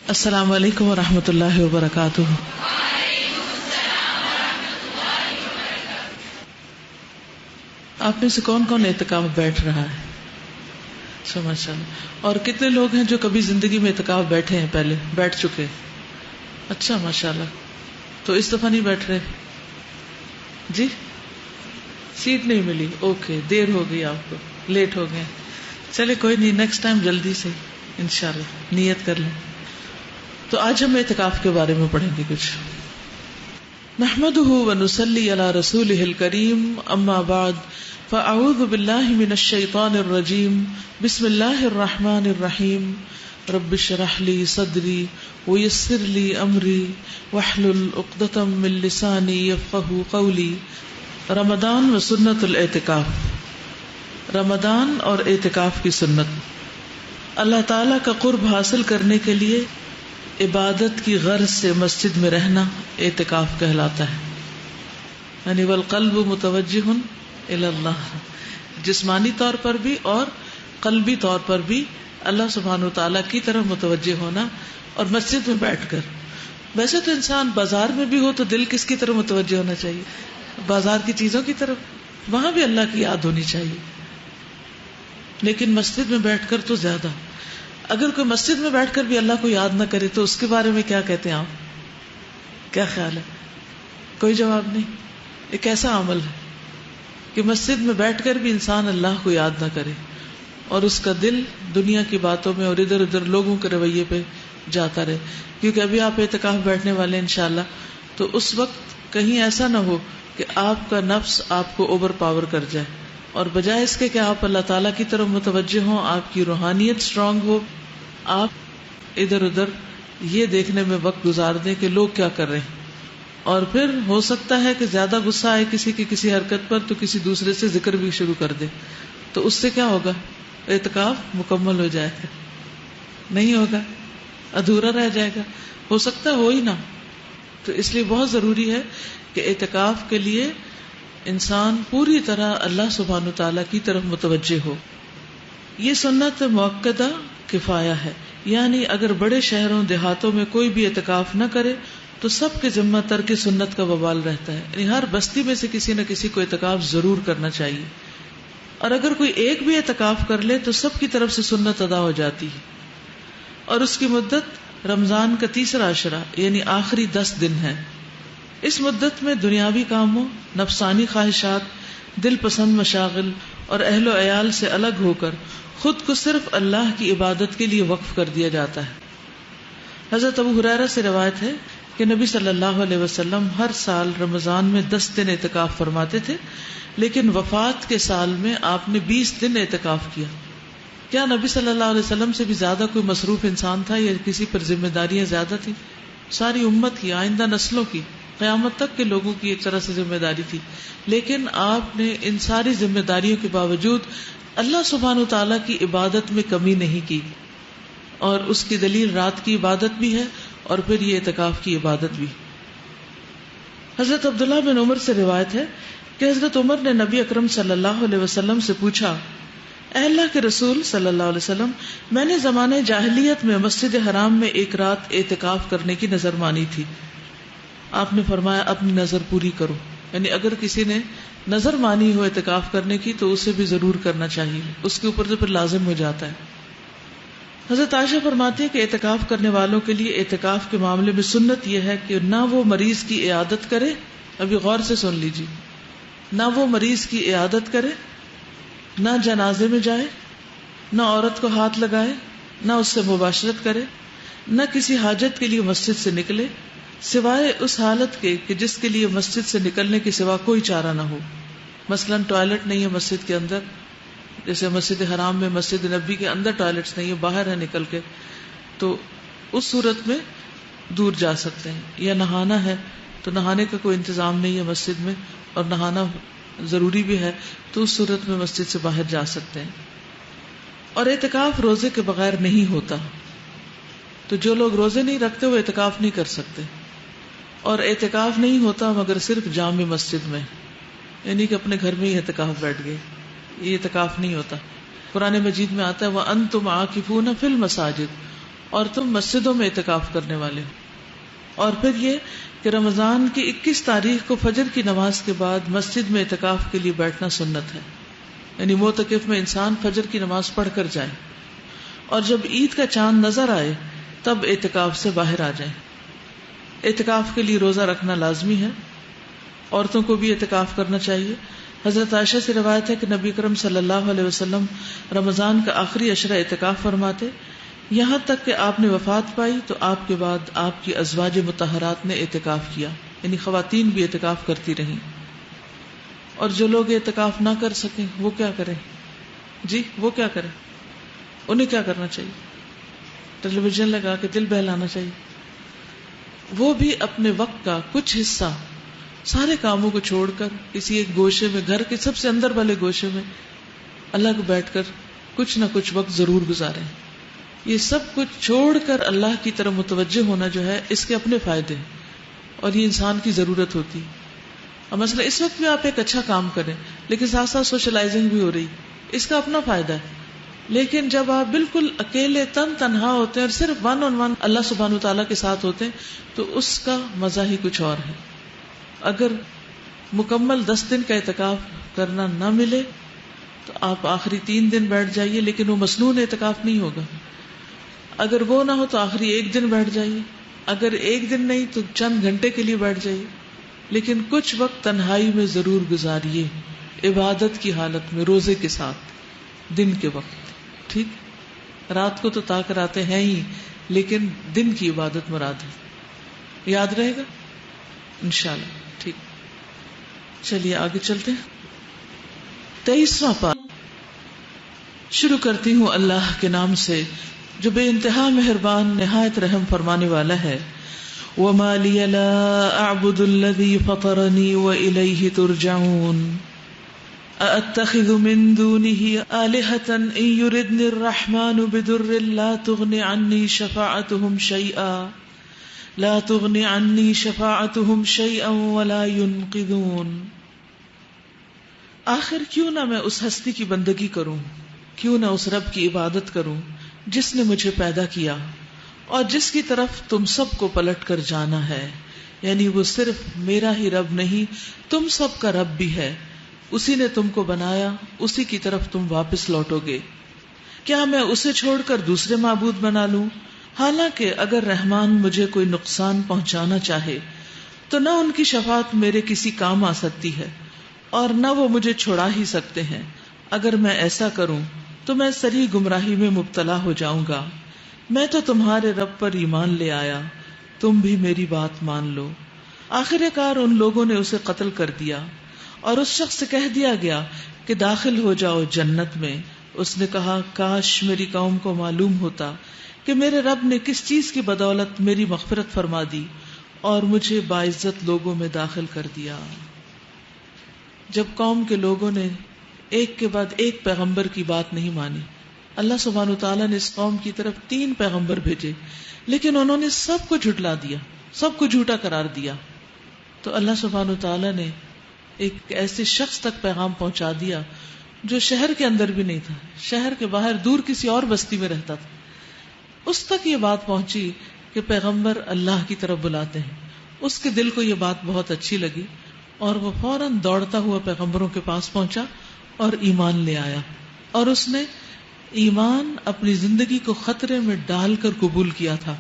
السلام علیکم ورحمۃ اللہ وبرکاتہ۔ آپ میں سے کون کون اعتکاف بیٹھ رہا ہے؟ اچھا ماشاء اللہ۔ اور کتنے لوگ ہیں جو کبھی زندگی میں اعتکاف بیٹھے ہیں، پہلے بیٹھ چکے؟ اچھا ماشاء اللہ۔ تو اس دفعہ نہیں بیٹھ رہے؟ جی سیٹ نہیں ملی، اوکے، دیر ہو گئی، آپ کو لیٹ ہو گئے۔ چلے کوئی نہیں، نیکسٹ ٹائم جلدی سے انشاءاللہ نیت کر لیں۔ تو آج ہم اعتکاف کے بارے میں پڑھیں گے کچھ۔ نحمده ونصلی علی رسولہ الکریم، اما بعد فاعوذ باللہ من الشیطان الرجیم، بسم اللہ الرحمن الرحیم، رب اشرح لی صدری ویسر لی امری واحلل عقدۃ من لسانی یفقہوا قولی۔ رمضان و سنت الاعتکاف، رمضان اور اعتکاف کی سنت۔ اللہ تعالیٰ کا قرب حاصل کرنے کے لیے عبادت کی غرض سے مسجد میں رہنا اعتکاف کہلاتا ہے، یعنی والقلب متوجہ الی اللہ، جسمانی طور پر بھی اور قلبی طور پر بھی اللہ سبحانہ و تعالیٰ کی طرف متوجہ ہونا، اور مسجد میں بیٹھ کر۔ ویسے تو انسان بازار میں بھی ہو تو دل کس کی طرف متوجہ ہونا چاہیے؟ بازار کی چیزوں کی طرف، وہاں بھی اللہ کی یاد ہونی چاہیے، لیکن مسجد میں بیٹھ کر تو زیادہ۔ اگر کوئی مسجد میں بیٹھ کر بھی اللہ کو یاد نہ کرے تو اس کے بارے میں کیا کہتے ہیں آپ؟ کیا خیال ہے؟ کوئی جواب نہیں۔ ایک ایسا عمل ہے کہ مسجد میں بیٹھ کر بھی انسان اللہ کو یاد نہ کرے اور اس کا دل دنیا کی باتوں میں اور ادھر ادھر لوگوں کے رویے پہ جاتا رہے۔ کیونکہ ابھی آپ اعتکاف بیٹھنے والے ہیں انشاءاللہ، تو اس وقت کہیں ایسا نہ ہو کہ آپ کا نفس آپ کو اوور پاور کر جائے، اور بجائے اس کے کہ آپ اللہ تعالیٰ کی طرف متوجہ ہوں، آپ کی روحانیت اسٹرانگ ہو، آپ ادھر ادھر یہ دیکھنے میں وقت گزار دیں کہ لوگ کیا کر رہے ہیں، اور پھر ہو سکتا ہے کہ زیادہ غصہ آئے کسی کی کسی حرکت پر تو کسی دوسرے سے ذکر بھی شروع کر دے، تو اس سے کیا ہوگا؟ اعتکاف مکمل ہو جائے گا؟ نہیں ہوگا، ادھورا رہ جائے گا، ہو سکتا ہے ہو ہی نہ۔ تو اس لیے بہت ضروری ہے کہ اعتکاف کے لیے انسان پوری طرح اللہ سبحانہ تعالیٰ کی طرف متوجہ ہو۔ یہ سنت مؤکدہ کفایہ ہے، یعنی اگر بڑے شہروں دیہاتوں میں کوئی بھی اعتکاف نہ کرے تو سب کے ذمہ ترک سنت کا وبال رہتا ہے، یعنی ہر بستی میں سے کسی نہ کسی کو اعتکاف ضرور کرنا چاہیے، اور اگر کوئی ایک بھی اعتکاف کر لے تو سب کی طرف سے سنت ادا ہو جاتی ہے، اور اس کی مدت رمضان کا تیسرا عشرہ یعنی آخری 10 دن ہے۔ اس مدت میں دنیاوی کاموں، نفسانی خواہشات، دل پسند مشاغل اور اہل و عیال سے الگ ہو کر خود کو صرف اللہ کی عبادت کے لیے وقف کر دیا جاتا ہے۔ حضرت ابو ہریرہ سے روایت ہے کہ نبی صلی اللہ علیہ وسلم ہر سال رمضان میں 10 دن اعتکاف فرماتے تھے، لیکن وفات کے سال میں آپ نے 20 دن اعتکاف کیا۔ کیا نبی صلی اللہ علیہ وسلم سے بھی زیادہ کوئی مصروف انسان تھا یا کسی پر ذمہ داریاں زیادہ تھیں؟ ساری امت کی، آئندہ نسلوں کی، قیامت تک کے لوگوں کی ایک طرح سے ذمہ داری تھی، لیکن آپ نے ان ساری ذمہ داریوں کے باوجود اللہ سبحانہ تعالیٰ کی عبادت میں کمی نہیں کی، اور اس کی دلیل رات کی عبادت بھی ہے اور پھر یہ اعتکاف کی عبادت بھی۔ حضرت عبداللہ بن عمر سے روایت ہے کہ حضرت عمر نے نبی اکرم صلی اللہ علیہ وسلم سے پوچھا، اے اللہ کے رسول صلی اللہ علیہ وسلم، میں نے زمانے جاہلیت میں مسجد حرام میں ایک رات اعتکاف کرنے کی نظر مانی تھی۔ آپ نے فرمایا اپنی نظر پوری کرو، یعنی اگر کسی نے نظر مانی ہو اعتکاف کرنے کی تو اسے بھی ضرور کرنا چاہیے، اس کے اوپر تو پھر لازم ہو جاتا ہے۔ حضرت عائشہ فرماتی ہے کہ اعتکاف کرنے والوں کے لیے اعتکاف کے معاملے میں سنت یہ ہے کہ نہ وہ مریض کی عیادت کرے، ابھی غور سے سن لیجیے، نہ وہ مریض کی عیادت کرے، نہ جنازے میں جائے، نہ عورت کو ہاتھ لگائے، نہ اس سے مباشرت کرے، نہ کسی حاجت کے لیے مسجد سے نکلے سوائے اس حالت کے کہ جس کے لیے مسجد سے نکلنے کے سوا کوئی چارہ نہ ہو۔ مثلا ٹوائلٹ نہیں ہے مسجد کے اندر، جیسے مسجد حرام میں مسجد نبی کے اندر ٹوائلٹس نہیں ہے، باہر ہے نکل کے، تو اس صورت میں دور جا سکتے ہیں۔ یا نہانا ہے تو نہانے کا کوئی انتظام نہیں ہے مسجد میں اور نہانا ضروری بھی ہے تو اس صورت میں مسجد سے باہر جا سکتے ہیں۔ اور اعتکاف روزے کے بغیر نہیں ہوتا، تو جو لوگ روزے نہیں رکھتے وہ اعتکاف نہیں کر سکتے، اور اعتکاف نہیں ہوتا مگر صرف جامع مسجد میں، یعنی کہ اپنے گھر میں ہی اعتکاف بیٹھ گئے، یہ اعتکاف نہیں ہوتا۔ قرآن مجید میں آتا ہے وَأَنْتُمْ عَاكِفُونَ فِي الْمَسَاجِدِ، اور تم مسجدوں میں اعتکاف کرنے والے ہو. اور پھر یہ کہ رمضان کی 21 تاریخ کو فجر کی نماز کے بعد مسجد میں اعتکاف کے لیے بیٹھنا سنت ہے، یعنی معتکف میں انسان فجر کی نماز پڑھ کر جائے اور جب عید کا چاند نظر آئے تب اعتکاف سے باہر آ جائے. اعتکاف کے لیے روزہ رکھنا لازمی ہے. عورتوں کو بھی اعتکاف کرنا چاہیے. حضرت عائشہ سے روایت ہے کہ نبی کرم صلی اللہ علیہ وسلم رمضان کا آخری عشرہ اعتکاف فرماتے، یہاں تک کہ آپ نے وفات پائی تو آپ کے بعد آپ کی ازواج مطہرات نے اعتکاف کیا، یعنی خواتین بھی اعتکاف کرتی رہیں. اور جو لوگ اعتکاف نہ کر سکیں وہ کیا کریں؟ جی وہ کیا کریں؟ انہیں کیا کرنا چاہیے؟ ٹیلی ویژن لگا کے دل بہلانا چاہیے. وہ بھی اپنے وقت کا کچھ حصہ سارے کاموں کو چھوڑ کر کسی ایک گوشے میں، گھر کے سب سے اندر والے گوشے میں الگ بیٹھ کر کچھ نہ کچھ وقت ضرور گزاریں. یہ سب کچھ چھوڑ کر اللہ کی طرف متوجہ ہونا جو ہے اس کے اپنے فائدے ہیں اور یہ انسان کی ضرورت ہوتی. اور مثلا اس وقت بھی آپ ایک اچھا کام کریں لیکن ساتھ ساتھ سوشلائزنگ بھی ہو رہی، اس کا اپنا فائدہ ہے. لیکن جب آپ بالکل اکیلے تنہا ہوتے ہیں اور صرف ون آن ون اللہ سبحانہ و تعالیٰ کے ساتھ ہوتے ہیں تو اس کا مزہ ہی کچھ اور ہے. اگر مکمل 10 دن کا اعتکاف کرنا نہ ملے تو آپ آخری 3 دن بیٹھ جائیے، لیکن وہ مسنون اعتکاف نہیں ہوگا. اگر وہ نہ ہو تو آخری 1 دن بیٹھ جائیے، اگر 1 دن نہیں تو چند گھنٹے کے لیے بیٹھ جائیے، لیکن کچھ وقت تنہائی میں ضرور گزاریے، عبادت کی حالت میں، روزے کے ساتھ، دن کے وقت. ٹھیک، رات کو تو تاک راتے ہیں ہی، لیکن دن کی عبادت مراد ہے. یاد رہے گا انشاءاللہ. ٹھیک، چلیے آگے چلتے ہیں. 23واں پارہ شروع کرتی ہوں اللہ کے نام سے جو بے انتہا مہربان نہایت رحم فرمانے والا ہے. وَمَا لِيَ لَا أَعْبُدُ الَّذِي فَطَرَنِي وَإِلَيْهِ تُرْجَعُونَ أَأَتَّخِذُ مِن دُونِهِ آلِهَةً إِن يُرِدْنِ الرَّحْمَنُ بِضُرٍّ لَا تُغْنِ عَنِّي شَفَاعَتُهُمْ شَيْئًا وَلَا يُنْقِذُونَ. آخر کیوں نہ میں اس ہستی کی بندگی کروں، کیوں نہ اس رب کی عبادت کروں جس نے مجھے پیدا کیا اور جس کی طرف تم سب کو پلٹ کر جانا ہے. یعنی وہ صرف میرا ہی رب نہیں، تم سب کا رب بھی ہے. اسی نے تم کو بنایا، اسی کی طرف تم واپس لوٹو گے. کیا میں اسے چھوڑ کر دوسرے معبود بنا لوں؟ حالانکہ اگر رحمان مجھے کوئی نقصان پہنچانا چاہے تو نہ ان کی شفاعت میرے کسی کام آ سکتی ہے اور نہ وہ مجھے چھڑا ہی سکتے ہیں. اگر میں ایسا کروں تو میں سری گمراہی میں مبتلا ہو جاؤں گا. میں تو تمہارے رب پر ایمان لے آیا، تم بھی میری بات مان لو. آخر کار ان لوگوں نے اسے قتل کر دیا اور اس شخص سے کہہ دیا گیا کہ داخل ہو جاؤ جنت میں. اس نے کہا کاش میری قوم کو معلوم ہوتا کہ میرے رب نے کس چیز کی بدولت میری مغفرت فرما دی اور مجھے باعزت لوگوں میں داخل کر دیا. جب قوم کے لوگوں نے ایک کے بعد ایک پیغمبر کی بات نہیں مانی، اللہ سبحانہ وتعالیٰ نے اس قوم کی طرف 3 پیغمبر بھیجے، لیکن انہوں نے سب کو جھٹلا دیا، سب کو جھوٹا قرار دیا. تو اللہ سبحانہ وتعالیٰ نے ایک ایسے شخص تک پیغام پہنچا دیا جو شہر کے اندر بھی نہیں تھا، شہر کے باہر دور کسی اور بستی میں رہتا تھا. اس تک یہ بات پہنچی کہ پیغمبر اللہ کی طرف بلاتے ہیں. اس کے دل کو یہ بات بہت اچھی لگی اور وہ فوراً دوڑتا ہوا پیغمبروں کے پاس پہنچا اور ایمان لے آیا. اور اس نے ایمان اپنی زندگی کو خطرے میں ڈال کر قبول کیا تھا.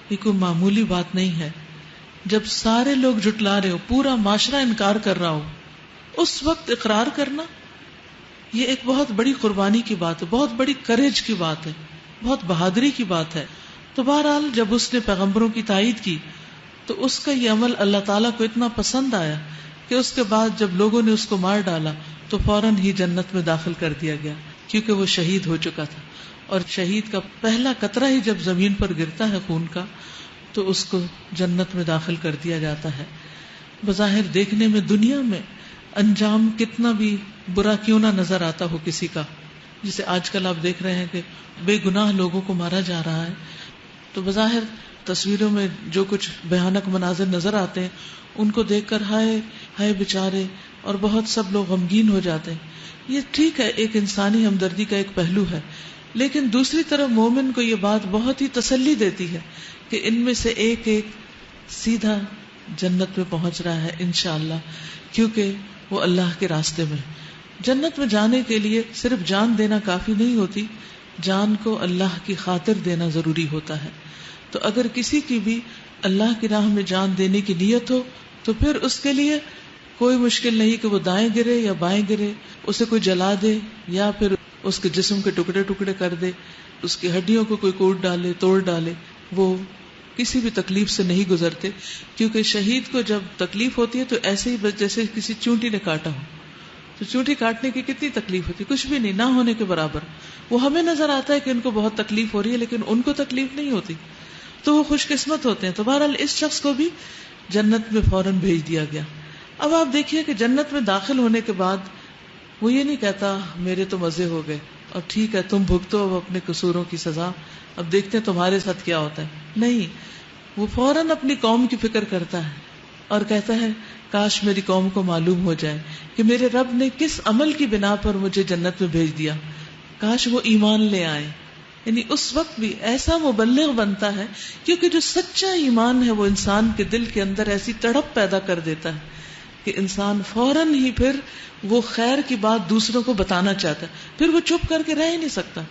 یہ کوئی معمولی بات نہیں ہے. جب سارے لوگ جھٹلا رہے ہو، پورا معاشرہ انکار کر رہا ہو، اس وقت اقرار کرنا یہ ایک بہت بڑی قربانی کی بات ہے، بہت بڑی کریج کی بات ہے، بہت بہادری کی بات ہے. تو بہرحال جب اس نے پیغمبروں کی تائید کی تو اس کا یہ عمل اللہ تعالیٰ کو اتنا پسند آیا کہ اس کے بعد جب لوگوں نے اس کو مار ڈالا تو فوراً ہی جنت میں داخل کر دیا گیا، کیونکہ وہ شہید ہو چکا تھا. اور شہید کا پہلا قطرہ ہی جب زمین پر گرتا ہے خون کا تو اس کو جنت میں داخل کر دیا جاتا ہے. بظاہر دیکھنے میں دنیا میں انجام کتنا بھی برا کیوں نہ نظر آتا ہو کسی کا، جسے آج کل آپ دیکھ رہے ہیں کہ بے گناہ لوگوں کو مارا جا رہا ہے، تو بظاہر تصویروں میں جو کچھ بھیانک مناظر نظر آتے ہیں ان کو دیکھ کر ہائے ہائے بیچارے، اور بہت سب لوگ غمگین ہو جاتے ہیں. یہ ٹھیک ہے، ایک انسانی ہمدردی کا ایک پہلو ہے، لیکن دوسری طرف مومن کو یہ بات بہت ہی تسلی دیتی ہے کہ ان میں سے ایک ایک سیدھا جنت میں پہنچ رہا ہے انشاءاللہ، کیونکہ وہ اللہ کے راستے میں. جنت میں جانے کے لیے صرف جان دینا کافی نہیں ہوتی، جان کو اللہ کی خاطر دینا ضروری ہوتا ہے. تو اگر کسی کی بھی اللہ کی راہ میں جان دینے کی نیت ہو تو پھر اس کے لیے کوئی مشکل نہیں کہ وہ دائیں گرے یا بائیں گرے، اسے کوئی جلا دے یا پھر اس کے جسم کے ٹکڑے ٹکڑے کر دے، اس کی ہڈیوں کو کوئی کوٹ ڈالے، توڑ ڈالے. وہ کسی بھی تکلیف سے نہیں گزرتے، کیونکہ شہید کو جب تکلیف ہوتی ہے تو ایسے ہی جیسے کسی چونٹی نے کاٹا ہو. تو چونٹی کاٹنے کی کتنی تکلیف ہوتی، کچھ بھی نہیں، نہ ہونے کے برابر. وہ ہمیں نظر آتا ہے کہ ان کو بہت تکلیف ہو رہی ہے، لیکن ان کو تکلیف نہیں ہوتی، تو وہ خوش قسمت ہوتے ہیں. تو بہرحال اس شخص کو بھی جنت میں فوراً بھیج دیا گیا. اب آپ دیکھیے کہ جنت میں داخل ہونے کے بعد وہ یہ نہیں کہتا میرے تو مزے ہو گئے اور ٹھیک ہے تم بھگتو اب اپنے قصوروں کی سزا، اب دیکھتے ہیں تمہارے ساتھ کیا ہوتا ہے. نہیں، وہ فوراً اپنی قوم کی فکر کرتا ہے اور کہتا ہے کاش میری قوم کو معلوم ہو جائے کہ میرے رب نے کس عمل کی بنا پر مجھے جنت میں بھیج دیا، کاش وہ ایمان لے آئے. یعنی اس وقت بھی ایسا مبلغ بنتا ہے، کیونکہ جو سچا ایمان ہے وہ انسان کے دل کے اندر ایسی تڑپ پیدا کر دیتا ہے کہ انسان فوراً ہی پھر وہ خیر کی بات دوسروں کو بتانا چاہتا ہے. پھر وہ چپ کر کے رہ ہی نہیں سکتا،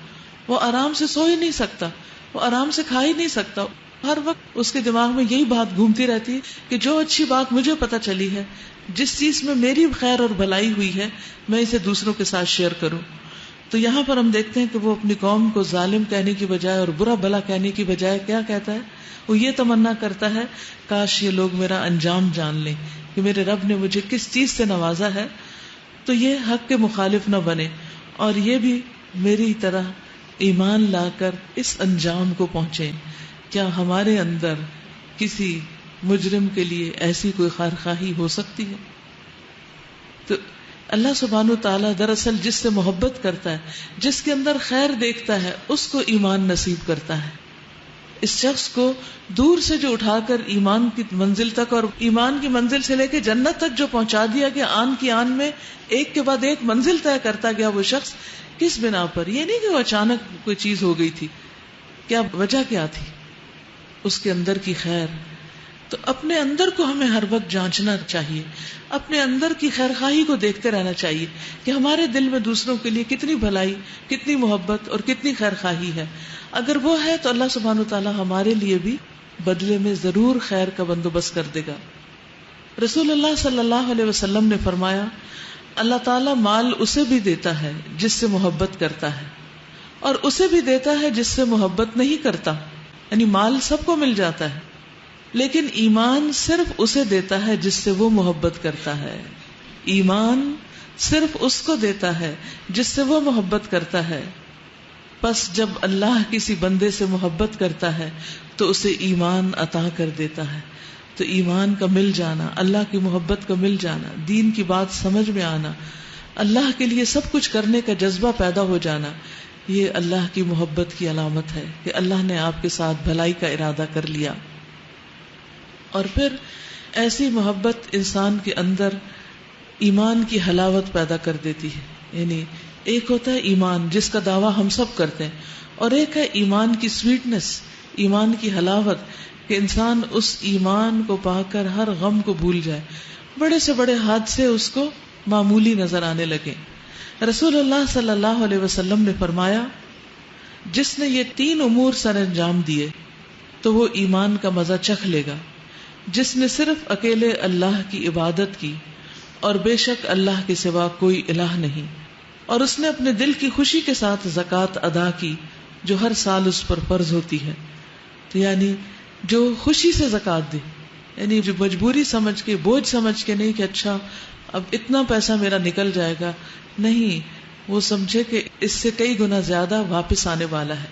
وہ آرام سے سو ہی نہیں سکتا، وہ آرام سے کھا ہی نہیں سکتا. ہر وقت اس کے دماغ میں یہی بات گھومتی رہتی ہے کہ جو اچھی بات مجھے پتا چلی ہے، جس چیز میں میری خیر اور بھلائی ہوئی ہے، میں اسے دوسروں کے ساتھ شیئر کروں. تو یہاں پر ہم دیکھتے ہیں کہ وہ اپنی قوم کو ظالم کہنے کی بجائے اور برا بھلا کہنے کی بجائے کیا کہتا ہے؟ وہ یہ تمنا کرتا ہے کاش یہ لوگ میرا انجام جان لیں کہ میرے رب نے مجھے کس چیز سے نوازا ہے، تو یہ حق کے مخالف نہ بنے اور یہ بھی میری طرح ایمان لا کر اس انجام کو پہنچے. کیا ہمارے اندر کسی مجرم کے لیے ایسی کوئی خیرخواہی ہو سکتی ہے؟ تو اللہ سبحانہ تعالیٰ دراصل جس سے محبت کرتا ہے، جس کے اندر خیر دیکھتا ہے، اس کو ایمان نصیب کرتا ہے. اس شخص کو دور سے جو اٹھا کر ایمان کی منزل تک اور ایمان کی منزل سے لے کے جنت تک جو پہنچا دیا گیا، آن کی آن میں ایک کے بعد ایک منزل طے کرتا گیا، وہ شخص کس بنا پر؟ یہ نہیں کہ وہ اچانک کوئی چیز ہو گئی تھی، کیا وجہ کیا تھی؟ اس کے اندر کی خیر. تو اپنے اندر کو ہمیں ہر وقت جانچنا چاہیے، اپنے اندر کی خیرخواہی کو دیکھتے رہنا چاہیے کہ ہمارے دل میں دوسروں کے لیے کتنی بھلائی، کتنی محبت اور کتنی خیرخواہی ہے. اگر وہ ہے تو اللہ سبحانہ وتعالی ہمارے لیے بھی بدلے میں ضرور خیر کا بندوبست کر دے گا. رسول اللہ صلی اللہ علیہ وسلم نے فرمایا اللہ تعالی مال اسے بھی دیتا ہے جس سے محبت کرتا ہے، اور اسے بھی دیتا ہے جس سے محبت نہیں کرتا. یعنی مال سب کو مل جاتا ہے، لیکن ایمان صرف اسے دیتا ہے جس سے وہ محبت کرتا ہے. ایمان صرف اس کو دیتا ہے جس سے وہ محبت کرتا ہے. پس جب اللہ کسی بندے سے محبت کرتا ہے تو اسے ایمان عطا کر دیتا ہے. تو ایمان کا مل جانا، اللہ کی محبت کا مل جانا، دین کی بات سمجھ میں آنا، اللہ کے لیے سب کچھ کرنے کا جذبہ پیدا ہو جانا، یہ اللہ کی محبت کی علامت ہے کہ اللہ نے آپ کے ساتھ بھلائی کا ارادہ کر لیا. اور پھر ایسی محبت انسان کے اندر ایمان کی حلاوت پیدا کر دیتی ہے. یعنی ایک ہوتا ہے ایمان جس کا دعویٰ ہم سب کرتے ہیں، اور ایک ہے ایمان کی سویٹنس، ایمان کی حلاوت، کہ انسان اس ایمان کو پا کر ہر غم کو بھول جائے، بڑے سے بڑے حادثے اس کو معمولی نظر آنے لگے. رسول اللہ صلی اللہ علیہ وسلم نے فرمایا جس نے یہ 3 امور سر انجام دیے تو وہ ایمان کا مزہ چکھ لے گا. جس نے صرف اکیلے اللہ کی عبادت کی اور بے شک اللہ کے سوا کوئی الہ نہیں، اور اس نے اپنے دل کی خوشی کے ساتھ زکوٰۃ ادا کی جو ہر سال اس پر فرض ہوتی ہے. تو یعنی جو خوشی سے زکوٰۃ دے، یعنی جو مجبوری سمجھ کے، بوجھ سمجھ کے نہیں کہ اچھا اب اتنا پیسہ میرا نکل جائے گا، نہیں، وہ سمجھے کہ اس سے کئی گنا زیادہ واپس آنے والا ہے.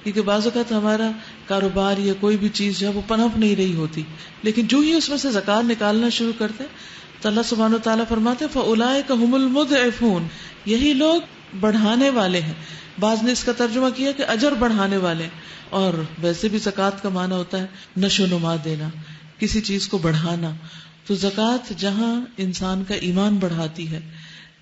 کیونکہ بعض اوقات ہمارا کاروبار یا کوئی بھی چیز جو ہے وہ پنپ نہیں رہی ہوتی، لیکن جو ہی اس میں سے زکوٰۃ نکالنا شروع کرتے تو اللہ سبحانہ و تعالیٰ فرماتے ہیں فَأُولَٰئِكَ هُمُ الْمُضْعِفُونَ، یہی لوگ بڑھانے والے ہیں. بعض نے اس کا ترجمہ کیا کہ اجر بڑھانے والے، اور ویسے بھی زکوٰۃ کا معنی ہوتا ہے نشو و نما دینا، کسی چیز کو بڑھانا. تو زکوٰۃ جہاں انسان کا ایمان بڑھاتی ہے،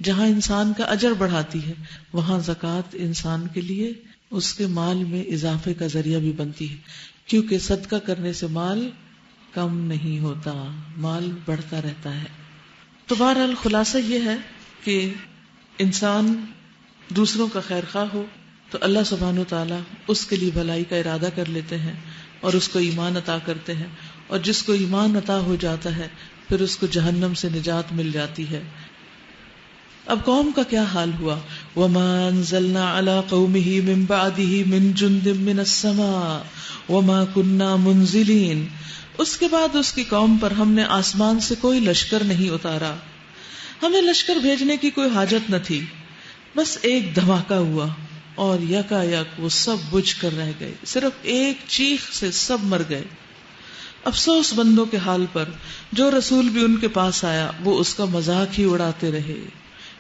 جہاں انسان کا اجر بڑھاتی ہے، وہاں زکوٰۃ انسان کے لیے اس کے مال میں اضافے کا ذریعہ بھی بنتی ہے، کیونکہ صدقہ کرنے سے مال کم نہیں ہوتا، مال بڑھتا رہتا ہے۔ تو بہرحال خلاصہ یہ ہے کہ انسان دوسروں کا خیر خواہ ہو تو اللہ سبحانہ وتعالی اس کے لیے بھلائی کا ارادہ کر لیتے ہیں اور اس کو ایمان عطا کرتے ہیں، اور جس کو ایمان عطا ہو جاتا ہے پھر اس کو جہنم سے نجات مل جاتی ہے۔ اب قوم کا کیا حال ہوا؟ وَمَا أَنزَلْنَا عَلَىٰ قَوْمِهِ مِن بَعْدِهِ مِن جُندٍ مِّنَ السَّمَاءِ وَمَا كُنَّا مُنزِلِينَ۔ اس کے بعد اس کی قوم پر ہم نے آسمان سے کوئی لشکر نہیں اتارا، ہمیں لشکر بھیجنے کی کوئی حاجت نہ تھی، بس ایک دھماکہ ہوا اور یکا یک وہ سب بجھ کر رہ گئے، صرف ایک چیخ سے سب مر گئے۔ افسوس بندوں کے حال پر، جو رسول بھی ان کے پاس آیا وہ اس کا مذاق ہی اڑاتے رہے۔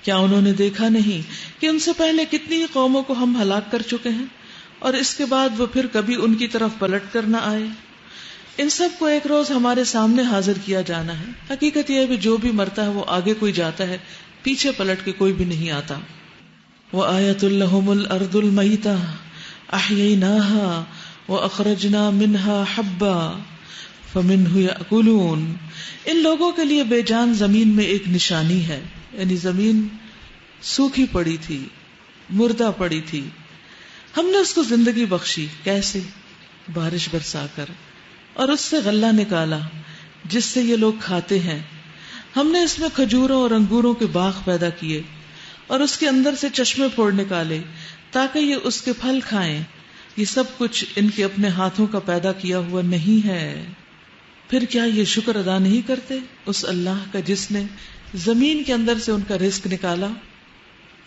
کیا انہوں نے دیکھا نہیں کہ ان سے پہلے کتنی قوموں کو ہم ہلاک کر چکے ہیں، اور اس کے بعد وہ پھر کبھی ان کی طرف پلٹ کر نہ آئے۔ ان سب کو ایک روز ہمارے سامنے حاضر کیا جانا ہے۔ حقیقت یہ ہے کہ جو بھی مرتا ہے وہ آگے کوئی جاتا ہے، پیچھے پلٹ کے کوئی بھی نہیں آتا۔ وَآيَةٌ لَهُمُ الْأَرْضُ الْمَيْتَةُ أَحْيَيْنَاهَا وَأَخْرَجْنَا مِنْهَا حَبًّا فَمِنْهُ يَأْكُلُونَ۔ ان لوگوں کے لیے بے جان زمین میں ایک نشانی ہے، یعنی زمین سوکھی پڑی تھی، مردہ پڑی تھی، ہم نے اس کو زندگی بخشی۔ کیسے؟ بارش برسا کر، اور اس سے غلہ نکالا جس سے یہ لوگ کھاتے ہیں۔ ہم نے اس میں کھجوروں اور انگوروں کے باغ پیدا کیے اور اس کے اندر سے چشمے پھوڑ نکالے تاکہ یہ اس کے پھل کھائیں۔ یہ سب کچھ ان کے اپنے ہاتھوں کا پیدا کیا ہوا نہیں ہے، پھر کیا یہ شکر ادا نہیں کرتے اس اللہ کا جس نے زمین کے اندر سے ان کا رزق نکالا؟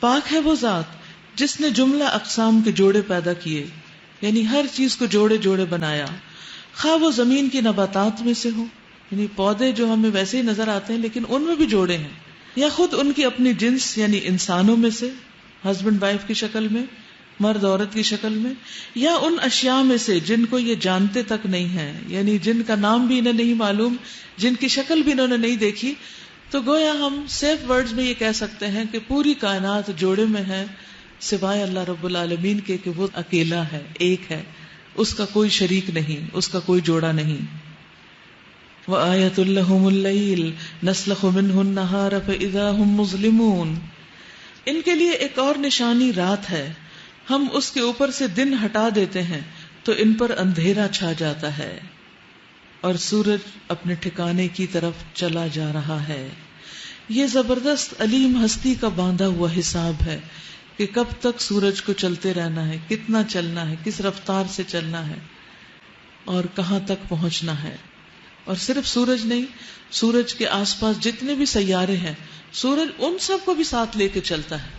پاک ہے وہ ذات جس نے جملہ اقسام کے جوڑے پیدا کیے، یعنی ہر چیز کو جوڑے جوڑے بنایا، خواہ وہ زمین کی نباتات میں سے ہو، یعنی پودے جو ہمیں ویسے ہی نظر آتے ہیں لیکن ان میں بھی جوڑے ہیں، یا خود ان کی اپنی جنس یعنی انسانوں میں سے، ہسبینڈ وائف کی شکل میں، مرد عورت کی شکل میں، یا ان اشیاء میں سے جن کو یہ جانتے تک نہیں ہیں، یعنی جن کا نام بھی انہیں نہیں معلوم، جن کی شکل بھی انہوں نے نہیں دیکھی۔ تو گویا ہم سیف ورڈز میں یہ کہہ سکتے ہیں کہ پوری کائنات جوڑے میں ہے سوائے اللہ رب العالمین کے، کہ وہ اکیلا ہے، ایک ہے، اس کا کوئی شریک نہیں، اس کا کوئی جوڑا نہیں۔ وَآيَةٌ لَهُمُ اللَّيْلُ نَسْلَخُ مِنْهُ النَّهَارَ فَإِذَا هُمْ مُظْلِمُونَ۔ ان کے لیے ایک اور نشانی رات ہے، ہم اس کے اوپر سے دن ہٹا دیتے ہیں تو ان پر اندھیرا چھا جاتا ہے اور سورج اپنے ٹھکانے کی طرف چلا جا رہا ہے۔ یہ زبردست علیم ہستی کا باندھا ہوا حساب ہے کہ کب تک سورج کو چلتے رہنا ہے، کتنا چلنا ہے، کس رفتار سے چلنا ہے اور کہاں تک پہنچنا ہے۔ اور صرف سورج نہیں، سورج کے آس پاس جتنے بھی سیارے ہیں، سورج ان سب کو بھی ساتھ لے کے چلتا ہے،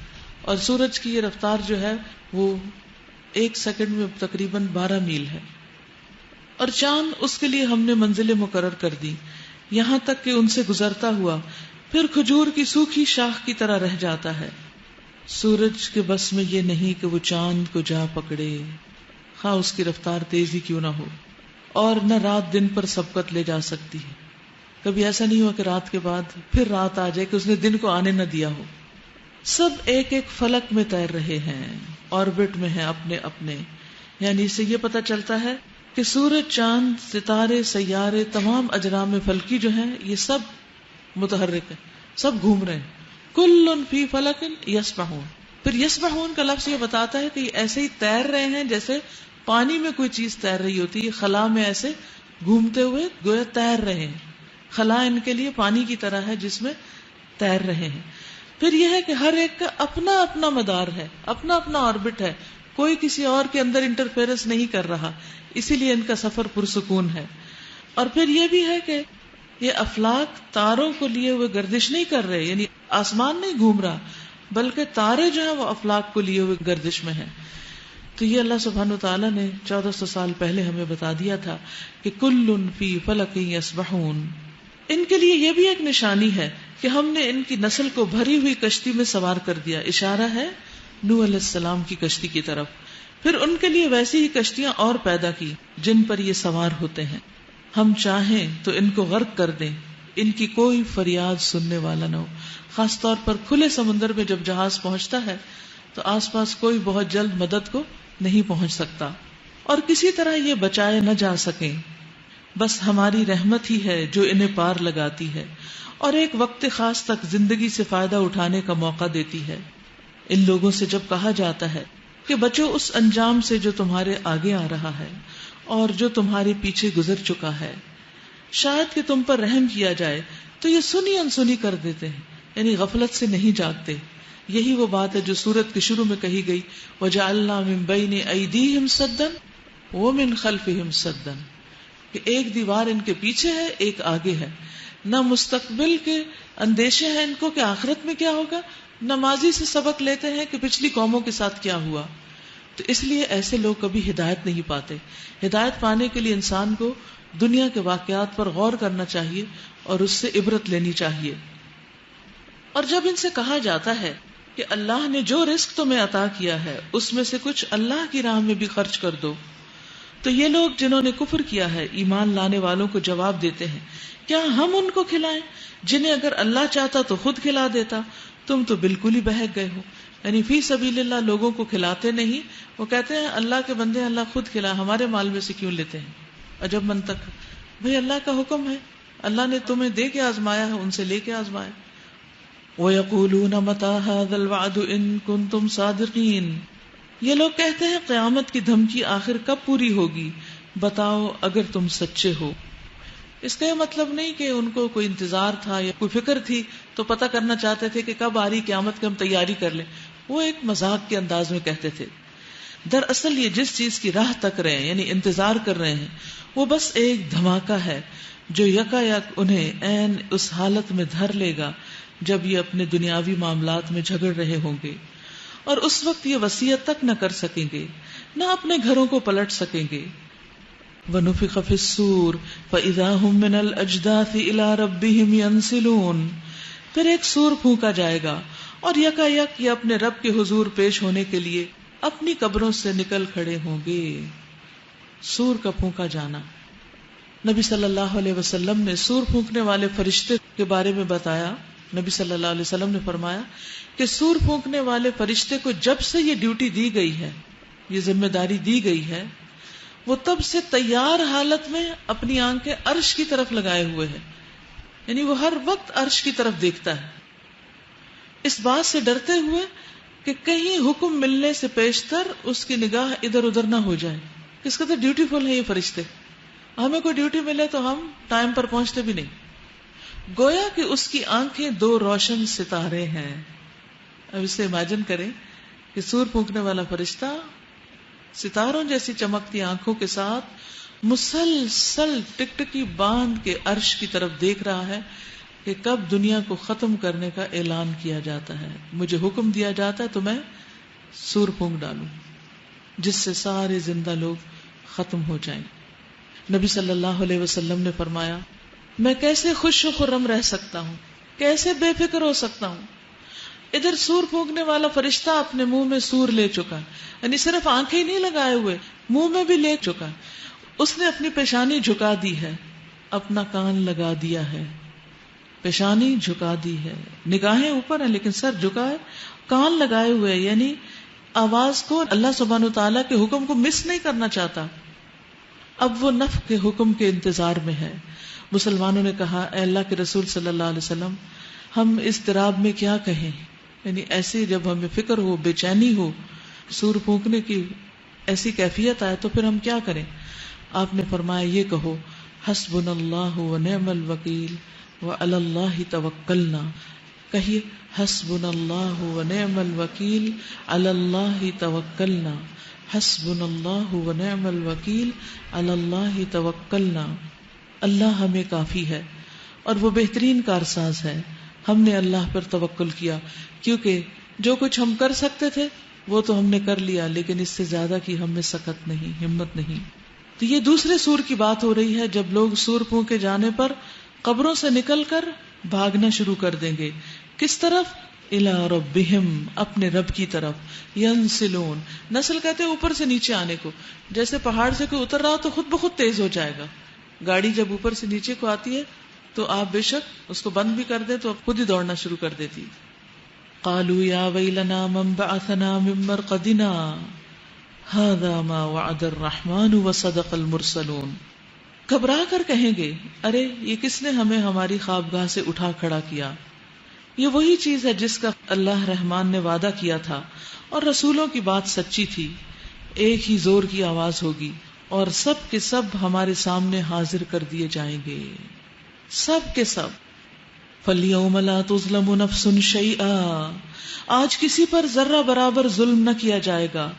اور سورج کی یہ رفتار جو ہے وہ 1 سیکنڈ میں تقریباً 12 میل ہے۔ اور چاند، اس کے لیے ہم نے منزلیں مقرر کر دی، یہاں تک کہ ان سے گزرتا ہوا پھر کھجور کی سوکھی شاخ کی طرح رہ جاتا ہے۔ سورج کے بس میں یہ نہیں کہ وہ چاند کو جا پکڑے، خواہ اس کی رفتار تیزی کیوں نہ ہو، اور نہ رات دن پر سبقت لے جا سکتی ہے۔ کبھی ایسا نہیں ہوا کہ رات کے بعد پھر رات آ جائے کہ اس نے دن کو آنے نہ دیا ہو۔ سب ایک ایک فلک میں تیر رہے ہیں، آربٹ میں ہیں اپنے اپنے، یعنی اس سے یہ پتہ چلتا ہے کہ سورج، چاند، ستارے، سیارے، تمام اجرام فلکی جو ہیں یہ سب متحرک ہیں، سب گھوم رہے ہیں۔ کل فی فلک یسبحون۔ پھر یسبحون کا لفظ یہ بتاتا ہے کہ یہ ایسے ہی تیر رہے ہیں جیسے پانی میں کوئی چیز تیر رہی ہوتی ہے، یہ خلا میں ایسے گھومتے ہوئے گویا تیر رہے ہیں۔ خلا ان کے لیے پانی کی طرح ہے جس میں تیر رہے ہیں۔ پھر یہ ہے کہ ہر ایک کا اپنا اپنا مدار ہے، اپنا اپنا آربٹ ہے، کوئی کسی اور کے اندر انٹرفیئرنس نہیں کر رہا، اسی لیے ان کا سفر پرسکون ہے۔ اور پھر یہ بھی ہے کہ یہ افلاک تاروں کو لیے ہوئے گردش نہیں کر رہے، یعنی آسمان نہیں گھوم رہا، بلکہ تارے جو ہیں وہ افلاک کو لیے ہوئے گردش میں ہیں۔ تو یہ اللہ سبحانہ وتعالیٰ نے 1400 سال پہلے ہمیں بتا دیا تھا کہ کل فی فلک یسبحون۔ ان کے لیے یہ بھی ایک نشانی ہے کہ ہم نے ان کی نسل کو بھری ہوئی کشتی میں سوار کر دیا، اشارہ ہے نوح علیہ السلام کی کشتی کی طرف۔ پھر ان کے لیے ویسی ہی کشتیاں اور پیدا کی جن پر یہ سوار ہوتے ہیں، ہم چاہیں تو ان کو غرق کر دیں، ان کی کوئی فریاد سننے والا نہ ہو۔ خاص طور پر کھلے سمندر میں جب جہاز پہنچتا ہے تو آس پاس کوئی بہت جلد مدد کو نہیں پہنچ سکتا اور کسی طرح یہ بچائے نہ جا سکیں، بس ہماری رحمت ہی ہے جو انہیں پار لگاتی ہے اور ایک وقت خاص تک زندگی سے فائدہ اٹھانے کا موقع دیتی ہے۔ ان لوگوں سے جب کہا جاتا ہے کہ بچو اس انجام سے جو تمہارے آگے آ رہا ہے اور جو تمہارے پیچھے گزر چکا ہے، شاید کہ تم پر رحم کیا جائے، تو یہ سنی انسنی کر دیتے ہیں، یعنی غفلت سے نہیں جاگتے۔ یہی وہ بات ہے جو سورت کے شروع میں کہی گئی، وَجَعَلْنَا مِن بَيْنِ أَيْدِيهِمْ سَدًّا وَمِن خَلْفِهِمْ سَدًّا، کہ ایک دیوار ان کے پیچھے ہے، ایک آگے ہے۔ نہ مستقبل کے اندیشے ہیں ان کو کہ آخرت میں کیا ہوگا، نہ ماضی سے سبق لیتے ہیں کہ پچھلی قوموں کے ساتھ کیا ہوا۔ تو اس لیے ایسے لوگ کبھی ہدایت نہیں پاتے۔ ہدایت پانے کے لیے انسان کو دنیا کے واقعات پر غور کرنا چاہیے اور اس سے عبرت لینی چاہیے۔ اور جب ان سے کہا جاتا ہے کہ اللہ نے جو رزق تمہیں عطا کیا ہے اس میں سے کچھ اللہ کی راہ میں بھی خرچ کر دو، تو یہ لوگ جنہوں نے کفر کیا ہے ایمان لانے والوں کو جواب دیتے ہیں، کیا ہم ان کو کھلائیں جنہیں اگر اللہ چاہتا تو خود کھلا دیتا؟ تم تو بالکل ہی بہک گئے ہو۔ یعنی فی سبیل اللہ لوگوں کو کھلاتے نہیں، وہ کہتے ہیں اللہ کے بندے اللہ خود کھلا، ہمارے مال میں سے کیوں لیتے ہیں؟ عجب منطق۔ بھئی اللہ کا حکم ہے، اللہ نے تمہیں دے کے آزمایا ہے، ان سے لے کے آزمایا۔ وَيَقُولُونَ مَتَى هَذَا الْوَعْدُ إِن كُنتُمْ صَادِقِينَ، یہ لوگ کہتے ہیں قیامت کی دھمکی آخر کب پوری ہوگی، بتاؤ اگر تم سچے ہو۔ اس کا یہ مطلب نہیں کہ ان کو کوئی انتظار تھا یا کوئی فکر تھی تو پتہ کرنا چاہتے تھے کہ کب آ رہی قیامت کی ہم تیاری کر لیں، وہ ایک مذاق کے انداز میں کہتے تھے۔ دراصل یہ جس چیز کی راہ تک رہے ہیں، یعنی انتظار کر رہے ہیں، وہ بس ایک دھماکہ ہے جو یکا یک انہیں عین اس حالت میں دھر لے گا جب یہ اپنے دنیاوی معاملات میں جھگڑ رہے ہوں گے، اور اس وقت یہ وصیت تک نہ کر سکیں گے، نہ اپنے گھروں کو پلٹ سکیں گے۔ وَنُفِخَ فِي الصُّورِ فَإِذَا هُم مِّنَ الْأَجْدَاثِ إِلَىٰ رَبِّهِمْ يَنْسِلُونَ، پھر ایک سور پھونکا جائے گا اور یکا یک یہ اپنے رب کے حضور پیش ہونے کے لیے اپنی قبروں سے نکل کھڑے ہوں گے۔ سور کا پھونکا جانا، نبی صلی اللہ علیہ وسلم نے سور پھونکنے والے فرشتے کے بارے میں بتایا۔ نبی صلی اللہ علیہ وسلم نے فرمایا کہ سور پھونکنے والے فرشتے کو جب سے یہ ڈیوٹی دی گئی ہے، یہ ذمہ داری دی گئی ہے، وہ تب سے تیار حالت میں اپنی آنکھیں عرش کی طرف لگائے ہوئے ہیں، یعنی وہ ہر وقت عرش کی طرف دیکھتا ہے، اس بات سے ڈرتے ہوئے کہ کہیں حکم ملنے سے پیشتر اس کی نگاہ ادھر ادھر نہ ہو جائے۔ کس قدر ڈیوٹیفل ہے یہ فرشتے، ہمیں کوئی ڈیوٹی ملے تو ہم ٹائم پر پہنچتے بھی نہیں، گویا کہ اس کی آنکھیں دو روشن ستارے ہیں۔ اب اسے امیجن کریں کہ سور پھونکنے والا فرشتہ ستاروں جیسی چمکتی آنکھوں کے ساتھ مسلسل ٹکٹکی باندھ کے عرش کی طرف دیکھ رہا ہے کہ کب دنیا کو ختم کرنے کا اعلان کیا جاتا ہے، مجھے حکم دیا جاتا ہے تو میں سور پھونک ڈالوں جس سے سارے زندہ لوگ ختم ہو جائیں۔ نبی صلی اللہ علیہ وسلم نے فرمایا، میں کیسے خوش و خرم رہ سکتا ہوں، کیسے بے فکر ہو سکتا ہوں؟ ادھر سور پھونکنے والا فرشتہ اپنے منہ میں سور لے چکا، یعنی صرف آنکھیں ہی نہیں لگائے ہوئے، منہ میں بھی لے چکا، اس نے اپنی پیشانی جھکا دی ہے، اپنا کان لگا دیا ہے، پیشانی جھکا دی ہے، نگاہیں اوپر ہیں لیکن سر جھکا ہے، کان لگائے ہوئے، یعنی آواز کو اللہ سبحانہ وتعالیٰ کے حکم کو مس نہیں کرنا چاہتا۔ اب وہ نفخ کے حکم کے انتظار میں ہے۔ مسلمانوں نے کہا، اے اللہ کے رسول صلی اللہ علیہ وسلم، ہم اضطراب میں کیا کہیں، یعنی ایسی جب ہمیں فکر ہو، بے چینی ہو، سور پھونکنے کی ایسی کیفیت آئے تو پھر ہم کیا کریں؟ آپ نے فرمایا، یہ کہو، حسبنا اللہ ونعم الوکیل وعلی اللہ توکلنا، کہیے حسبنا اللہ ونعم الوکیل علی اللہ توکلنا، حسبنا اللہ ونعم الوکیل علی اللہ توکلنا، اللہ ہمیں کافی ہے اور وہ بہترین کارساز ہے، ہم نے اللہ پر توکل کیا، کیونکہ جو کچھ ہم کر سکتے تھے وہ تو ہم نے کر لیا، لیکن اس سے زیادہ کی ہم میں سخت نہیں، ہمت نہیں۔ تو یہ دوسرے سور کی بات ہو رہی ہے، جب لوگ سور پھونکے جانے پر قبروں سے نکل کر بھاگنا شروع کر دیں گے۔ کس طرف؟ الی ربہم، اپنے رب کی طرف۔ ینسلون، نسل کہتے ہیں اوپر سے نیچے آنے کو، جیسے پہاڑ سے کوئی اتر رہا تو خود بخود تیز ہو جائے گا۔ گاڑی جب اوپر سے نیچے کو آتی ہے تو آپ بے شک اس کو بند بھی کر دیں تو خود ہی دوڑنا شروع کر دیتی۔ قالوا یا ویلنا من بعثنا من مرقدنا ھذا ما وعد الرحمن وصدق المرسلون. گھبرا کر کہیں گے ارے یہ کس نے ہمیں ہماری خوابگاہ سے اٹھا کھڑا کیا. یہ وہی چیز ہے جس کا اللہ رحمان نے وعدہ کیا تھا اور رسولوں کی بات سچی تھی. ایک ہی زور کی آواز ہوگی اور سب کے سب ہمارے سامنے حاضر کر دیے جائیں گے، سب کے سب. فَالْيَوْمَ لَا تُظْلَمُ نَفْسٌ شَيْئًا. آج کسی پر ذرہ برابر ظلم نہ کیا جائے گا،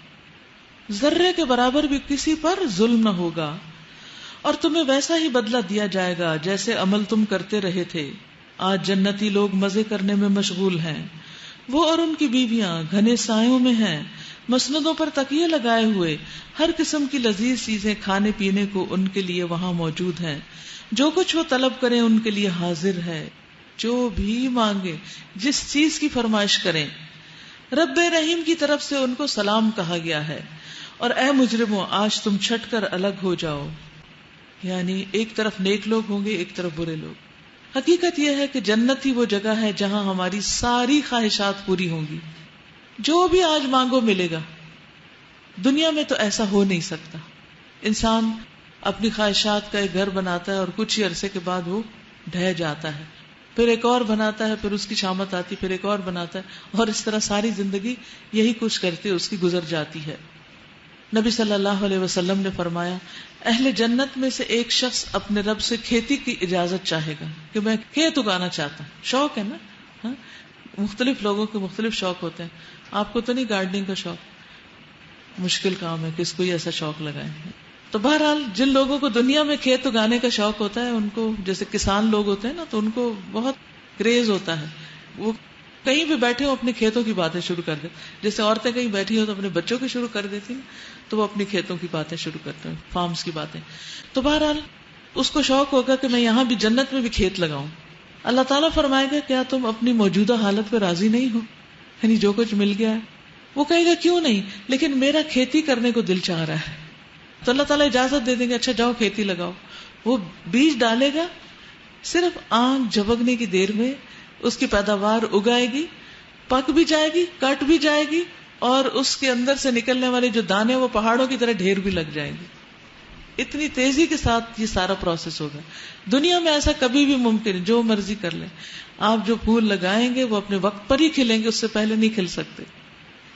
ذرے کے برابر بھی کسی پر ظلم نہ ہوگا، اور تمہیں ویسا ہی بدلہ دیا جائے گا جیسے عمل تم کرتے رہے تھے. آج جنتی لوگ مزے کرنے میں مشغول ہیں، وہ اور ان کی بیویاں گھنے سایوں میں ہیں، مسندوں پر تکیے لگائے ہوئے. ہر قسم کی لذیذ چیزیں کھانے پینے کو ان کے لیے وہاں موجود ہیں. جو کچھ وہ طلب کریں ان کے لیے حاضر ہے، جو بھی مانگے، جس چیز کی فرمائش کریں. رب رحیم کی طرف سے ان کو سلام کہا گیا ہے. اور اے مجرموں آج تم چھٹ کر الگ ہو جاؤ. یعنی ایک طرف نیک لوگ ہوں گے، ایک طرف برے لوگ. حقیقت یہ ہے کہ جنت ہی وہ جگہ ہے جہاں ہماری ساری خواہشات پوری ہوں گی. جو بھی آج مانگو ملے گا. دنیا میں تو ایسا ہو نہیں سکتا. انسان اپنی خواہشات کا ایک گھر بناتا ہے اور کچھ ہی عرصے کے بعد وہ ڈھہ جاتا ہے، پھر ایک اور بناتا ہے، پھر اس کی شامت آتی، پھر ایک اور بناتا ہے، اور اس طرح ساری زندگی یہی کچھ کرتے اس کی گزر جاتی ہے. نبی صلی اللہ علیہ وسلم نے فرمایا اہل جنت میں سے ایک شخص اپنے رب سے کھیتی کی اجازت چاہے گا کہ میں کھیت اگانا چاہتا ہوں. شوق ہے نا. ہاں مختلف لوگوں کے مختلف شوق ہوتے ہیں. آپ کو تو نہیں گارڈننگ کا شوق، مشکل کام ہے کس کو ہی ایسا شوق لگائے. تو بہرحال جن لوگوں کو دنیا میں کھیت اگانے کا شوق ہوتا ہے، ان کو جیسے کسان لوگ ہوتے ہیں نا، تو ان کو بہت کریز ہوتا ہے. وہ کہیں بھی بیٹھے ہو اپنے کھیتوں کی باتیں شروع کر دیں. جیسے عورتیں کہیں بیٹھی ہو تو اپنے بچوں کی شروع کر دیتی ہیں، تو وہ اپنی کھیتوں کی باتیں شروع کرتے ہیں، فارمز کی باتیں. تو بہرحال اس کو شوق ہوگا کہ میں یہاں بھی جنت میں بھی کھیت لگاؤں. اللہ تعالیٰ فرمائے گا کیا تم اپنی موجودہ حالت پہ راضی نہیں ہو؟ یعنی جو کچھ مل گیا ہے. وہ کہے گا کیوں نہیں، لیکن میرا کھیتی کرنے کو دل چاہ رہا ہے. تو اللہ تعالیٰ اجازت دے دیں گے اچھا جاؤ کھیتی لگاؤ. وہ بیج ڈالے گا، صرف آنکھ جھپکنے کی دیر میں اس کی پیداوار اگائے گی، پک بھی جائے گی، کٹ بھی جائے گی، اور اس کے اندر سے نکلنے والے جو دانے وہ پہاڑوں کی طرح ڈھیر بھی لگ جائیں گے. اتنی تیزی کے ساتھ یہ سارا پروسیس ہوگا. دنیا میں ایسا کبھی بھی ممکن ہے، جو مرضی کر لیں آپ، جو پھول لگائیں گے وہ اپنے وقت پر ہی کھلیں گے، اس سے پہلے نہیں کھل سکتے.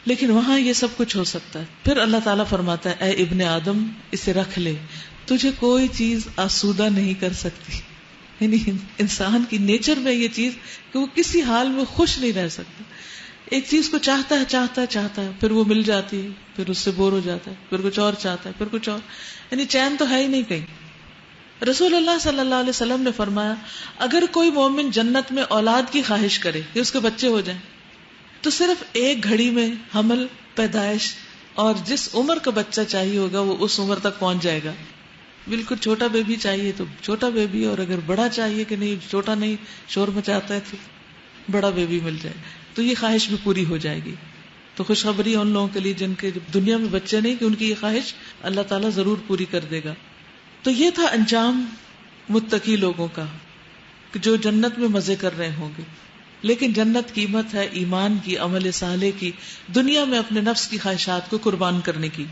لیکن وہاں یہ سب کچھ ہو سکتا ہے. پھر اللہ تعالیٰ فرماتا ہے اے ابن آدم اسے رکھ لے، تجھے کوئی چیز آسودہ نہیں کر سکتی. یعنی انسان کی نیچر میں یہ چیز کہ وہ کسی حال میں خوش نہیں رہ سکتا. ایک چیز کو چاہتا ہے، پھر وہ مل جاتی ہے، پھر اس سے بور ہو جاتا ہے، پھر کچھ اور چاہتا ہے، پھر کچھ اور. یعنی چین تو ہے ہی نہیں کہیں. رسول اللہ صلی اللہ علیہ وسلم نے فرمایا اگر کوئی مومن جنت میں اولاد کی خواہش کرے کہ اس کے بچے ہو جائیں، تو صرف ایک گھڑی میں حمل، پیدائش اور جس عمر کا بچہ چاہیے ہوگا وہ اس عمر تک پہنچ جائے گا. بالکل چھوٹا بیبی چاہیے تو چھوٹا بیبی، اور اگر بڑا چاہیے کہ نہیں چھوٹا نہیں شور مچاتا ہے تو بڑا بیبی مل جائے تو یہ خواہش بھی پوری ہو جائے گی. تو خوشخبری ان لوگوں کے لیے جن کے دنیا میں بچے نہیں کہ ان کی یہ خواہش اللہ تعالیٰ ضرور پوری کر دے گا. تو یہ تھا انجام متقی لوگوں کا کہ جو جنت میں مزے کر رہے ہوں گے. لیکن جنت قیمت ہے ایمان کی، عمل صالح کی، دنیا میں اپنے نفس کی خواہشات کو قربان کرنے کی.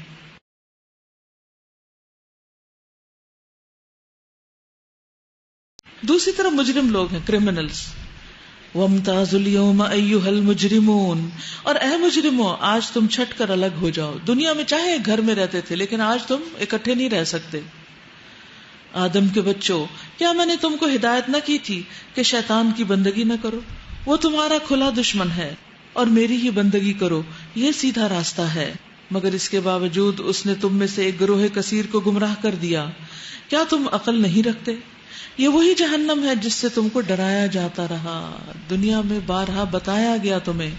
دوسری طرف مجرم لوگ ہیں، کرمنلز. وَامْتَازُوا الْيَوْمَ أَيُّهَا الْمُجْرِمُونَ، اور اے مجرموں آج تم چھٹ کر الگ ہو جاؤ. دنیا میں چاہے گھر میں رہتے تھے لیکن آج تم اکٹھے نہیں رہ سکتے. آدم کے بچوں، کیا میں نے تم کو ہدایت نہ کی تھی کہ شیطان کی بندگی نہ کرو؟ وہ تمہارا کھلا دشمن ہے، اور میری ہی بندگی کرو، یہ سیدھا راستہ ہے. مگر اس کے باوجود اس نے تم میں سے ایک گروہ کثیر کو گمراہ کر دیا. کیا تم عقل نہیں رکھتے؟ یہ وہی جہنم ہے جس سے تم کو ڈرایا جاتا رہا. دنیا میں بارہا بتایا گیا تمہیں،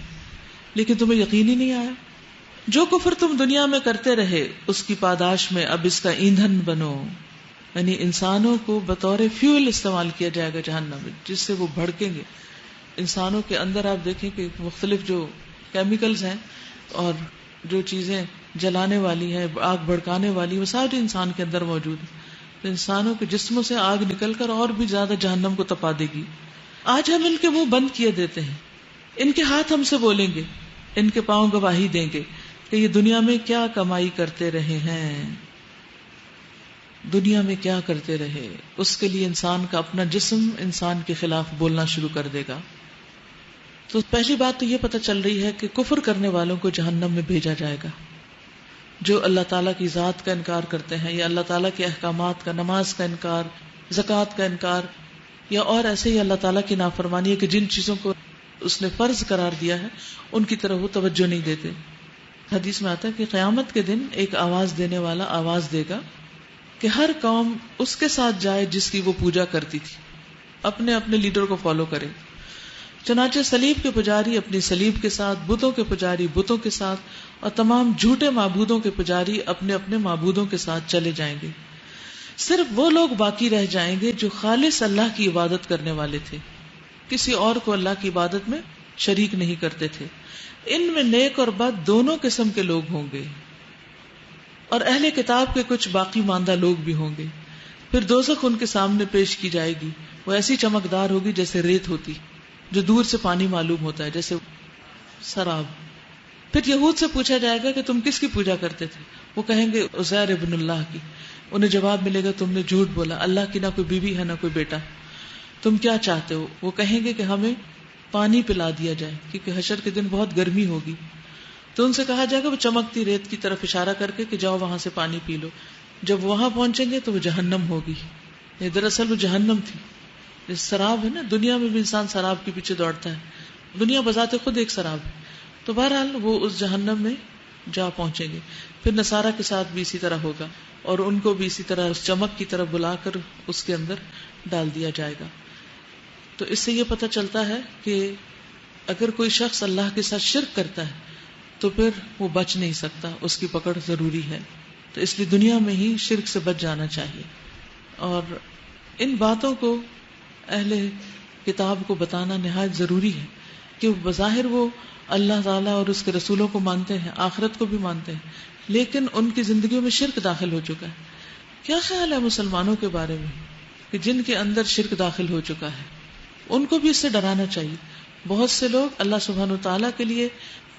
لیکن تمہیں یقین ہی نہیں آیا. جو کفر تم دنیا میں کرتے رہے اس کی پاداش میں اب اس کا ایندھن بنو. یعنی انسانوں کو بطور فیول استعمال کیا جائے گا جہنم میں، جس سے وہ بھڑکیں گے. انسانوں کے اندر آپ دیکھیں کہ مختلف جو کیمیکلز ہیں اور جو چیزیں جلانے والی ہیں، آگ بھڑکانے والی، وہ ساری انسان کے اندر موجود ہیں. تو انسانوں کے جسموں سے آگ نکل کر اور بھی زیادہ جہنم کو تپا دے گی. آج ہم ان کے منہ بند کیے دیتے ہیں، ان کے ہاتھ ہم سے بولیں گے، ان کے پاؤں گواہی دیں گے کہ یہ دنیا میں کیا کمائی کرتے رہے ہیں، دنیا میں کیا کرتے رہے. اس کے لیے انسان کا اپنا جسم انسان کے خلاف بولنا شروع کر دے گا. تو پہلی بات تو یہ پتہ چل رہی ہے کہ کفر کرنے والوں کو جہنم میں بھیجا جائے گا. جو اللہ تعالیٰ کی ذات کا انکار کرتے ہیں، یا اللہ تعالیٰ کے احکامات کا، نماز کا انکار، زکوٰۃ کا انکار، یا اور ایسے ہی اللہ تعالیٰ کی نافرمانی ہے کہ جن چیزوں کو اس نے فرض قرار دیا ہے ان کی طرف وہ توجہ نہیں دیتے. حدیث میں آتا ہے کہ قیامت کے دن ایک آواز دینے والا آواز دے گا کہ ہر قوم اس کے ساتھ جائے جس کی وہ پوجا کرتی تھی، اپنے اپنے لیڈر کو فالو کرے. چنانچہ صلیب کے پجاری اپنی صلیب کے ساتھ، بتوں کے پجاری بتوں کے ساتھ، اور تمام جھوٹے معبودوں کے پجاری اپنے اپنے معبودوں کے ساتھ چلے جائیں گے. صرف وہ لوگ باقی رہ جائیں گے جو خالص اللہ کی عبادت کرنے والے تھے، کسی اور کو اللہ کی عبادت میں شریک نہیں کرتے تھے. ان میں نیک اور بد دونوں قسم کے لوگ ہوں گے، اور اہل کتاب کے کچھ باقی ماندہ لوگ بھی ہوں گے. پھر دوزخ ان کے سامنے پیش کی جائے گی، وہ ایسی چمکدار ہوگی جیسے ریت ہوتی، جو دور سے پانی معلوم ہوتا ہے، جیسے سراب. پھر یہود سے پوچھا جائے گا کہ تم کس کی پوجا کرتے تھے؟ وہ کہیں گے عزیر ابن اللہ کی. انہیں جواب ملے گا تم نے جھوٹ بولا، اللہ کی نہ کوئی بیوی ہے نہ کوئی بیٹا. تم کیا چاہتے ہو؟ وہ کہیں گے کہ ہمیں پانی پلا دیا جائے، کیونکہ حشر کے دن بہت گرمی ہوگی. تو ان سے کہا جائے گا وہ چمکتی ریت کی طرف اشارہ کر کے کہ جاؤ وہاں سے پانی پی لو. جب وہاں پہنچیں گے تو وہ جہنم ہوگی. یہ دراصل وہ جہنم تھی. سراب ہے نا، دنیا میں بھی انسان سراب کے پیچھے دوڑتا ہے، دنیا بذات خود ایک سراب ہے. تو بہرحال وہ اس جہنم میں جا پہنچیں گے. پھر نصارہ کے ساتھ بھی اسی طرح ہوگا، اور ان کو بھی اسی طرح اس چمک کی طرف بلا کر اس کے اندر ڈال دیا جائے گا. تو اس سے یہ پتہ چلتا ہے کہ اگر کوئی شخص اللہ کے ساتھ شرک کرتا ہے تو پھر وہ بچ نہیں سکتا، اس کی پکڑ ضروری ہے. تو اس لیے دنیا میں ہی شرک سے بچ جانا چاہیے. اور ان باتوں کو اہل کتاب کو بتانا نہایت ضروری ہے کہ بظاہر وہ اللہ تعالیٰ اور اس کے رسولوں کو مانتے ہیں، آخرت کو بھی مانتے ہیں، لیکن ان کی زندگیوں میں شرک داخل ہو چکا ہے. کیا خیال ہے مسلمانوں کے بارے میں کہ جن کے اندر شرک داخل ہو چکا ہے؟ ان کو بھی اس سے ڈرانا چاہیے. بہت سے لوگ اللہ سبحانہ وتعالیٰ کے لیے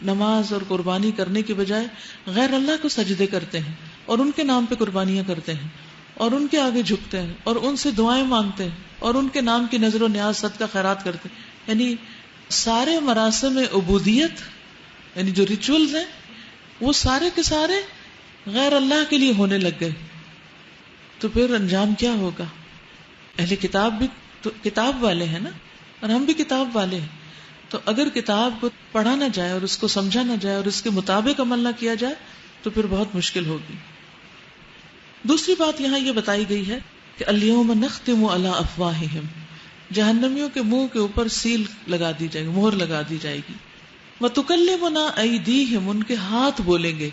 نماز اور قربانی کرنے کے بجائے غیر اللہ کو سجدے کرتے ہیں، اور ان کے نام پہ قربانیاں کرتے ہیں، اور ان کے آگے جھکتے ہیں، اور ان سے دعائیں مانگتے ہیں، اور ان کے نام کی نظر و نیاز صدقہ خیرات کرتے ہیں. یعنی سارے مراسم عبودیت، یعنی جو ریچولز ہیں، وہ سارے کے سارے غیر اللہ کے لیے ہونے لگ گئے. تو پھر انجام کیا ہوگا؟ اہل کتاب بھی تو کتاب والے ہیں نا، اور ہم بھی کتاب والے ہیں. تو اگر کتاب کو پڑھا نہ جائے اور اس کو سمجھا نہ جائے اور اس کے مطابق عمل نہ کیا جائے تو پھر بہت مشکل ہوگی. دوسری بات یہاں یہ بتائی گئی ہے کہ الیوم نختم علی افواہہم، جہنمیوں کے منہ کے اوپر سیل لگا دی جائے گی، مہر لگا دی جائے گی. وتکلمنا ایدیہم، ان کے ہاتھ بولیں گے.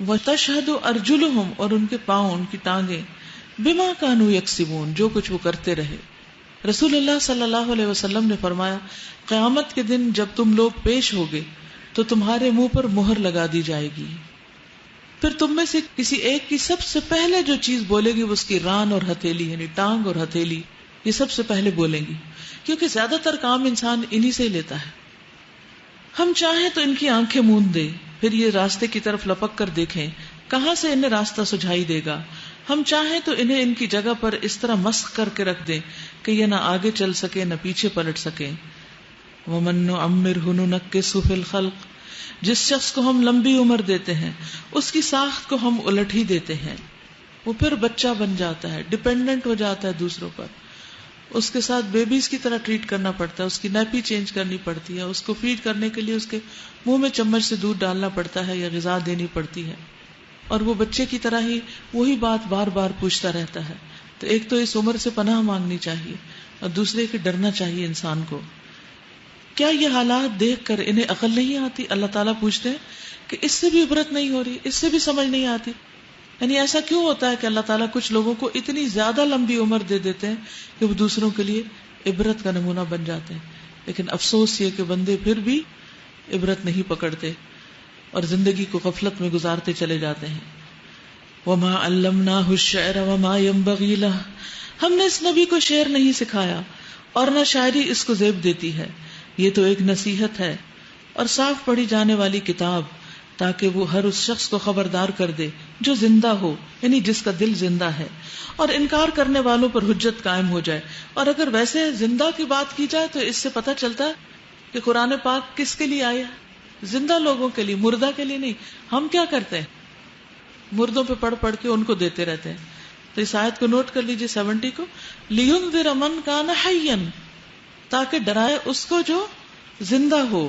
وتشہد ارجلہم، اور ان کے پاؤں، ان کی ٹانگیں. بما کانوا یکسبون، جو کچھ وہ کرتے رہے. رسول اللہ صلی اللہ علیہ وسلم نے فرمایا قیامت کے دن جب تم لوگ پیش ہوگے تو تمہارے منہ پر مہر لگا دی جائے گی. پھر تم میں سے کسی ایک کی سب سے پہلے جو چیز بولے گی وہ اس کی ران اور ہتھیلی، یعنی ٹانگ اور ہتھیلی، یہ سب سے پہلے بولیں گی، کیونکہ زیادہ تر کام انسان انہی سے ہی لیتا ہے. ہم چاہیں تو ان کی آنکھیں موند دیں، پھر یہ راستے کی طرف لپک کر دیکھیں کہاں سے انہیں راستہ سجھائی دے گا. ہم چاہیں تو انہیں ان کی جگہ پر اس طرح مسخ کر کے رکھ دیں کہ یہ نہ آگے چل سکے نہ پیچھے پلٹ سکیں. وَمَن نُعَمِّرْهُ نُنَكِّسْهُ فِي الْخَلْقِ، جس شخص کو ہم لمبی عمر دیتے ہیں اس کی ساخت کو ہم الٹ ہی دیتے ہیں. وہ پھر بچہ بن جاتا ہے، ڈیپینڈنٹ ہو جاتا ہے دوسروں پر. اس کے ساتھ بیبیز کی طرح ٹریٹ کرنا پڑتا ہے، اس کی نیپی چینج کرنی پڑتی ہے، اس کو فیڈ کرنے کے لیے اس کے منہ میں چمچ سے دودھ ڈالنا پڑتا ہے یا غذا دینی پڑتی ہے، اور وہ بچے کی طرح ہی وہی بات بار بار پوچھتا رہتا ہے. تو ایک تو اس عمر سے پناہ مانگنی چاہیے، اور دوسرے کہ ڈرنا چاہیے انسان کو. کیا یہ حالات دیکھ کر انہیں عقل نہیں آتی؟ اللہ تعالیٰ پوچھتے ہیں کہ اس سے بھی عبرت نہیں ہو رہی، اس سے بھی سمجھ نہیں آتی. یعنی ایسا کیوں ہوتا ہے کہ اللہ تعالیٰ کچھ لوگوں کو اتنی زیادہ لمبی عمر دے دیتے ہیں کہ وہ دوسروں کے لیے عبرت کا نمونہ بن جاتے ہیں، لیکن افسوس یہ کہ بندے پھر بھی عبرت نہیں پکڑتے اور زندگی کو غفلت میں گزارتے چلے جاتے ہیں. وما علمناہ الشعر وما ينبغی لہ، ہم نے اس نبی کو شعر نہیں سکھایا اور نہ شاعری اس کو زیب دیتی ہے. یہ تو ایک نصیحت ہے اور صاف پڑھی جانے والی کتاب، تاکہ وہ ہر اس شخص کو خبردار کر دے جو زندہ ہو، یعنی جس کا دل زندہ ہے، اور انکار کرنے والوں پر حجت قائم ہو جائے۔ اور اگر ویسے زندہ کی بات کی جائے تو اس سے پتہ چلتا ہے کہ قرآن پاک کس کے لیے آیا؟ زندہ لوگوں کے لیے، مردہ کے لیے نہیں۔ ہم کیا کرتے ہیں؟ مردوں پہ پڑھ پڑھ کے ان کو دیتے رہتے ہیں۔ تو اس آیت کو نوٹ کر لیجئے 70 کو، لِيُنذِرَ مَنْ كَانَ حَيًّا، تاکہ ڈرائے اس کو جو زندہ ہو،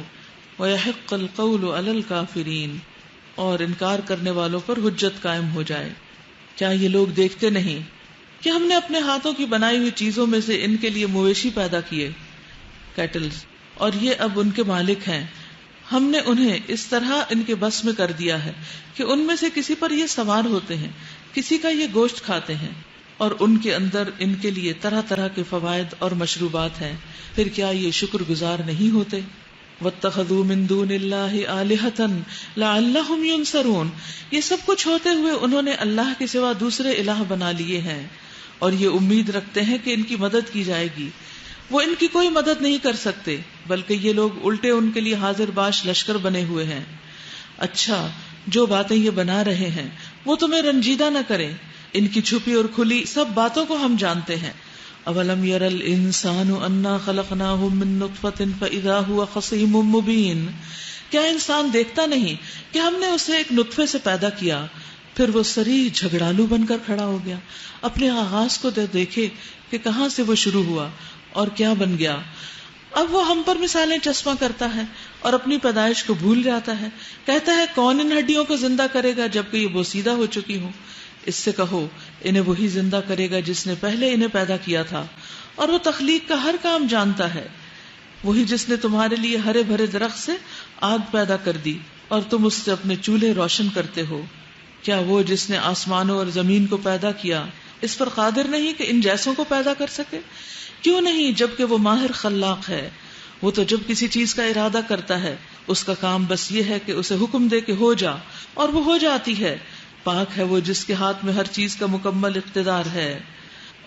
وَيَحِقَّ الْقَوْلُ عَلَى الْكَافِرِينَ، اور انکار کرنے والوں پر حجت قائم ہو جائے۔ کیا یہ لوگ دیکھتے نہیں کہ ہم نے اپنے ہاتھوں کی بنائی ہوئی چیزوں میں سے ان کے لیے مویشی پیدا کیے، کیٹلز، اور یہ اب ان کے مالک ہیں۔ ہم نے انہیں اس طرح ان کے بس میں کر دیا ہے کہ ان میں سے کسی پر یہ سوار ہوتے ہیں، کسی کا یہ گوشت کھاتے ہیں، اور ان کے اندر ان کے لیے طرح طرح کے فوائد اور مشروبات ہیں، پھر کیا یہ شکر گزار نہیں ہوتے؟ وَاتَّخَذُوا مِن دُونِ اللَّهِ آلِهَةً لَعَلَّهُمْ يُنصَرُونَ، یہ سب کچھ ہوتے ہوئے انہوں نے اللہ کے سوا دوسرے الہ بنا لیے ہیں، اور یہ امید رکھتے ہیں کہ ان کی مدد کی جائے گی۔ وہ ان کی کوئی مدد نہیں کر سکتے، بلکہ یہ لوگ الٹے ان کے لیے حاضر باش لشکر بنے ہوئے ہیں۔ اچھا، جو باتیں یہ بنا رہے ہیں وہ تمہیں رنجیدہ نہ کریں، ان کی چھپی اور کھلی سب باتوں کو ہم جانتے ہیں۔ اولم یر الانسان انا خلقناہ من نطفۃ فاذا هو خصیم مبین، کیا انسان دیکھتا نہیں کہ ہم نے اسے ایک نطفے سے پیدا کیا، پھر وہ صریح جھگڑالو بن کر کھڑا ہو گیا۔ اپنے آغاز کو دیکھے کہ کہاں سے وہ شروع ہوا اور کیا بن گیا۔ اب وہ ہم پر مثالیں چسپاں کرتا ہے اور اپنی پیدائش کو بھول جاتا ہے، کہتا ہے کون ان ہڈیوں کو زندہ کرے گا جبکہ یہ بوسیدہ ہو چکی ہوں۔ اس سے کہو انہیں وہی زندہ کرے گا جس نے پہلے انہیں پیدا کیا تھا، اور وہ تخلیق کا ہر کام جانتا ہے۔ وہی جس نے تمہارے لیے ہرے بھرے درخت سے آگ پیدا کر دی اور تم اس سے اپنے چولہے روشن کرتے ہو۔ کیا وہ جس نے آسمانوں اور زمین کو پیدا کیا اس پر قادر نہیں کہ ان جیسوں کو پیدا کر سکے؟ کیوں نہیں، جبکہ وہ ماہر خلاق ہے۔ وہ تو جب کسی چیز کا ارادہ کرتا ہے اس کا کام بس یہ ہے کہ اسے حکم دے کہ ہو جا، اور وہ ہو جاتی ہے۔ پاک ہے وہ جس کے ہاتھ میں ہر چیز کا مکمل اقتدار ہے،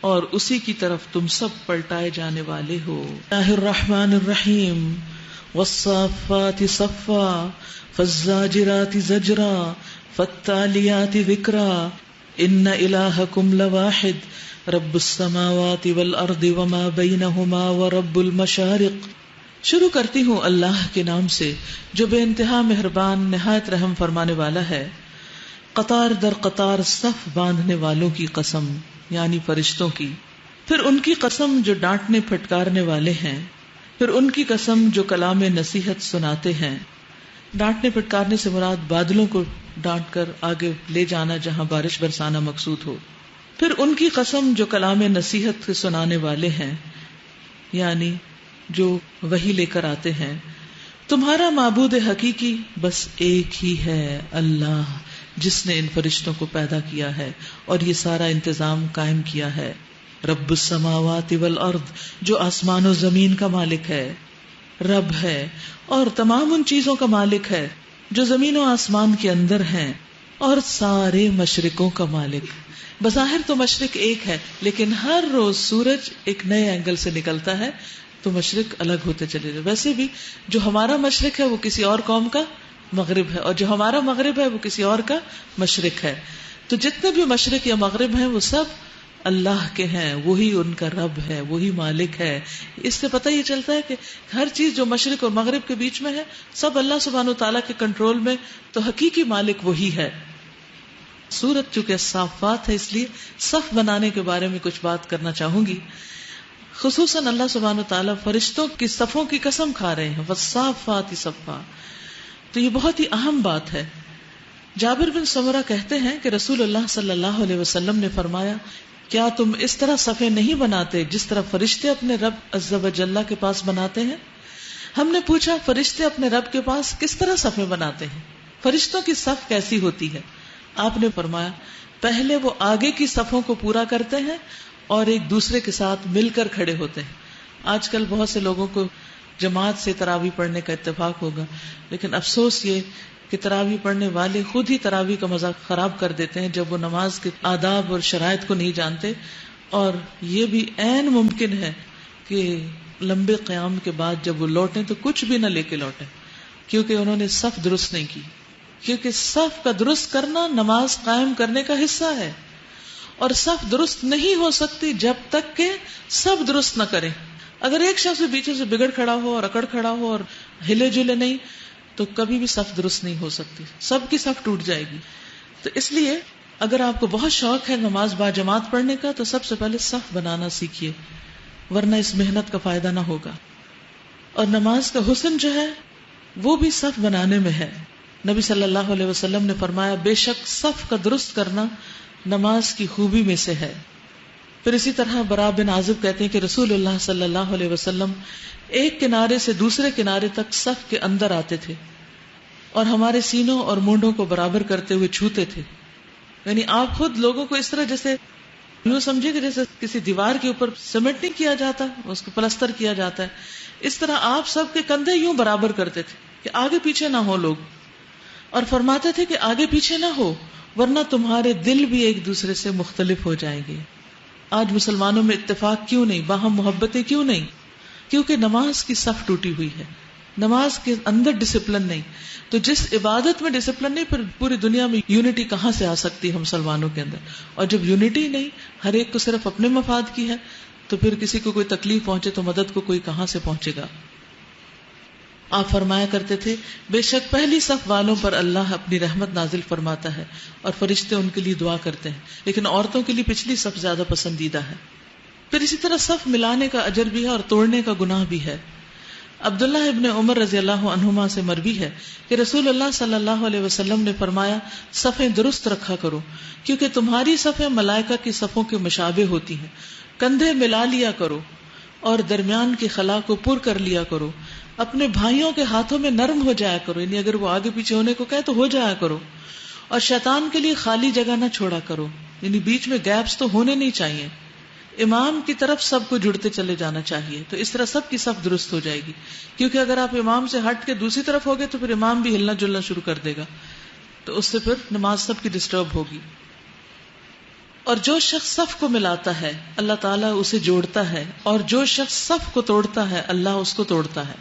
اور اسی کی طرف تم سب پلٹائے جانے والے ہو۔ اللہ الرحمن الرحیم، والصافات صفا فالزاجرات زجرا فالتالیات ذکرا ان الہکم لواحد رب السماوات والارض وما بینہما ورب المشارق۔ شروع کرتی ہوں اللہ کے نام سے جو بے انتہا مہربان نہایت رحم فرمانے والا ہے۔ قطار در قطار صف باندھنے والوں کی قسم، یعنی فرشتوں کی، پھر ان کی قسم جو ڈانٹنے پھٹکارنے والے ہیں، پھر ان کی قسم جو کلام نصیحت سناتے ہیں۔ ڈانٹنے پھٹکارنے سے مراد بادلوں کو ڈانٹ کر آگے لے جانا جہاں بارش برسانا مقصود ہو۔ پھر ان کی قسم جو کلام نصیحت کے سنانے والے ہیں، یعنی جو وحی لے کر آتے ہیں۔ تمہارا معبود حقیقی بس ایک ہی ہے، اللہ، جس نے ان فرشتوں کو پیدا کیا ہے اور یہ سارا انتظام قائم کیا ہے۔ رب السماوات والارض، جو آسمان و زمین کا مالک ہے، رب ہے، اور تمام ان چیزوں کا مالک ہے جو زمین و آسمان کے اندر ہیں، اور سارے مشرقوں کا مالک۔ بظاہر تو مشرق ایک ہے، لیکن ہر روز سورج ایک نئے اینگل سے نکلتا ہے تو مشرق الگ ہوتے چلے جائے۔ ویسے بھی جو ہمارا مشرق ہے وہ کسی اور قوم کا مغرب ہے، اور جو ہمارا مغرب ہے وہ کسی اور کا مشرق ہے۔ تو جتنے بھی مشرق یا مغرب ہیں وہ سب اللہ کے ہیں، وہی ان کا رب ہے، وہی مالک ہے۔ اس سے پتہ یہ چلتا ہے کہ ہر چیز جو مشرق اور مغرب کے بیچ میں ہے سب اللہ سبحانہ وتعالیٰ کے کنٹرول میں، تو حقیقی مالک وہی ہے۔ سورت چونکہ صافات ہے اس لیے صف بنانے کے بارے میں کچھ بات کرنا چاہوں گی۔ خصوصاً اللہ سبحانہ وتعالیٰ فرشتوں کی صفوں کی قسم کھا رہے ہیں، والصافات صفا، تو یہ بہت ہی اہم بات ہے۔ جابر بن سمرہ کہتے ہیں کہ رسول اللہ صلی اللہ علیہ وسلم نے فرمایا، کیا تم اس طرح صفیں نہیں بناتے جس طرح فرشتے اپنے رب عز و جل کے پاس بناتے ہیں؟ ہم نے پوچھا فرشتے اپنے رب کے پاس کس طرح صفیں بناتے ہیں؟ فرشتوں کی صف کیسی ہوتی ہے؟ آپ نے فرمایا، پہلے وہ آگے کی صفوں کو پورا کرتے ہیں اور ایک دوسرے کے ساتھ مل کر کھڑے ہوتے ہیں۔ آج کل بہت سے لوگوں کو جماعت سے تراویح پڑھنے کا اتفاق ہوگا، لیکن افسوس یہ کہ تراویح پڑھنے والے خود ہی تراویح کا مزہ خراب کر دیتے ہیں جب وہ نماز کے آداب اور شرائط کو نہیں جانتے، اور یہ بھی عین ممکن ہے کہ لمبے قیام کے بعد جب وہ لوٹیں تو کچھ بھی نہ لے کے لوٹیں، کیونکہ انہوں نے صف درست نہیں کی۔ کیونکہ صف کا درست کرنا نماز قائم کرنے کا حصہ ہے، اور صف درست نہیں ہو سکتی جب تک کہ سب درست نہ کریں. اگر ایک شخص پیچھے سے بگڑ کھڑا ہو اور اکڑ کھڑا ہو اور ہلے جلے نہیں تو کبھی بھی صف درست نہیں ہو سکتی، سب کی صف ٹوٹ جائے گی. تو اس لیے اگر آپ کو بہت شوق ہے نماز با جماعت پڑھنے کا تو سب سے پہلے صف بنانا سیکھیے، ورنہ اس محنت کا فائدہ نہ ہوگا. اور نماز کا حسن جو ہے وہ بھی صف بنانے میں ہے. نبی صلی اللہ علیہ وسلم نے فرمایا بے شک صف کا درست کرنا نماز کی خوبی میں سے ہے. پھر اسی طرح برا بن عازب کہتے ہیں کہ رسول اللہ صلی اللہ علیہ وسلم ایک کنارے سے دوسرے کنارے تک صف کے اندر آتے تھے اور ہمارے سینوں اور مونڈوں کو برابر کرتے ہوئے چھوتے تھے. یعنی آپ خود لوگوں کو اس طرح جیسے یوں سمجھے کہ جیسے کسی دیوار کے اوپر سیمنٹ نہیں کیا جاتا، اس کو پلستر کیا جاتا ہے، اس طرح آپ سب کے کندھے یوں برابر کرتے تھے کہ آگے پیچھے نہ ہو لوگ. اور فرماتے تھے کہ آگے پیچھے نہ ہو ورنہ تمہارے دل بھی ایک دوسرے سے مختلف ہو جائیں گے. آج مسلمانوں میں اتفاق کیوں نہیں، باہم محبتیں کیوں نہیں؟ کیونکہ نماز کی صف ٹوٹی ہوئی ہے، نماز کے اندر ڈسپلن نہیں. تو جس عبادت میں ڈسپلن نہیں، پھر پوری دنیا میں یونٹی کہاں سے آ سکتی ہے ہم مسلمانوں کے اندر؟ اور جب یونٹی نہیں، ہر ایک کو صرف اپنے مفاد کی ہے، تو پھر کسی کو کوئی تکلیف پہنچے تو مدد کو کوئی کہاں سے پہنچے گا؟ آپ فرمایا کرتے تھے بے شک پہلی صف والوں پر اللہ اپنی رحمت نازل فرماتا ہے اور فرشتے ان کے لیے دعا کرتے ہیں، لیکن عورتوں کے لیے پچھلی صف زیادہ پسندیدہ ہے. پھر اسی طرح صف ملانے کا اجر بھی ہے اور توڑنے کا گناہ بھی ہے. عبداللہ ابن عمر رضی اللہ عنہما سے مروی ہے کہ رسول اللہ صلی اللہ علیہ وسلم نے فرمایا صفیں درست رکھا کرو کیونکہ تمہاری صفیں ملائکہ کی صفوں کے مشابہ ہوتی ہیں. کندھے ملا لیا کرو اور درمیان کی خلا کو پر کر لیا کرو. اپنے بھائیوں کے ہاتھوں میں نرم ہو جایا کرو، یعنی اگر وہ آگے پیچھے ہونے کو کہے تو ہو جایا کرو. اور شیطان کے لیے خالی جگہ نہ چھوڑا کرو، یعنی بیچ میں گیپس تو ہونے نہیں چاہیے. امام کی طرف سب کو جڑتے چلے جانا چاہیے، تو اس طرح سب کی صف درست ہو جائے گی. کیونکہ اگر آپ امام سے ہٹ کے دوسری طرف ہوگے تو پھر امام بھی ہلنا جلنا شروع کر دے گا، تو اس سے پھر نماز سب کی ڈسٹرب ہوگی. اور جو شخص صف کو ملاتا ہے اللہ تعالیٰ اسے جوڑتا ہے، اور جو شخص صف کو توڑتا ہے اللہ اس کو توڑتا ہے.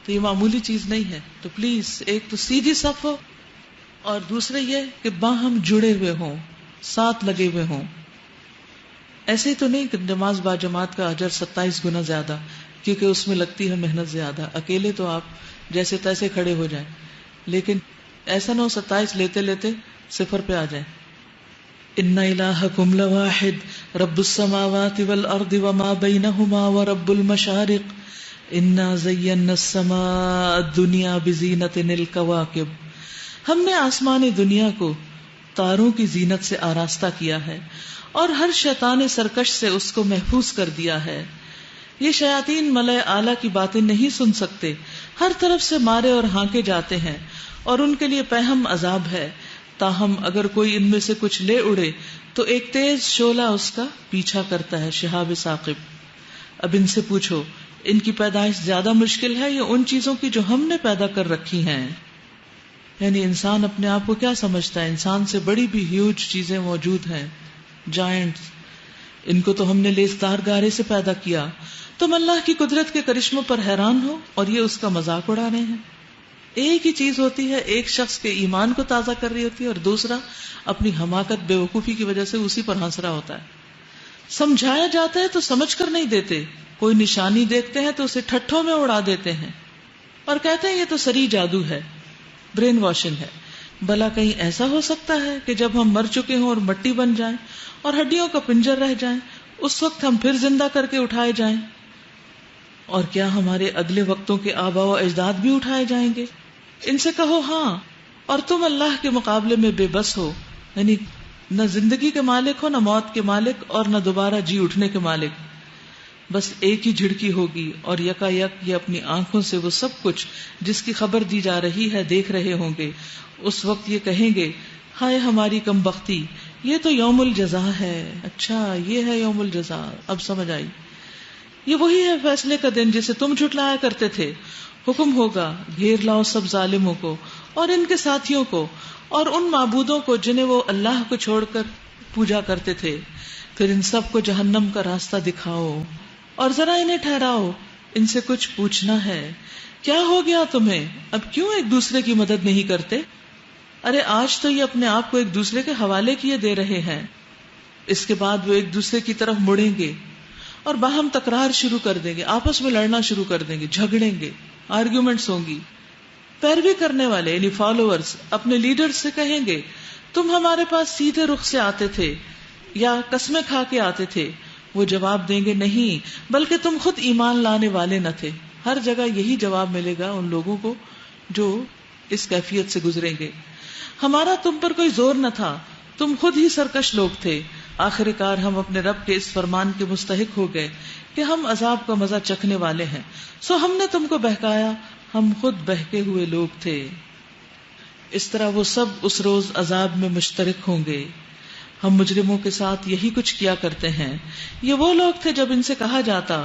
تو یہ معمولی چیز نہیں ہے. تو پلیز ایک تو سیدھی صف ہو اور دوسرے یہ کہ باہم جڑے ہوئے ہوں، ساتھ لگے ہوئے ہوں. ایسے ہی تو نہیں کہ نماز با جماعت کا اجر 27 گنا زیادہ، کیونکہ اس میں لگتی ہے محنت زیادہ. اکیلے تو آپ جیسے تیسے کھڑے ہو جائیں، لیکن ایسا نہ ہو 27 لیتے لیتے 0 پہ آ جائیں. ان الہکم لواحد رب السماوات والارض وما بینہما ورب المشارق انا زینا السماء الدنیا بزینت الکواکب. ہم نے آسمان دنیا کو تاروں کی زینت سے آراستہ کیا ہے اور ہر شیطان سرکش سے اس کو محفوظ کر دیا ہے. یہ شیاطین ملائے اعلیٰ کی باتیں نہیں سن سکتے، ہر طرف سے مارے اور ہانکے جاتے ہیں اور ان کے لیے پہم عذاب ہے. تاہم اگر کوئی ان میں سے کچھ لے اڑے تو ایک تیز شعلہ اس کا پیچھا کرتا ہے، شہاب ثاقب. اب ان سے پوچھو ان کی پیدائش زیادہ مشکل ہے یا ان چیزوں کی جو ہم نے پیدا کر رکھی ہیں؟ یعنی انسان اپنے آپ کو کیا سمجھتا ہے؟ انسان سے بڑی بھی ہیوج چیزیں موجود ہیں، جائنٹس. ان کو تو ہم نے لیسدار گارے سے پیدا کیا. تم اللہ کی قدرت کے کرشموں پر حیران ہو اور یہ اس کا مذاق اڑا رہے ہیں. ایک ہی چیز ہوتی ہے، ایک شخص کے ایمان کو تازہ کر رہی ہوتی ہے اور دوسرا اپنی حماقت بے وقوفی کی وجہ سے اسی پر ہنس رہا ہوتا ہے. سمجھایا جاتا ہے تو سمجھ کر نہیں دیتے، کوئی نشانی دیکھتے ہیں تو اسے ٹھٹھوں میں اڑا دیتے ہیں اور کہتے ہیں یہ تو سری جادو ہے، برین واشنگ ہے. بھلا کہیں ایسا ہو سکتا ہے کہ جب ہم مر چکے ہوں اور مٹی بن جائیں اور ہڈیوں کا پنجر رہ جائیں اس وقت ہم پھر زندہ کر کے اٹھائے جائیں؟ اور کیا ہمارے اگلے وقتوں کے آباء و اجداد بھی اٹھائے جائیں گے؟ ان سے کہو ہاں، اور تم اللہ کے مقابلے میں بے بس ہو، یعنی نہ زندگی کے مالک ہو، نہ موت کے مالک، اور نہ دوبارہ جی اٹھنے کے مالک. بس ایک ہی جھڑکی ہوگی اور یکا یک یہ اپنی آنکھوں سے وہ سب کچھ جس کی خبر دی جا رہی ہے دیکھ رہے ہوں گے. اس وقت یہ کہیں گے ہائے ہماری کم بختی، یہ تو یوم الجزا ہے. اچھا یہ ہے یوم الجزا، اب سمجھ آئی. یہ وہی ہے فیصلے کا دن جسے تم جھٹلایا کرتے تھے. حکم ہوگا گھیر لاؤ سب ظالموں کو اور ان کے ساتھیوں کو اور ان معبودوں کو جنہیں وہ اللہ کو چھوڑ کر پوجا کرتے تھے. پھر ان سب کو جہنم کا راستہ دکھاؤ اور ذرا انہیں ٹھہراؤ، ان سے کچھ پوچھنا ہے. کیا ہو گیا تمہیں؟ اب کیوں ایک دوسرے کی مدد نہیں کرتے؟ ارے آج تو یہ اپنے آپ کو ایک دوسرے کے حوالے کیے دے رہے ہیں، اس کے بعد وہ ایک دوسرے کی طرف مڑیں گے اور باہم تکرار شروع کر دیں گے، آپس میں لڑنا شروع کر دیں گے، جھگڑیں گے، آرگیومنٹس ہوں گی. پیروی کرنے والے یعنی فالوورز اپنے لیڈر سے کہیں گے تم ہمارے پاس سیدھے رخ سے آتے تھے یا قسمیں کھا کے آتے تھے. وہ جواب دیں گے نہیں، بلکہ تم خود ایمان لانے والے نہ تھے. ہر جگہ یہی جواب ملے گا ان لوگوں کو جو اس کیفیت سے گزریں گے. ہمارا تم پر کوئی زور نہ تھا، تم خود ہی سرکش لوگ تھے. آخر کار ہم اپنے رب کے اس فرمان کے مستحق ہو گئے کہ ہم عذاب کا مزہ چکھنے والے ہیں، سو ہم نے تم کو بہکایا، ہم خود بہکے ہوئے لوگ تھے. اس طرح وہ سب اس روز عذاب میں مشترک ہوں گے. ہم مجرموں کے ساتھ یہی کچھ کیا کرتے ہیں. یہ وہ لوگ تھے جب ان سے کہا جاتا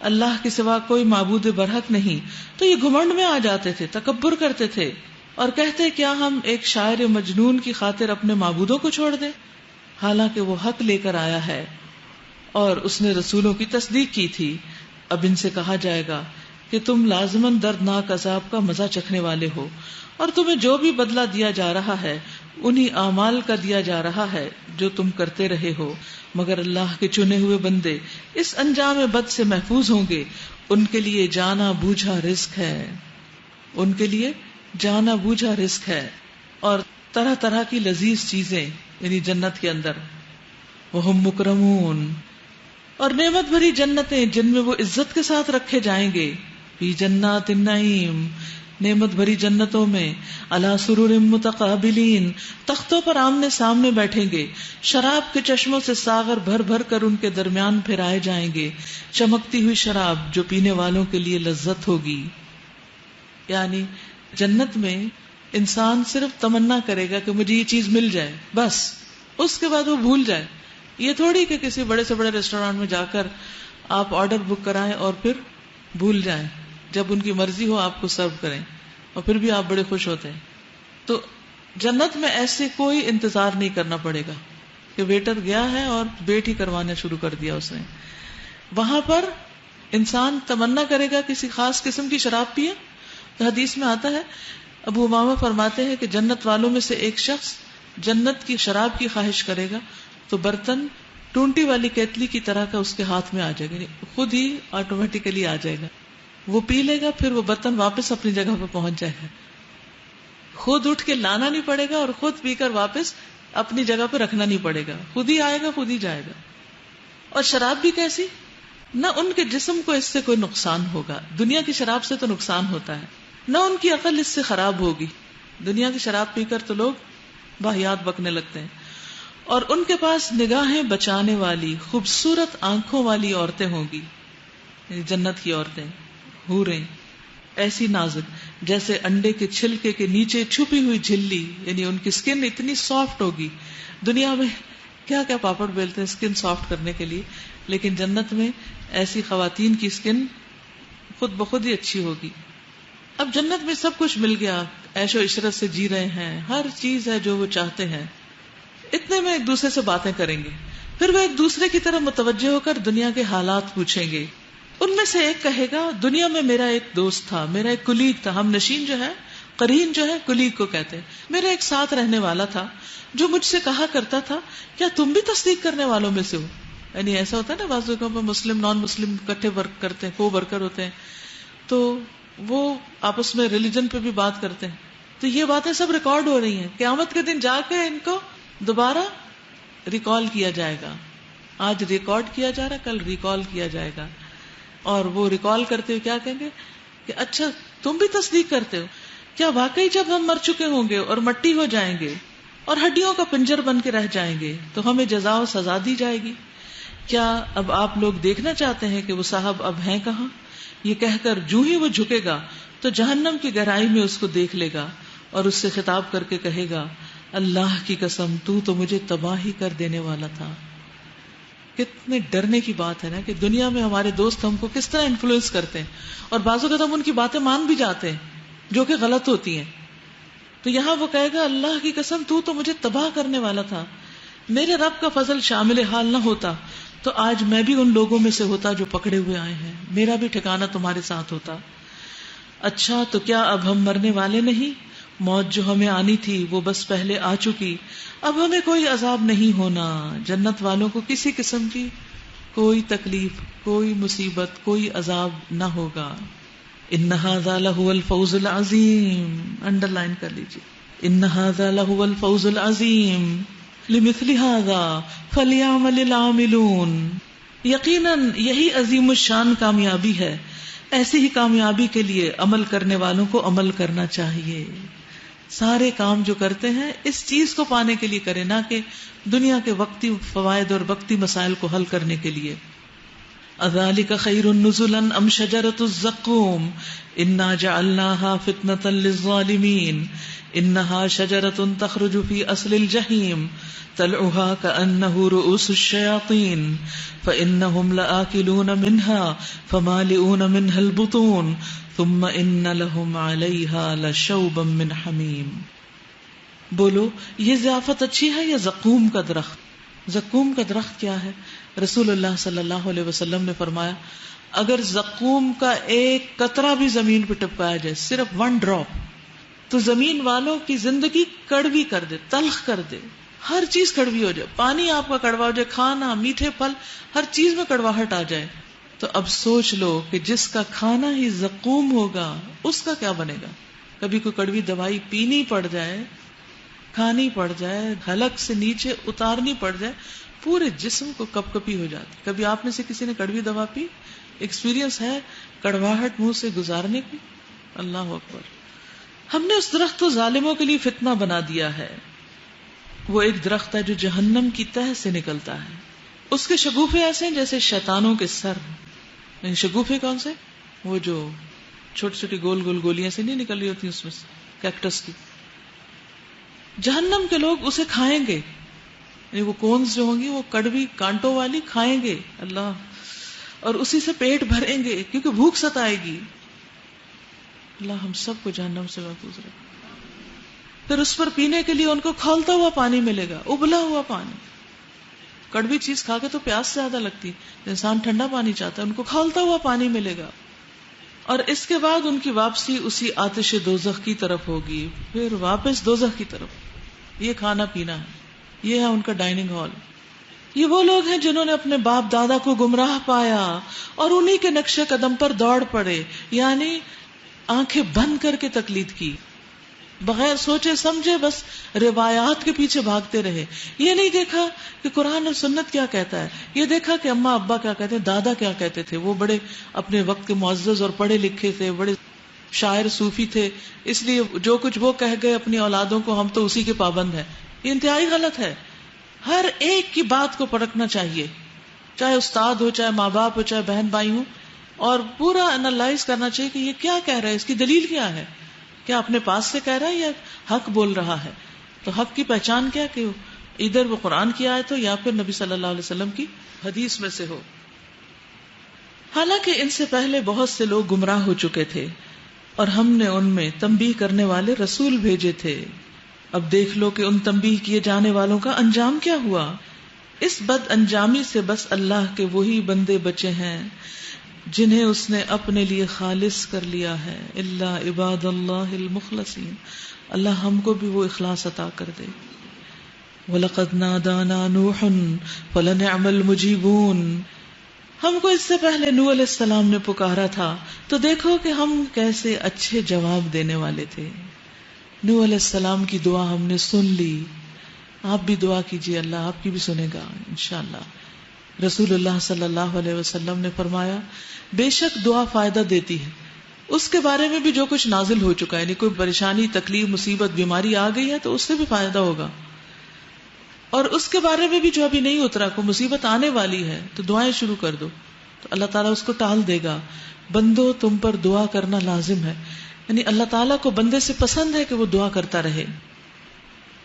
اللہ کے سوا کوئی معبود برحق نہیں تو یہ گھمنڈ میں آ جاتے تھے، تکبر کرتے تھے اور کہتے کیا ہم ایک شاعر مجنون کی خاطر اپنے معبودوں کو چھوڑ دیں، حالانکہ وہ حق لے کر آیا ہے اور اس نے رسولوں کی تصدیق کی تھی. اب ان سے کہا جائے گا کہ تم لازماً دردناک عذاب کا مزہ چکھنے والے ہو، اور تمہیں جو بھی بدلہ دیا جا رہا ہے انہی اعمال کا دیا جا رہا ہے جو تم کرتے رہے ہو. مگر اللہ کے چنے ہوئے بندے اس انجام بد سے محفوظ ہوں گے. ان کے لیے جانا بوجھا رزق ہے، ان کے لیے جانا بوجھا رزق ہے اور طرح طرح کی لذیذ چیزیں یعنی جنت کے اندر. وہم مکرمون، اور نعمت بھری جنتیں جن میں وہ عزت کے ساتھ رکھے جائیں گے. فی جنات النعیم، نعمت بھری جنتوں میں. علی سرور متقابلین، تختوں پر آمنے سامنے بیٹھیں گے. شراب کے چشموں سے ساغر بھر بھر کر ان کے درمیان پھرائے جائیں گے. چمکتی ہوئی شراب جو پینے والوں کے لیے لذت ہوگی. یعنی جنت میں انسان صرف تمنا کرے گا کہ مجھے یہ چیز مل جائے، بس اس کے بعد وہ بھول جائے. یہ تھوڑی کہ کسی بڑے سے بڑے ریسٹورینٹ میں جا کر آپ آرڈر بک کرائیں اور پھر بھول جائیں، جب ان کی مرضی ہو آپ کو سرو کریں اور پھر بھی آپ بڑے خوش ہوتے ہیں. تو جنت میں ایسے کوئی انتظار نہیں کرنا پڑے گا کہ ویٹر گیا ہے اور ویٹ ہی کروانا شروع کر دیا اس نے. وہاں پر انسان تمنا کرے گا کسی خاص قسم کی شراب پیے. تو حدیث میں آتا ہے، ابو امامہ فرماتے ہیں کہ جنت والوں میں سے ایک شخص جنت کی شراب کی خواہش کرے گا تو برتن ٹونٹی والی کیتلی کی طرح کا اس کے ہاتھ میں آ جائے گا، خود ہی آٹومیٹیکلی آ جائے گا. وہ پی لے گا، پھر وہ برتن واپس اپنی جگہ پہ پہنچ جائے گا. خود اٹھ کے لانا نہیں پڑے گا اور خود پی کر واپس اپنی جگہ پہ رکھنا نہیں پڑے گا، خود ہی آئے گا، خود ہی جائے گا. اور شراب بھی کیسی، نہ ان کے جسم کو اس سے کوئی نقصان ہوگا. دنیا کی شراب سے تو نقصان ہوتا ہے، نہ ان کی عقل اس سے خراب ہوگی. دنیا کی شراب پی کر تو لوگ واہیات بکنے لگتے ہیں. اور ان کے پاس نگاہیں بچانے والی خوبصورت آنکھوں والی عورتیں ہوں گی، یعنی جنت کی عورتیں، حوریں ایسی نازک جیسے انڈے کے چھلکے کے نیچے چھپی ہوئی جھلی. یعنی ان کی سکن اتنی سافٹ ہوگی. دنیا میں کیا کیا پاپڑ بیلتے ہیں سکن سافٹ کرنے کے لیے، لیکن جنت میں ایسی خواتین کی سکن خود بخود ہی اچھی ہوگی. اب جنت میں سب کچھ مل گیا، عیش و عشرت سے جی رہے ہیں، ہر چیز ہے جو وہ چاہتے ہیں. اتنے میں ایک دوسرے سے باتیں کریں گے، پھر وہ ایک دوسرے کی طرف متوجہ ہو کر دنیا کے حالات پوچھیں گے. ان میں سے ایک کہے گا دنیا میں میرا ایک دوست تھا، میرا ایک کلیگ تھا. ہم نشین جو ہے، قرین جو ہے، کلیگ کو کہتے ہیں. میرا ایک ساتھ رہنے والا تھا جو مجھ سے کہا کرتا تھا کیا تم بھی تصدیق کرنے والوں میں سے ہو. یعنی ایسا ہوتا ہے نا بعض جگہوں پہ مسلم نان مسلم اکٹھے ورک کرتے ہیں، کو ورکر ہوتے ہیں، تو وہ آپس میں ریلیجن پہ بھی بات کرتے ہیں. تو یہ باتیں سب ریکارڈ ہو رہی ہیں. قیامت کے دن جا کے ان کو دوبارہ ریکال کیا جائے گا. آج ریکارڈ کیا جا رہا، کل ریکال کیا جائے گا. اور وہ ریکال کرتے ہوئے کیا کہیں گے کہ اچھا تم بھی تصدیق کرتے ہو، کیا واقعی جب ہم مر چکے ہوں گے اور مٹی ہو جائیں گے اور ہڈیوں کا پنجر بن کے رہ جائیں گے تو ہمیں جزا و سزا دی جائے گی، کیا اب آپ لوگ دیکھنا چاہتے ہیں کہ وہ صاحب اب ہیں کہاں؟ یہ کہہ کر جو ہی وہ جھکے گا تو جہنم کی گہرائی میں اس کو دیکھ لے گا اور اس سے خطاب کر کے کہے گا اللہ کی قسم تو مجھے تباہی کر دینے والا تھا. کتنے ڈرنے کی بات ہے نا کہ دنیا میں ہمارے دوست ہم کو کس طرح انفلوئنس کرتے ہیں اور بعض اوقات ہم ان کی باتیں مان بھی جاتے ہیں جو کہ غلط ہوتی ہیں. تو یہاں وہ کہے گا اللہ کی قسم تو مجھے تباہ کرنے والا تھا، میرے رب کا فضل شامل حال نہ ہوتا تو آج میں بھی ان لوگوں میں سے ہوتا جو پکڑے ہوئے آئے ہیں، میرا بھی ٹھکانہ تمہارے ساتھ ہوتا. اچھا تو کیا اب ہم مرنے والے نہیں؟ موت جو ہمیں آنی تھی وہ بس پہلے آ چکی، اب ہمیں کوئی عذاب نہیں ہونا. جنت والوں کو کسی قسم کی کوئی تکلیف، کوئی مصیبت، کوئی عذاب نہ ہوگا. ان ھذا لہو الفوز العظیم، انڈر لائن کر لیجیے، ان ھذا لہو الفوز العظیم لمثل ھذا فلیعمل العاملون. یقیناً یہی عظیم الشان کامیابی ہے، ایسی ہی کامیابی کے لیے عمل کرنے والوں کو عمل کرنا چاہیے. سارے کام جو کرتے ہیں اس چیز کو پانے کے لیے کریں، نہ کہ دنیا کے وقتی فوائد اور وقتی مسائل کو حل کرنے کے لیے. اذالک خیر نزلا ام شجرۃ الزقوم انا جعلناها فتنة للظالمین انها شجرۃ تخرج فی اصل الجحیم طلعها كأنه رؤوس الشیاطین فإنهم لآکلون منها فمالئون منها البطون ثم ان لهم علیها لشوبا من حمیم. بولو یہ ضیافت اچھی ہے یا زقوم کا درخت؟ زقوم کا درخت کیا ہے؟ رسول اللہ صلی اللہ علیہ وسلم نے فرمایا اگر زقوم کا ایک قطرہ بھی زمین پہ ٹپکایا جائے، صرف 1 ڈراپ، تو زمین والوں کی زندگی کڑوی کر دے، تلخ کر دے، ہر چیز کڑوی ہو جائے، پانی آپ کا کڑوا ہو جائے، کھانا، میٹھے پھل، ہر چیز میں کڑواہٹ آ جائے. تو اب سوچ لو کہ جس کا کھانا ہی زقوم ہوگا اس کا کیا بنے گا. کبھی کوئی کڑوی دوائی پینی پڑ جائے، کھانی پڑ جائے، حلق سے نیچے اتارنی پڑ جائے، پورے جسم کو کپ کپی ہو جاتی. کبھی آپ میں سے کسی نے کڑوی دوا پی؟ ایکسپیرینس ہے کڑواہٹ منہ سے گزارنے کی؟ اللہ اکبر. ہم نے اس درخت کو ظالموں کے لیے فتنہ بنا دیا ہے. وہ ایک درخت ہے جو جہنم کی تہ سے نکلتا ہے. اس کے شگوفے ایسے ہیں جیسے شیطانوں کے سر. یعنی شگوفے کون سے؟ وہ جو چھوٹی چھوٹی گول گول گولیاں سے نہیں نکل رہی ہوتی اس میں سے، کیکٹس کی. جہنم کے لوگ اسے کھائیں گے، یعنی وہ کونز جو ہوں گی وہ کڑوی کانٹوں والی کھائیں گے اللہ، اور اسی سے پیٹ بھریں گے کیونکہ بھوک ستائے گی. اللہ ہم سب کو جہنم سے محفوظ رکھے. پھر اس پر پینے کے لیے ان کو کھولتا ہوا پانی ملے گا، ابلا ہوا پانی. کڑوی چیز کھا کے تو پیاس زیادہ لگتی، انسان ٹھنڈا پانی چاہتا ہے، ان کو کھولتا ہوا پانی ملے گا. اور اس کے بعد ان کی واپسی اسی آتش دوزخ کی طرف ہوگی، پھر واپس دوزخ کی طرف. یہ کھانا پینا ہے، یہ ہے ان کا ڈائننگ ہال. یہ وہ لوگ ہیں جنہوں نے اپنے باپ دادا کو گمراہ پایا اور انہی کے نقش قدم پر دوڑ پڑے، یعنی آنکھیں بند کر کے تقلید کی، بغیر سوچے سمجھے بس روایات کے پیچھے بھاگتے رہے. یہ نہیں دیکھا کہ قرآن اور سنت کیا کہتا ہے، یہ دیکھا کہ اماں ابا کیا کہتے ہیں، دادا کیا کہتے تھے. وہ بڑے اپنے وقت کے معزز اور پڑھے لکھے تھے، بڑے شاعر صوفی تھے، اس لیے جو کچھ وہ کہہ گئے اپنی اولادوں کو ہم تو اسی کے پابند ہیں. یہ انتہائی غلط ہے. ہر ایک کی بات کو پرکھنا چاہیے، چاہے استاد ہو، چاہے ماں باپ ہو، چاہے بہن بھائی ہوں، اور پورا انالائز کرنا چاہیے کہ یہ کیا کہہ رہا ہے، اس کی دلیل کیا ہے، کیا اپنے پاس سے کہہ رہا ہے یا حق بول رہا ہے. تو حق کی پہچان کیا کہ ادھر وہ قرآن کی آیت ہو یا پھر نبی صلی اللہ علیہ وسلم کی حدیث میں سے ہو. حالانکہ ان سے پہلے بہت سے لوگ گمراہ ہو چکے تھے اور ہم نے ان میں تنبیہ کرنے والے رسول بھیجے تھے. اب دیکھ لو کہ ان تنبیہ کیے جانے والوں کا انجام کیا ہوا. اس بد انجامی سے بس اللہ کے وہی بندے بچے ہیں جنہیں اس نے اپنے لیے خالص کر لیا ہے. الا عباد اللہ المخلصین. اللہ ہم کو بھی وہ اخلاص عطا کر دے. وَلَقَدْ نَادَانَا نُوحٌ فَلَنِعْمَ الْمُجِيبُونَ. ہم کو اس سے پہلے نوح علیہ السلام نے پکارا تھا تو دیکھو کہ ہم کیسے اچھے جواب دینے والے تھے. نوح علیہ السلام کی دعا ہم نے سن لی. آپ بھی دعا کیجیے، اللہ آپ کی بھی سنے گا انشاءاللہ. رسول اللہ صلی اللہ علیہ وسلم نے فرمایا بے شک دعا فائدہ دیتی ہے. اس کے بارے میں بھی جو کچھ نازل ہو چکا ہے، یعنی کوئی پریشانی، تکلیف، مصیبت، بیماری آ گئی ہے تو اس سے بھی فائدہ ہوگا. اور اس کے بارے میں بھی جو ابھی نہیں اترا، کوئی مصیبت آنے والی ہے تو دعائیں شروع کر دو تو اللہ تعالیٰ اس کو ٹال دے گا. بندو تم پر دعا کرنا لازم ہے، یعنی اللہ تعالیٰ کو بندے سے پسند ہے کہ وہ دعا کرتا رہے.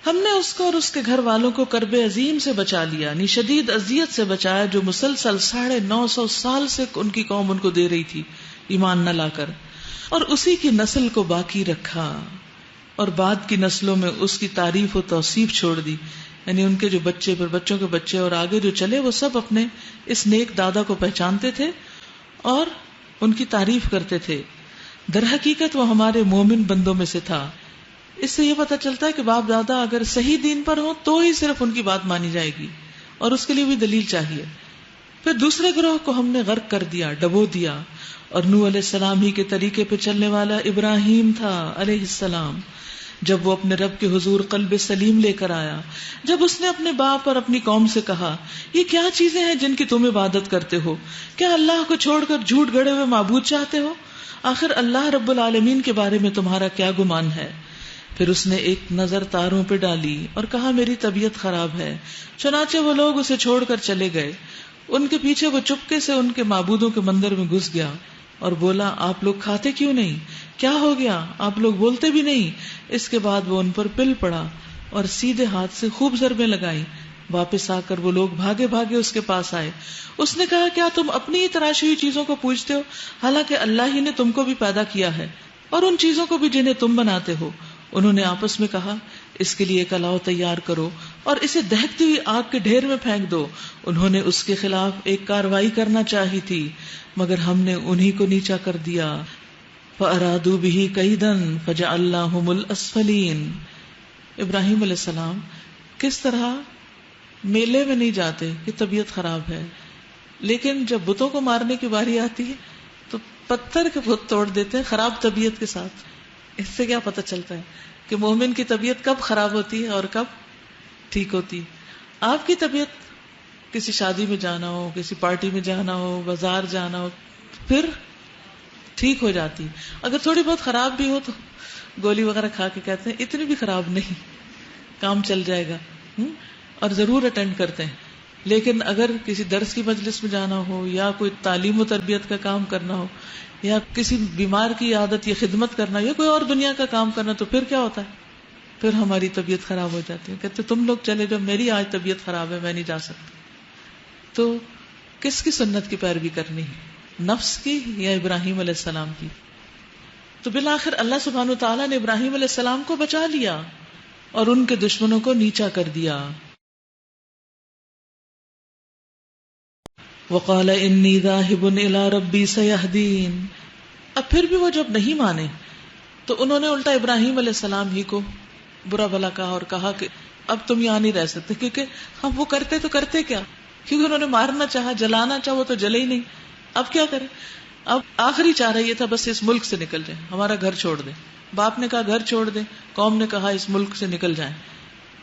ہم نے اس کو اور اس کے گھر والوں کو کرب عظیم سے بچا لیا، یعنی شدید اذیت سے بچایا جو مسلسل 950 سال سے ان کی قوم ان کو دے رہی تھی ایمان نہ لا کر، اور اسی کی نسل کو باقی رکھا اور بعد کی نسلوں میں اس کی تعریف و توصیف چھوڑ دی. یعنی ان کے جو بچے، پھر بچوں کے بچے اور آگے جو چلے، وہ سب اپنے اس نیک دادا کو پہچانتے تھے اور ان کی تعریف کرتے تھے. در حقیقت وہ ہمارے مومن بندوں میں سے تھا. اس سے یہ پتہ چلتا ہے کہ باپ دادا اگر صحیح دین پر ہوں تو ہی صرف ان کی بات مانی جائے گی، اور اس کے لیے بھی دلیل چاہیے. پھر دوسرے گروہ کو ہم نے غرق کر دیا، ڈبو دیا، اور نوح علیہ السلام ہی کے طریقے پہ چلنے والا ابراہیم تھا علیہ السلام، جب وہ اپنے رب کے حضور قلب سلیم لے کر آیا، جب اس نے اپنے باپ اور اپنی قوم سے کہا یہ کیا چیزیں ہیں جن کی تم عبادت کرتے ہو؟ کیا اللہ کو چھوڑ کر جھوٹ گڑے ہوئے معبود چاہتے ہو؟ آخر اللہ رب العالمین کے بارے میں تمہارا کیا گمان ہے؟ پھر اس نے ایک نظر تاروں پہ ڈالی اور کہا میری طبیعت خراب ہے. چنانچہ وہ لوگ اسے چھوڑ کر چلے گئے. ان کے پیچھے وہ چپکے سے ان کے معبودوں کے مندر میں گھس گیا اور بولا آپ لوگ کھاتے کیوں نہیں؟ کیا ہو گیا؟ آپ لوگ بولتے بھی نہیں. اس کے بعد وہ ان پر پل پڑا اور سیدھے ہاتھ سے خوب ضربیں لگائیں. واپس آ کر وہ لوگ بھاگے بھاگے اس کے پاس آئے. اس نے کہا کیا تم اپنی ہی تراشی ہوئی چیزوں کو پوجتے ہو حالانکہ اللہ ہی نے تم کو بھی پیدا کیا ہے اور ان چیزوں کو بھی جنہیں تم بناتے ہو. انہوں نے آپس میں کہا اس کے لیے ایک الاؤ تیار کرو اور اسے دہکتی ہوئی آگ کے ڈھیر میں پھینک دو. انہوں نے اس کے خلاف ایک کاروائی کرنا چاہی تھی مگر ہم نے انہی کو نیچا کر دیا. فَأَرَادُوا بِهِ كَيْدًا فَجَعَلْنَاهُمُ الْأَسْفَلِينَ. ابراہیم علیہ السلام کس طرح میلے میں نہیں جاتے کہ طبیعت خراب ہے، لیکن جب بتوں کو مارنے کی باری آتی ہے تو پتھر کے بت توڑ دیتے ہیں خراب طبیعت کے ساتھ. اس سے کیا پتہ چلتا ہے کہ مومن کی طبیعت کب خراب ہوتی ہے اور کب ٹھیک ہوتی ہے. آپ کی طبیعت کسی شادی میں جانا ہو، کسی پارٹی میں جانا ہو، بازار جانا ہو، پھر ٹھیک ہو جاتی. اگر تھوڑی بہت خراب بھی ہو تو گولی وغیرہ کھا کے کہتے ہیں اتنی بھی خراب نہیں، کام چل جائے گا، اور ضرور اٹینڈ کرتے ہیں. لیکن اگر کسی درس کی مجلس میں جانا ہو یا کوئی تعلیم و تربیت کا کام کرنا ہو یا کسی بیمار کی عادت یا خدمت کرنا یا کوئی اور دنیا کا کام کرنا تو پھر کیا ہوتا ہے؟ پھر ہماری طبیعت خراب ہو جاتی ہے. کہتے تم لوگ چلے جاؤ، میری آج طبیعت خراب ہے، میں نہیں جا سکتا. تو کس کی سنت کی پیروی کرنی ہے، نفس کی یا ابراہیم علیہ السلام کی؟ تو بالآخر اللہ سبحانہ وتعالیٰ نے ابراہیم علیہ السلام کو بچا لیا اور ان کے دشمنوں کو نیچا کر دیا. وقال انی ذاہب الی ربی سیہدین. اب پھر بھی وہ جب نہیں مانے تو انہوں نے الٹا ابراہیم علیہ السلام ہی کو برا بھلا کہا اور کہا کہ اب تم یہاں نہیں رہ سکتے، کیونکہ ہم وہ کرتے تو کرتے کیا، کیونکہ انہوں نے مارنا چاہا، جلانا چاہا، وہ تو جلے ہی نہیں. اب کیا کریں؟ اب آخری چارہ یہ تھا بس اس ملک سے نکل جائیں، ہمارا گھر چھوڑ دیں. باپ نے کہا گھر چھوڑ دیں، قوم نے کہا اس ملک سے نکل جائیں.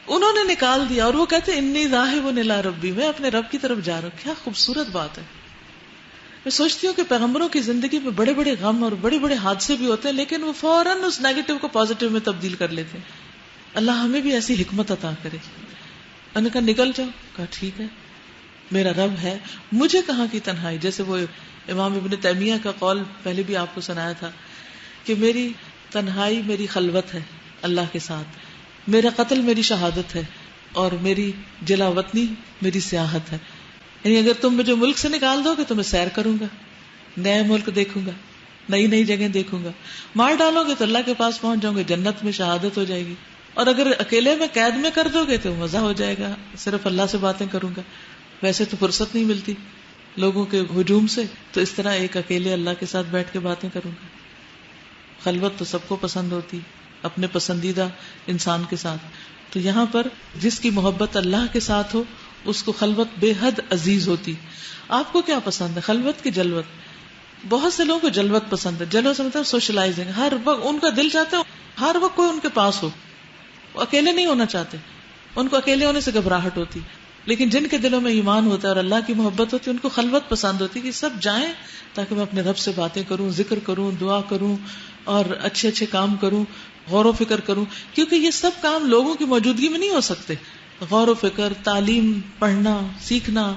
انہوں نے نکال دیا اور وہ کہتے انی ذاہب الی ربی، میں اپنے رب کی طرف جا رہا ہوں. کیا خوبصورت بات ہے. میں سوچتی ہوں کہ پیغمبروں کی زندگی میں بڑے بڑے غم اور بڑے بڑے حادثے بھی ہوتے ہیں لیکن وہ فوراً اس نیگیٹو کو پازیٹو میں تبدیل کر لیتے ہیں. اللہ ہمیں بھی ایسی حکمت عطا کرے. انہوں نے کہا نکل جاؤ. کہا ٹھیک ہے، میرا رب ہے، مجھے کہاں کی تنہائی. جیسے وہ امام ابن تیمیہ کا قول پہلے بھی آپ کو سنایا تھا کہ میری تنہائی میری خلوت ہے اللہ کے ساتھ، میرا قتل میری شہادت ہے اور میری جلا وطنی میری سیاحت ہے. یعنی اگر تم مجھے ملک سے نکال دو گے تو میں سیر کروں گا، نئے ملک دیکھوں گا، نئی نئی جگہ دیکھوں گا. مار ڈالو گے تو اللہ کے پاس پہنچ جاؤں گے، جنت میں شہادت ہو جائے گی. اور اگر اکیلے میں قید میں کر دو گے تو مزہ ہو جائے گا، صرف اللہ سے باتیں کروں گا. ویسے تو فرصت نہیں ملتی لوگوں کے ہجوم سے، تو اس طرح ایک اکیلے اللہ کے ساتھ بیٹھ کے باتیں کروں گا. خلوت تو سب کو پسند ہوتی، اپنے پسندیدہ انسان کے ساتھ. تو یہاں پر جس کی محبت اللہ کے ساتھ ہو اس کو خلوت بے حد عزیز ہوتی. آپ کو کیا پسند ہے، خلوت کی جلوت؟ بہت سے لوگوں کو جلوت پسند ہے. جلوت سے مطلب سوشلائزنگ، ہر وقت ان کا دل چاہتا ہے ہر وقت کوئی ان کے پاس ہو. وہ اکیلے نہیں ہونا چاہتے، ان کو اکیلے ہونے سے گھبراہٹ ہوتی. لیکن جن کے دلوں میں ایمان ہوتا ہے اور اللہ کی محبت ہوتی ہے ان کو خلوت پسند ہوتی کہ سب جائیں تاکہ میں اپنے رب سے باتیں کروں، ذکر کروں، دعا کروں اور اچھے اچھے کام کروں، غور و فکر کروں. کیونکہ یہ سب کام لوگوں کی موجودگی میں نہیں ہو سکتے. غور و فکر، تعلیم، پڑھنا، سیکھنا،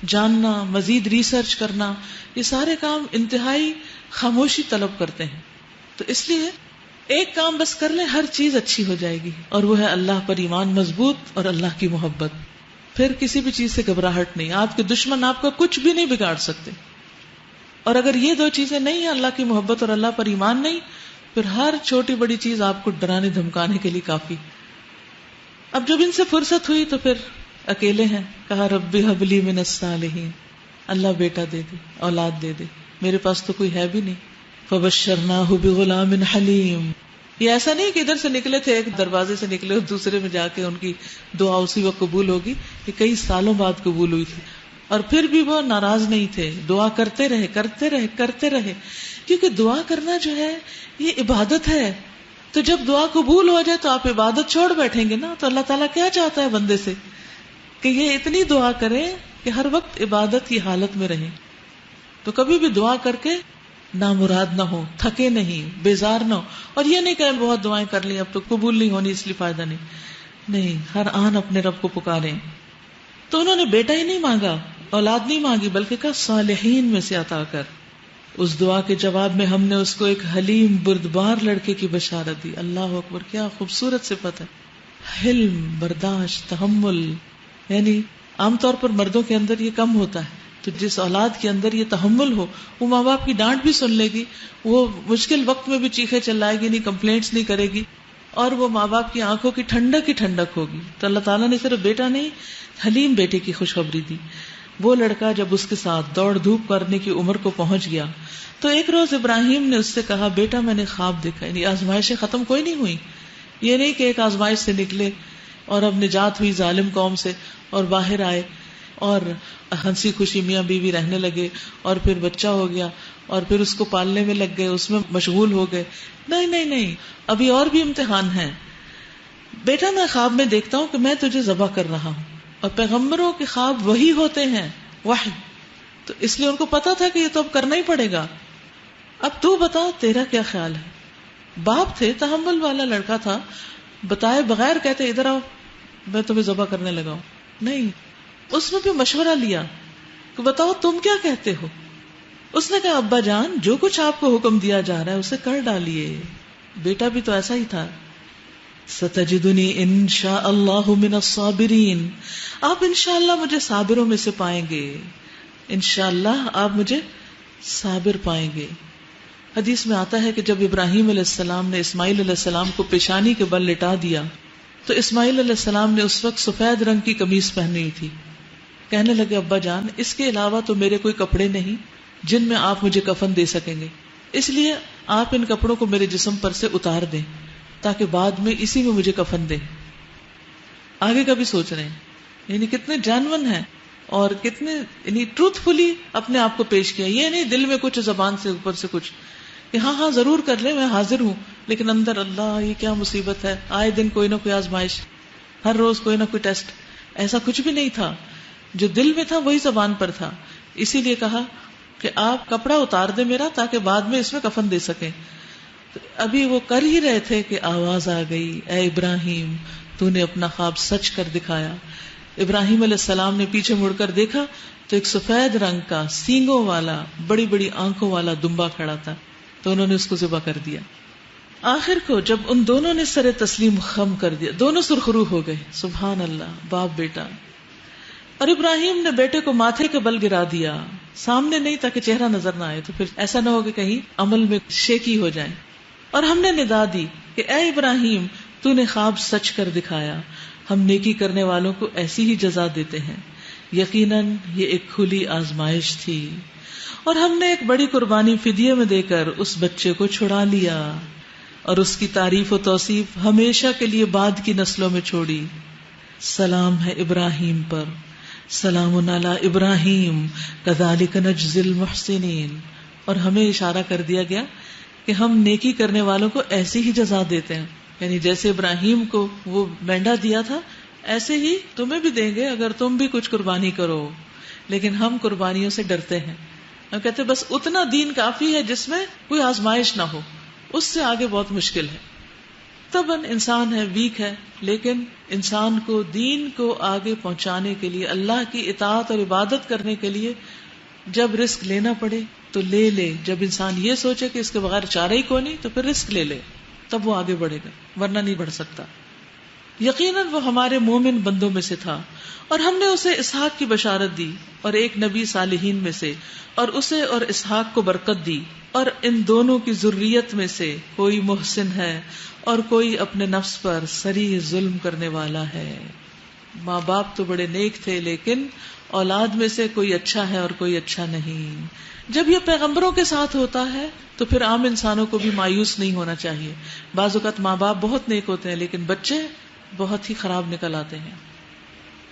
جاننا، مزید ریسرچ کرنا، یہ سارے کام انتہائی خاموشی طلب کرتے ہیں. تو اس لیے ایک کام بس کر لیں، ہر چیز اچھی ہو جائے گی، اور وہ ہے اللہ پر ایمان مضبوط اور اللہ کی محبت. پھر کسی بھی چیز سے گھبراہٹ نہیں. آپ کے دشمن آپ کا کچھ بھی نہیں بگاڑ سکتے. اور اگر یہ دو چیزیں نہیں ہیں، اللہ کی محبت اور اللہ پر ایمان نہیں، پھر ہر چھوٹی بڑی چیز آپ کو ڈرانے دھمکانے کے لیے کافی. اب جب ان سے فرصت ہوئی تو پھر اکیلے ہیں. کہا رب ہب لی من الصالحین، اللہ بیٹا دے دے، اولاد دے دے، میرے پاس تو کوئی ہے بھی نہیں. فبشرناہ بغلام حلیم، یہ ایسا نہیں کہ ادھر سے نکلے تھے ایک دروازے سے نکلے اور دوسرے میں جا کے ان کی دعا اسی وقت قبول ہوگی. یہ کئی سالوں بعد قبول ہوئی تھی اور پھر بھی وہ ناراض نہیں تھے, دعا کرتے رہے کرتے رہے کرتے رہے. کیونکہ دعا کرنا جو ہے یہ عبادت ہے. تو جب دعا قبول ہو جائے تو آپ عبادت چھوڑ بیٹھیں گے نا. تو اللہ تعالیٰ کیا چاہتا ہے بندے سے کہ یہ اتنی دعا کرے کہ ہر وقت عبادت کی حالت میں رہے. تو کبھی بھی دعا کر کے نامراد نہ ہو, تھکے نہیں, بیزار نہ ہو. اور یہ نہیں کہ بہت دعائیں کر لی اب تو قبول نہیں ہونی اس لیے فائدہ نہیں. ہر آن اپنے رب کو پکاریں. تو انہوں نے بیٹا ہی نہیں مانگا, اولاد نہیں مانگی, بلکہ کہا صالحین میں سے عطا کر. اس دعا کے جواب میں ہم نے اس کو ایک حلیم بردبار لڑکے کی بشارت دی. اللہ اکبر, کیا خوبصورت صفت ہے. حلم, برداشت, تحمل. یعنی عام طور پر مردوں کے اندر یہ کم ہوتا ہے, تو جس اولاد کے اندر یہ تحمل ہو وہ ماں باپ کی ڈانٹ بھی سن لے گی, وہ مشکل وقت میں بھی چیخے چلائے گی نہیں, کمپلینٹس نہیں کرے گی, اور وہ ماں باپ کی آنکھوں کی ٹھنڈک ہوگی. تو اللہ تعالیٰ نے صرف بیٹا نہیں, حلیم بیٹے کی خوشخبری دی. وہ لڑکا جب اس کے ساتھ دوڑ دھوپ کرنے کی عمر کو پہنچ گیا تو ایک روز ابراہیم نے اس سے کہا, بیٹا میں نے خواب دیکھا. یعنی آزمائشیں ختم کوئی نہیں ہوئی. یہ نہیں کہ ایک آزمائش سے نکلے اور اب نجات ہوئی ظالم قوم سے اور باہر آئے اور ہنسی خوشی میاں بیوی رہنے لگے اور پھر بچہ ہو گیا اور پھر اس کو پالنے میں لگ گئے, اس میں مشغول ہو گئے. نہیں, ابھی اور بھی امتحان ہیں. بیٹا میں خواب میں دیکھتا ہوں کہ میں تجھے ذبح کر رہا ہوں, اور پیغمبروں کے خواب وہی ہوتے ہیں, وحی. تو اس لیے ان کو پتا تھا کہ یہ تو اب کرنا ہی پڑے گا. اب تو بتا تیرا کیا خیال ہے. باپ تھے, تحمل والا لڑکا تھا, بتائے بغیر کہتے ادھر آؤ میں تمہیں ذبح کرنے لگا ہوں. نہیں, اس نے بھی مشورہ لیا کہ بتاؤ تم کیا کہتے ہو. اس نے کہا ابا جان جو کچھ آپ کو حکم دیا جا رہا ہے اسے کر ڈالیے. بیٹا بھی تو ایسا ہی تھا. ستجدنی انشاء اللہ من الصابرین, آپ انشاءاللہ مجھے صابروں میں سے پائیں گے. انشاءاللہ آپ مجھے صابر پائیں گے. حدیث میں آتا ہے کہ جب ابراہیم علیہ السلام نے اسماعیل علیہ السلام کو پیشانی کے بل لٹا دیا تو اسماعیل علیہ السلام نے اس وقت سفید رنگ کی قمیص پہنی تھی. کہنے لگے ابا جان اس کے علاوہ تو میرے کوئی کپڑے نہیں جن میں آپ مجھے کفن دے سکیں گے, اس لیے آپ ان کپڑوں کو میرے جسم پر سے اتار دیں تاکہ بعد میں اسی میں مجھے کفن دیں. آگے کا بھی سوچ رہے ہیں, یعنی کتنے جانون ہیں اور کتنے یعنی ٹروتھ فلی اپنے آپ کو پیش کیا. یہ نہیں دل میں کچھ زبان سے اوپر سے کچھ کہ ہاں ضرور کر لیں میں حاضر ہوں, لیکن اندر اللہ یہ کیا مصیبت ہے, آئے دن کوئی نہ کوئی آزمائش, ہر روز کوئی نہ کوئی ٹیسٹ. ایسا کچھ بھی نہیں تھا, جو دل میں تھا وہی زبان پر تھا. اسی لیے کہا کہ آپ کپڑا اتار دیں میرا تاکہ بعد میں اس میں کفن دے سکیں. ابھی وہ کر ہی رہے تھے کہ آواز آ گئی, اے ابراہیم تو نے اپنا خواب سچ کر دکھایا. ابراہیم علیہ السلام نے پیچھے مڑ کر دیکھا تو ایک سفید رنگ کا سینگوں والا بڑی بڑی آنکھوں والا دمبا کھڑا تھا, تو انہوں نے اس کو ذبح کر دیا. آخر کو جب ان دونوں نے سر تسلیم خم کر دیا, دونوں سرخرو ہو گئے. سبحان اللہ, باپ بیٹا. اور ابراہیم نے بیٹے کو ماتھے کے بل گرا دیا, سامنے نہیں تاکہ چہرہ نظر نہ آئے, تو پھر ایسا نہ ہو کہ کہیں عمل میں شیکی ہو جائیں. اور ہم نے ندا دی کہ اے ابراہیم تو نے خواب سچ کر دکھایا, ہم نیکی کرنے والوں کو ایسی ہی جزا دیتے ہیں. یقیناً یہ ایک کھلی آزمائش تھی, اور ہم نے ایک بڑی قربانی فدیے میں دے کر اس بچے کو چھڑا لیا, اور اس کی تعریف و توصیف ہمیشہ کے لیے بعد کی نسلوں میں چھوڑی. سلام ہے ابراہیم پر, سلام علی ابراہیم کذالک نجزی المحسنین. اور ہمیں اشارہ کر دیا گیا کہ ہم نیکی کرنے والوں کو ایسی ہی جزا دیتے ہیں, یعنی جیسے ابراہیم کو وہ مینڈا دیا تھا ایسے ہی تمہیں بھی دیں گے اگر تم بھی کچھ قربانی کرو. لیکن ہم قربانیوں سے ڈرتے ہیں, ہم کہتے بس اتنا دین کافی ہے جس میں کوئی آزمائش نہ ہو, اس سے آگے بہت مشکل ہے. تب انسان ہے, ویک ہے, لیکن انسان کو دین کو آگے پہنچانے کے لیے, اللہ کی اطاعت اور عبادت کرنے کے لیے جب رسک لینا پڑے تو لے لے. جب انسان یہ سوچے کہ اس کے بغیر چارہ ہی کوئی نہیں تو پھر رسک لے لے, تب وہ آگے بڑھے گا, ورنہ نہیں بڑھ سکتا. یقیناً وہ ہمارے مومن بندوں میں سے تھا, اور ہم نے اسے اسحاق کی بشارت دی اور ایک نبی صالحین میں سے, اور اسے اور اسحاق کو برکت دی. اور ان دونوں کی ذریت میں سے کوئی محسن ہے اور کوئی اپنے نفس پر صریح ظلم کرنے والا ہے. ماں باپ تو بڑے نیک تھے لیکن اولاد میں سے کوئی اچھا ہے اور کوئی اچھا نہیں. جب یہ پیغمبروں کے ساتھ ہوتا ہے تو پھر عام انسانوں کو بھی مایوس نہیں ہونا چاہیے. بعض اوقات ماں باپ بہت نیک ہوتے ہیں لیکن بچے بہت ہی خراب نکل آتے ہیں.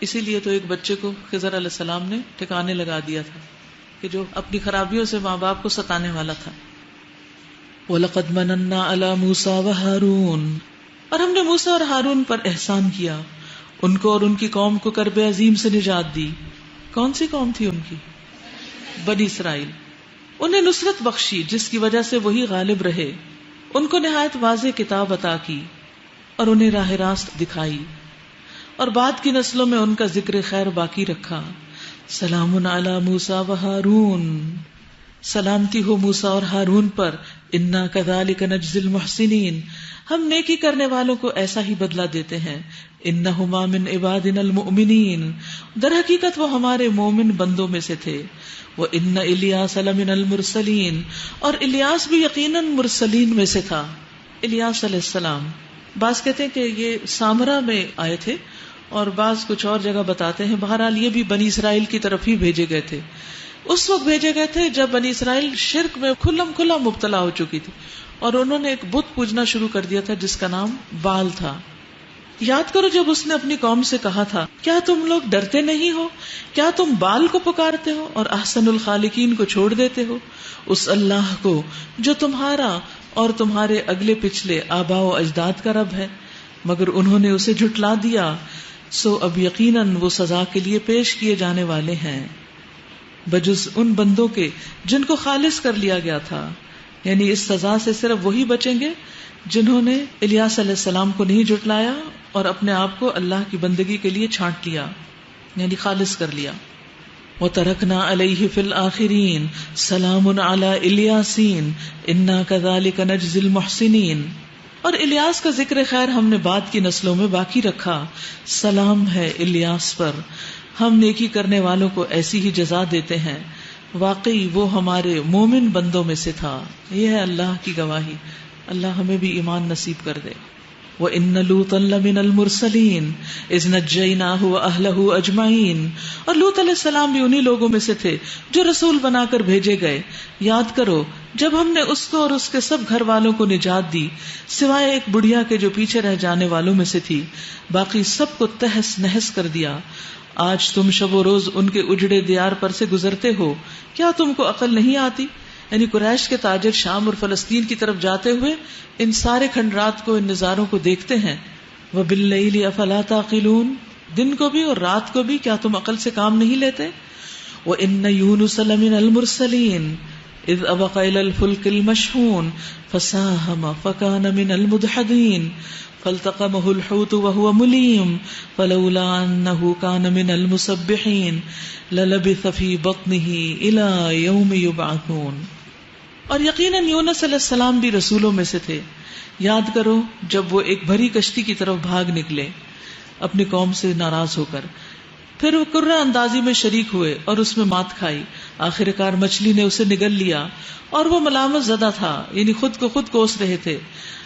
اسی لیے تو ایک بچے کو خضر علیہ السلام نے ٹھکانے لگا دیا تھا کہ جو اپنی خرابیوں سے ماں باپ کو ستانے والا تھا. وَلَقَدْ مَنَنَّا عَلَى مُوسَى وَهَارُونَ، اور ہم نے موسیٰ اور ہارون پر احسان کیا، ان کو اور ان کی قوم کو کرب عظیم سے نجات دی. کون سی قوم تھی ان کی؟ بنی اسرائیل. انہیں نصرت بخشی جس کی وجہ سے وہی غالب رہے. ان کو نہایت واضح کتاب عطا کی اور انہیں راہ راست دکھائی، اور بعد کی نسلوں میں ان کا ذکر خیر باقی رکھا. سلام علی موسیٰ و ہارون، سلامتی ہو موسیٰ اور ہارون پر. انا کذالک نجزی المحسنین، ہم نیکی کرنے والوں کو ایسا ہی بدلہ دیتے ہیں. انہما من عبادنا المؤمنین، در حقیقت وہ ہمارے مومن بندوں میں سے تھے. وان الیاس لمن المرسلین، اور الیاس بھی یقیناً مرسلین میں سے تھا. الیاس علیہ السلام، بعض کہتے ہیں کہ یہ سامرا میں آئے تھے اور بعض کچھ اور جگہ بتاتے ہیں. بہرحال یہ بھی بنی اسرائیل کی طرف ہی بھیجے گئے تھے. اس وقت بھیجے گئے تھے جب بنی اسرائیل شرک میں کھلا مبتلا ہو چکی تھی اور انہوں نے ایک بت پوجنا شروع کر دیا تھا جس کا نام بال تھا. یاد کرو جب اس نے اپنی قوم سے کہا تھا کیا تم لوگ ڈرتے نہیں ہو؟ کیا تم بال کو پکارتے ہو اور احسن الخالقین کو چھوڑ دیتے ہو؟ اس اللہ کو جو تمہارا اور تمہارے اگلے پچھلے آباء و اجداد کا رب ہے. مگر انہوں نے اسے جھٹلا دیا، سو اب یقیناً وہ سزا کے لیے پیش کیے جانے والے ہیں، بجز ان بندوں کے جن کو خالص کر لیا گیا تھا. یعنی اس سزا سے صرف وہی بچیں گے جنہوں نے الیاس علیہ السلام کو نہیں جھٹلایا اور اپنے آپ کو اللہ کی بندگی کے لیے چھانٹ لیا، یعنی خالص کر لیا. وَتَرَكْنَا عَلَيْهِ فِي الْآخِرِينَ سَلَامٌ عَلَى إِلْيَاسِينَ إِنَّا كَذَلِكَ نَجْزِي الْمُحْسِنِينَ، اور الیاس کا ذکر خیر ہم نے بعد کی نسلوں میں باقی رکھا. سلام ہے الیاس پر، ہم نیکی کرنے والوں کو ایسی ہی جزا دیتے ہیں. واقعی وہ ہمارے مومن بندوں میں سے تھا. یہ ہے اللہ کی گواہی. اللہ ہمیں بھی ایمان نصیب کر دے. وَإِنَّ لُوطًا لَمِنَ الْمُرْسَلِينَ إِذْ نَجَّيْنَاهُ وَأَهْلَهُ أَجْمَعِينَ، اور لوط علیہ السلام بھی انہی لوگوں میں سے تھے جو رسول بنا کر بھیجے گئے. یاد کرو جب ہم نے اس کو اور اس کے سب گھر والوں کو نجات دی سوائے ایک بڑھیا کے جو پیچھے رہ جانے والوں میں سے تھی، باقی سب کو تہس نہس کر دیا. آج تم شب و روز ان کے اجڑے دیار پر سے گزرتے ہو، کیا تم کو عقل نہیں آتی؟ یعنی قریش کے تاجر شام اور فلسطین کی طرف جاتے ہوئے ان سارے کھنڈرات کو، ان نظاروں کو دیکھتے ہیں. وَبِاللَّيْلِ أَفَلَا تَعْقِلُونَ، دن کو بھی اور رات کو بھی کیا تم عقل سے کام نہیں لیتے؟ وَإِنَّ يُونُسَ لَمِنَ الْمُرْسَلِينَ إِذْ أَبَقَ إِلَى الْفُلْكِ الْمَشْحُونِ فَسَاهَمَ فَكَانَ مِنَ الْمُدْحَضِينَ فَالْتَقَمَهُ الْحُوتُ وَهُوَ مُلِيمٌ فَلَوْلَا أَنَّهُ كَانَ مِنَ الْمُسَبِّحِينَ لَلَبِثَ فِي بَطْنِهِ إِلَى يَوْمِ يُبْعَثُونَ. اور یقیناً یونس علیہ السلام بھی رسولوں میں سے تھے. یاد کرو جب وہ ایک بھری کشتی کی طرف بھاگ نکلے اپنی قوم سے ناراض ہو کر، پھر وہ کرہ اندازی میں شریک ہوئے اور اس میں مات کھائی. آخر کار مچھلی نے اسے نگل لیا اور وہ ملامت زدہ تھا، یعنی خود کو خود کوس رہے تھے.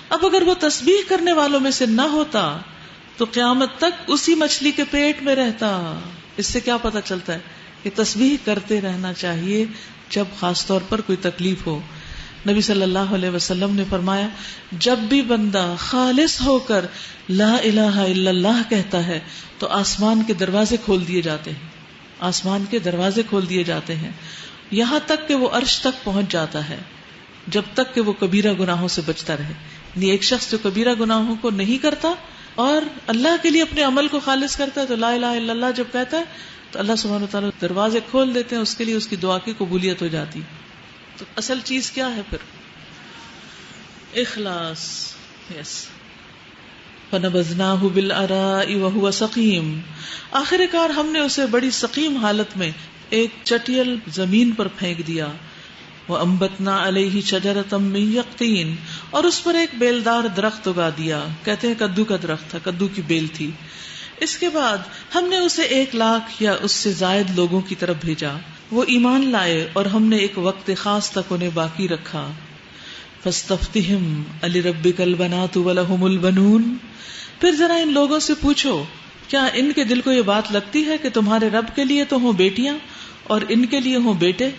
اب اگر وہ تسبیح کرنے والوں میں سے نہ ہوتا تو قیامت تک اسی مچھلی کے پیٹ میں رہتا. اس سے کیا پتہ چلتا ہے کہ تسبیح کرتے رہنا چاہیے جب خاص طور پر کوئی تکلیف ہو. نبی صلی اللہ علیہ وسلم نے فرمایا جب بھی بندہ خالص ہو کر لا الہ الا اللہ کہتا ہے تو آسمان کے دروازے کھول دیے جاتے ہیں. آسمان کے دروازے کھول دیے جاتے ہیں یہاں تک کہ وہ عرش تک پہنچ جاتا ہے، جب تک کہ وہ کبیرہ گناہوں سے بچتا رہے. یعنی ایک شخص جو کبیرہ گناہوں کو نہیں کرتا اور اللہ کے لیے اپنے عمل کو خالص کرتا ہے تو لا الہ الا اللہ جب کہتا ہے تو اللہ سبحانہ وتعالی دروازے کھول دیتے ہیں اس کے لیے، اس کی دعا کی قبولیت ہو جاتی. تو اصل چیز کیا ہے پھر؟ اخلاص. یس. فَنَبَذْنَاهُ بِالْعَرَاءِ وَهُوَ سَقِيمٌ، آخر کار ہم نے اسے بڑی سقیم حالت میں ایک چٹیل زمین پر پھینک دیا. وَأَنبَتْنَا عَلَيْهِ شَجَرَةً مِّن يَقْطِينٍ، اور اس پر ایک بیلدار درخت اگا دیا. کہتے ہیں کدو کا درخت تھا، کدو کی بیل تھی. اس کے بعد ہم نے اسے 1,00,000 یا اس سے زائد لوگوں کی طرف بھیجا. وہ ایمان لائے اور ہم نے ایک وقت خاص تک انہیں باقی رکھا. فَاسْتَفْتِهِمْ أَلِرَبِّكَ الْبَنَاتُ وَلَهُمُ الْبَنُونَ، پھر ذرا ان لوگوں سے پوچھو کیا ان کے دل کو یہ بات لگتی ہے کہ تمہارے رب کے لیے تو ہوں بیٹیاں اور ان کے لیے ہوں بیٹے؟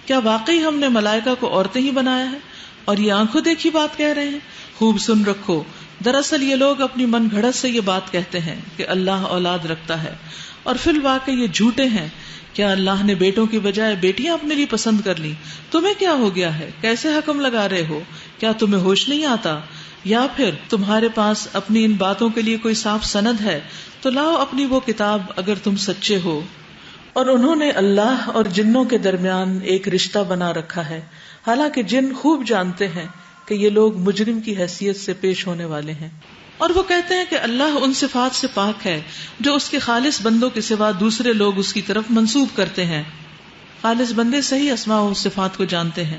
کیا واقعی ہم نے ملائکہ کو عورتیں ہی بنایا ہے اور یہ آنکھوں دیکھی بات کہہ رہے ہیں؟ خوب سن رکھو، دراصل یہ لوگ اپنی من گھڑت سے یہ بات کہتے ہیں کہ اللہ اولاد رکھتا ہے، اور فی الواقع یہ جھوٹے ہیں۔ کیا اللہ نے بیٹوں کی بجائے بیٹیاں اپنے لیے پسند کر لی؟ تمہیں کیا ہو گیا ہے؟ کیسے حکم لگا رہے ہو؟ کیا تمہیں ہوش نہیں آتا؟ یا پھر تمہارے پاس اپنی ان باتوں کے لیے کوئی صاف سند ہے تو لاؤ اپنی وہ کتاب اگر تم سچے ہو۔ اور انہوں نے اللہ اور جنوں کے درمیان ایک رشتہ بنا رکھا ہے، حالانکہ جن خوب جانتے ہیں کہ یہ لوگ مجرم کی حیثیت سے پیش ہونے والے ہیں۔ اور وہ کہتے ہیں کہ اللہ ان صفات سے پاک ہے جو اس کے خالص بندوں کے سوا دوسرے لوگ اس کی طرف منسوب کرتے ہیں۔ خالص بندے صحیح اسماء و صفات کو جانتے ہیں،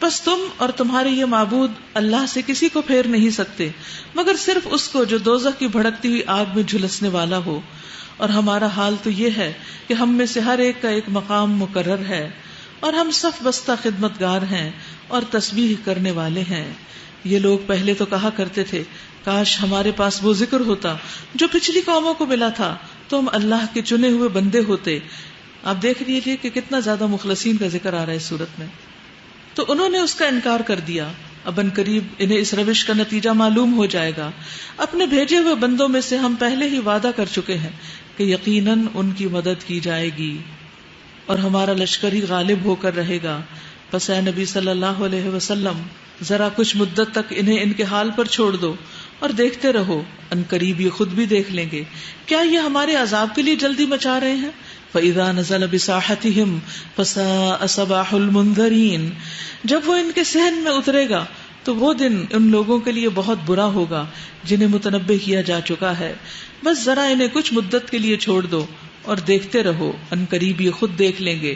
بس تم اور تمہارے یہ معبود اللہ سے کسی کو پھیر نہیں سکتے مگر صرف اس کو جو دوزخ کی بھڑکتی ہوئی آگ میں جھلسنے والا ہو۔ اور ہمارا حال تو یہ ہے کہ ہم میں سے ہر ایک کا ایک مقام مقرر ہے، اور ہم صف بستہ خدمتگار ہیں اور تسبیح کرنے والے ہیں۔ یہ لوگ پہلے تو کہا کرتے تھے کاش ہمارے پاس وہ ذکر ہوتا جو پچھلی قوموں کو ملا تھا تو ہم اللہ کے چنے ہوئے بندے ہوتے۔ آپ دیکھ لیجیے کہ کتنا زیادہ مخلصین کا ذکر آ رہا ہے اس صورت میں۔ تو انہوں نے اس کا انکار کر دیا، اب ان قریب انہیں اس روش کا نتیجہ معلوم ہو جائے گا۔ اپنے بھیجے ہوئے بندوں میں سے ہم پہلے ہی وعدہ کر چکے ہیں کہ یقیناً ان کی مدد کی جائے گی اور ہمارا لشکر ہی غالب ہو کر رہے گا۔ پس اے نبی صلی اللہ علیہ وسلم ذرا کچھ مدت تک انہیں ان کے حال پر چھوڑ دو اور دیکھتے رہو، ان قریب یہ خود بھی دیکھ لیں گے۔ کیا یہ ہمارے عذاب کے لیے جلدی مچا رہے ہیں؟ فَإِذَا نَزَلَ بِسَاحَتِهِمْ فَسَاءَ صَبَاحُ الْمُنذَرِينَ، جب وہ ان کے صحن میں اترے گا تو وہ دن ان لوگوں کے لیے بہت برا ہوگا جنہیں متنبہ کیا جا چکا ہے۔ بس ذرا انہیں کچھ مدت کے لیے چھوڑ دو اور دیکھتے رہو، ان قریب یہ خود دیکھ لیں گے۔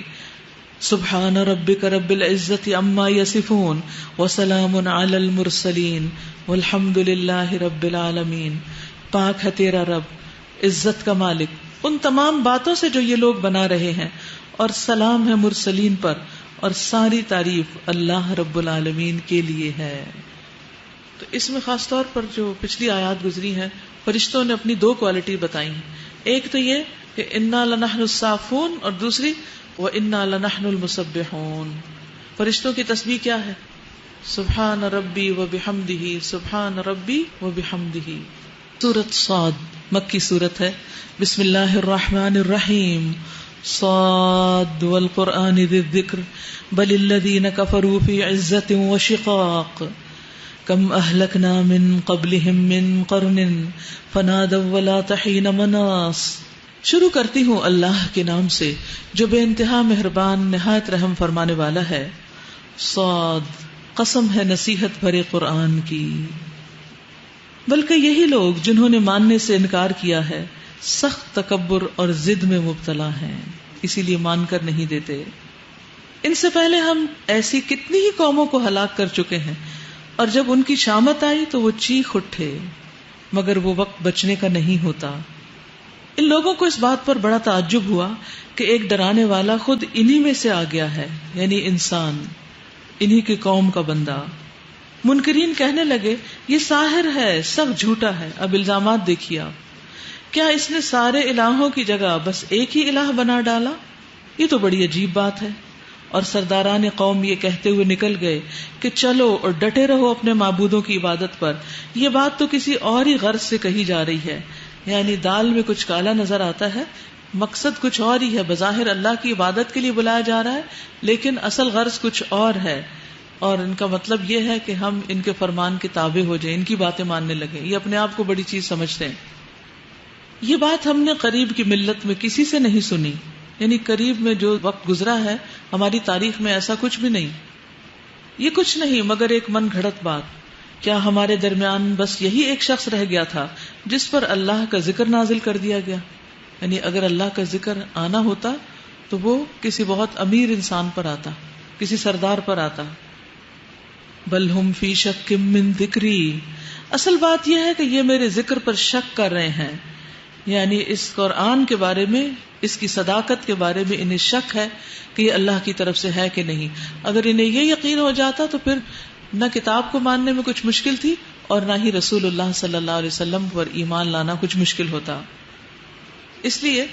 سبحان ربک رب العزت عما یصفون وسلام علی المرسلین والحمد للہ رب العالمین۔ پاک ہے تیرا رب، عزت کا مالک، ان تمام باتوں سے جو یہ لوگ بنا رہے ہیں، اور سلام ہے مرسلین پر، اور ساری تعریف اللہ رب العالمین کے لیے ہے۔ تو اس میں خاص طور پر جو پچھلی آیات گزری ہیں، فرشتوں نے اپنی دو کوالٹی بتائی ہیں۔ ایک تو یہ کہ انا لنحن الصافون، اور دوسری وَإِنَّا لَنَحْنُ الْمُسَبِّحُونَ۔ فرشتوں کی تسبیح کیا ہے؟ سبحان ربی وبحمدہ، سبحان ربی وبحمدہ۔ سورۃ صاد مکی سورت ہے۔ بسم اللہ الرحمن الرحیم۔ صاد والقرآن ذی الذکر بل الذین کفروا فی عزۃ وشقاق کم اہلکنا من قبلہم من قرن فنادوا ولا حین مناص۔ شروع کرتی ہوں اللہ کے نام سے جو بے انتہا مہربان نہایت رحم فرمانے والا ہے۔ صاد، قسم ہے نصیحت بھرے قرآن کی۔ بلکہ یہی لوگ جنہوں نے ماننے سے انکار کیا ہے سخت تکبر اور ضد میں مبتلا ہیں، اسی لیے مان کر نہیں دیتے۔ ان سے پہلے ہم ایسی کتنی ہی قوموں کو ہلاک کر چکے ہیں، اور جب ان کی شامت آئی تو وہ چیخ اٹھے، مگر وہ وقت بچنے کا نہیں ہوتا۔ ان لوگوں کو اس بات پر بڑا تعجب ہوا کہ ایک ڈرانے والا خود انہی میں سے آ گیا ہے، یعنی انسان، انہی کی قوم کا بندہ۔ منکرین کہنے لگے یہ ساحر ہے، سب جھوٹا ہے۔ اب الزامات دیکھیے آپ، کیا اس نے سارے الہوں کی جگہ بس ایک ہی الہ بنا ڈالا؟ یہ تو بڑی عجیب بات ہے۔ اور سرداران قوم یہ کہتے ہوئے نکل گئے کہ چلو اور ڈٹے رہو اپنے معبودوں کی عبادت پر، یہ بات تو کسی اور ہی غرض سے کہی جا رہی ہے۔ یعنی دال میں کچھ کالا نظر آتا ہے، مقصد کچھ اور ہی ہے۔ بظاہر اللہ کی عبادت کے لیے بلایا جا رہا ہے لیکن اصل غرض کچھ اور ہے، اور ان کا مطلب یہ ہے کہ ہم ان کے فرمان کے تابع ہو جائیں، ان کی باتیں ماننے لگیں۔ یہ اپنے آپ کو بڑی چیز سمجھتے ہیں۔ یہ بات ہم نے قریب کی ملت میں کسی سے نہیں سنی، یعنی قریب میں جو وقت گزرا ہے ہماری تاریخ میں ایسا کچھ بھی نہیں۔ یہ کچھ نہیں مگر ایک من گھڑت بات۔ کیا ہمارے درمیان بس یہی ایک شخص رہ گیا تھا جس پر اللہ کا ذکر نازل کر دیا گیا؟ یعنی اگر اللہ کا ذکر آنا ہوتا تو وہ کسی بہت امیر انسان پر آتا، کسی سردار پر آتا۔ بل ہم فی شک من ذکری، اصل بات یہ ہے کہ یہ میرے ذکر پر شک کر رہے ہیں، یعنی اس قرآن کے بارے میں، اس کی صداقت کے بارے میں انہیں شک ہے کہ یہ اللہ کی طرف سے ہے کہ نہیں۔ اگر انہیں یہ یقین ہو جاتا تو پھر نہ کتاب کو ماننے میں کچھ مشکل تھی اور نہ ہی رسول اللہ صلی اللہ علیہ وسلم پر ایمان لانا کچھ مشکل ہوتا۔ اس لیے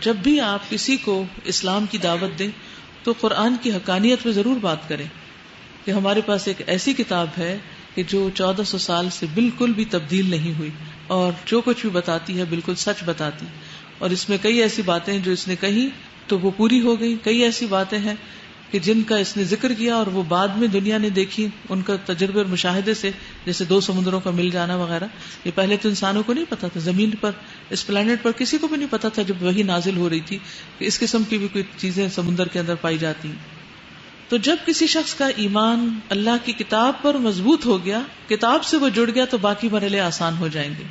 جب بھی آپ کسی کو اسلام کی دعوت دیں تو قرآن کی حقانیت پہ ضرور بات کریں کہ ہمارے پاس ایک ایسی کتاب ہے کہ جو 1400 سال سے بالکل بھی تبدیل نہیں ہوئی اور جو کچھ بھی بتاتی ہے بالکل سچ بتاتی، اور اس میں کئی ایسی باتیں جو اس نے کہی تو وہ پوری ہو گئی، کئی ایسی باتیں ہیں کہ جن کا اس نے ذکر کیا اور وہ بعد میں دنیا نے دیکھی ان کا تجربے اور مشاہدے سے، جیسے 2 سمندروں کا مل جانا وغیرہ. یہ پہلے تو انسانوں کو نہیں پتا تھا، زمین پر اس پلانٹ پر کسی کو بھی نہیں پتا تھا جب وحی نازل ہو رہی تھی کہ اس قسم کی بھی کوئی چیزیں سمندر کے اندر پائی جاتی ہیں. تو جب کسی شخص کا ایمان اللہ کی کتاب پر مضبوط ہو گیا، کتاب سے وہ جڑ گیا، تو باقی مرحلے آسان ہو جائیں گے.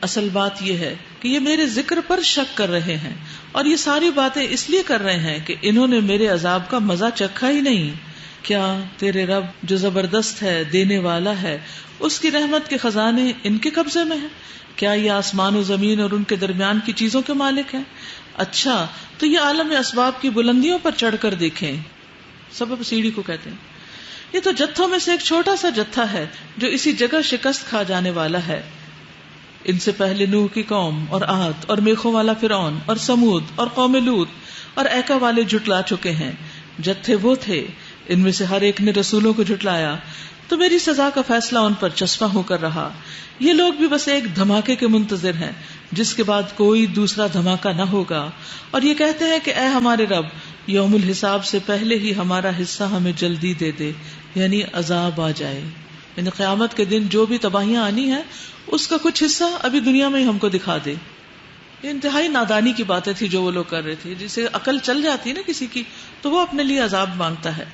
اصل بات یہ ہے کہ یہ میرے ذکر پر شک کر رہے ہیں اور یہ ساری باتیں اس لیے کر رہے ہیں کہ انہوں نے میرے عذاب کا مزہ چکھا ہی نہیں. کیا تیرے رب جو زبردست ہے، دینے والا ہے، اس کی رحمت کے خزانے ان کے قبضے میں ہیں؟ کیا یہ آسمان و زمین اور ان کے درمیان کی چیزوں کے مالک ہیں؟ اچھا تو یہ عالم اسباب کی بلندیوں پر چڑھ کر دیکھیں. سبب سیڑھی کو کہتے ہیں. یہ تو جتھوں میں سے ایک چھوٹا سا جتھا ہے جو اسی جگہ شکست کھا جانے والا ہے. ان سے پہلے نوح کی قوم اور عاد اور میخوں والا فرعون اور سمود اور قوم لوط اور ایکا والے جھٹلا چکے ہیں. جتھے وہ تھے، ان میں سے ہر ایک نے رسولوں کو جھٹلایا، تو میری سزا کا فیصلہ ان پر چسپاں ہو کر رہا. یہ لوگ بھی بس ایک دھماکے کے منتظر ہیں جس کے بعد کوئی دوسرا دھماکہ نہ ہوگا، اور یہ کہتے ہیں کہ اے ہمارے رب، یوم الحساب سے پہلے ہی ہمارا حصہ ہمیں جلدی دے دے، یعنی عذاب آ جائے. یعنی قیامت کے دن جو بھی تباہیاں آنی ہیں اس کا کچھ حصہ ابھی دنیا میں ہی ہم کو دکھا دے. یہ انتہائی نادانی کی باتیں تھی جو وہ لوگ کر رہے تھے. جسے عقل چل جاتی ہے نا کسی کی، تو وہ اپنے لیے عذاب مانگتا ہے.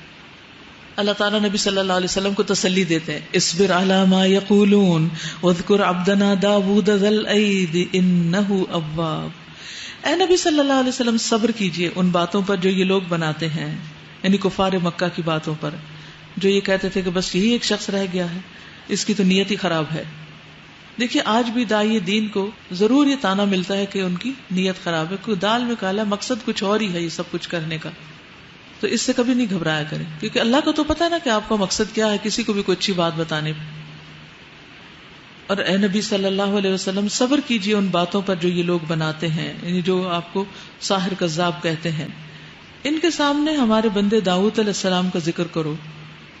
اللہ تعالیٰ نبی صلی اللہ علیہ وسلم کو تسلی دیتے ہیں، اصبر علی ما یقولون واذکر عبدنا داود ذا الایدی انہ اواب. اے نبی صلی اللہ علیہ وسلم، صبر کیجئے ان باتوں پر جو یہ لوگ بناتے ہیں، یعنی کفار مکہ کی باتوں پر، جو یہ کہتے تھے کہ بس یہی ایک شخص رہ گیا ہے، اس کی تو نیت ہی خراب ہے. دیکھیے آج بھی داعی دین کو ضرور یہ تانا ملتا ہے کہ ان کی نیت خراب ہے، کوئی دال میں کالا، مقصد کچھ اور ہی ہے یہ سب کچھ کرنے کا. تو اس سے کبھی نہیں گھبرایا کریں، کیونکہ اللہ کو تو پتا نا کہ آپ کا مقصد کیا ہے کسی کو بھی کوئی اچھی بات بتانے پہ. اور اے نبی صلی اللہ علیہ وسلم، صبر کیجئے ان باتوں پر جو یہ لوگ بناتے ہیں، یعنی جو آپ کو ساحر کذاب کہتے ہیں. ان کے سامنے ہمارے بندے داؤد علیہ السلام کا ذکر کرو.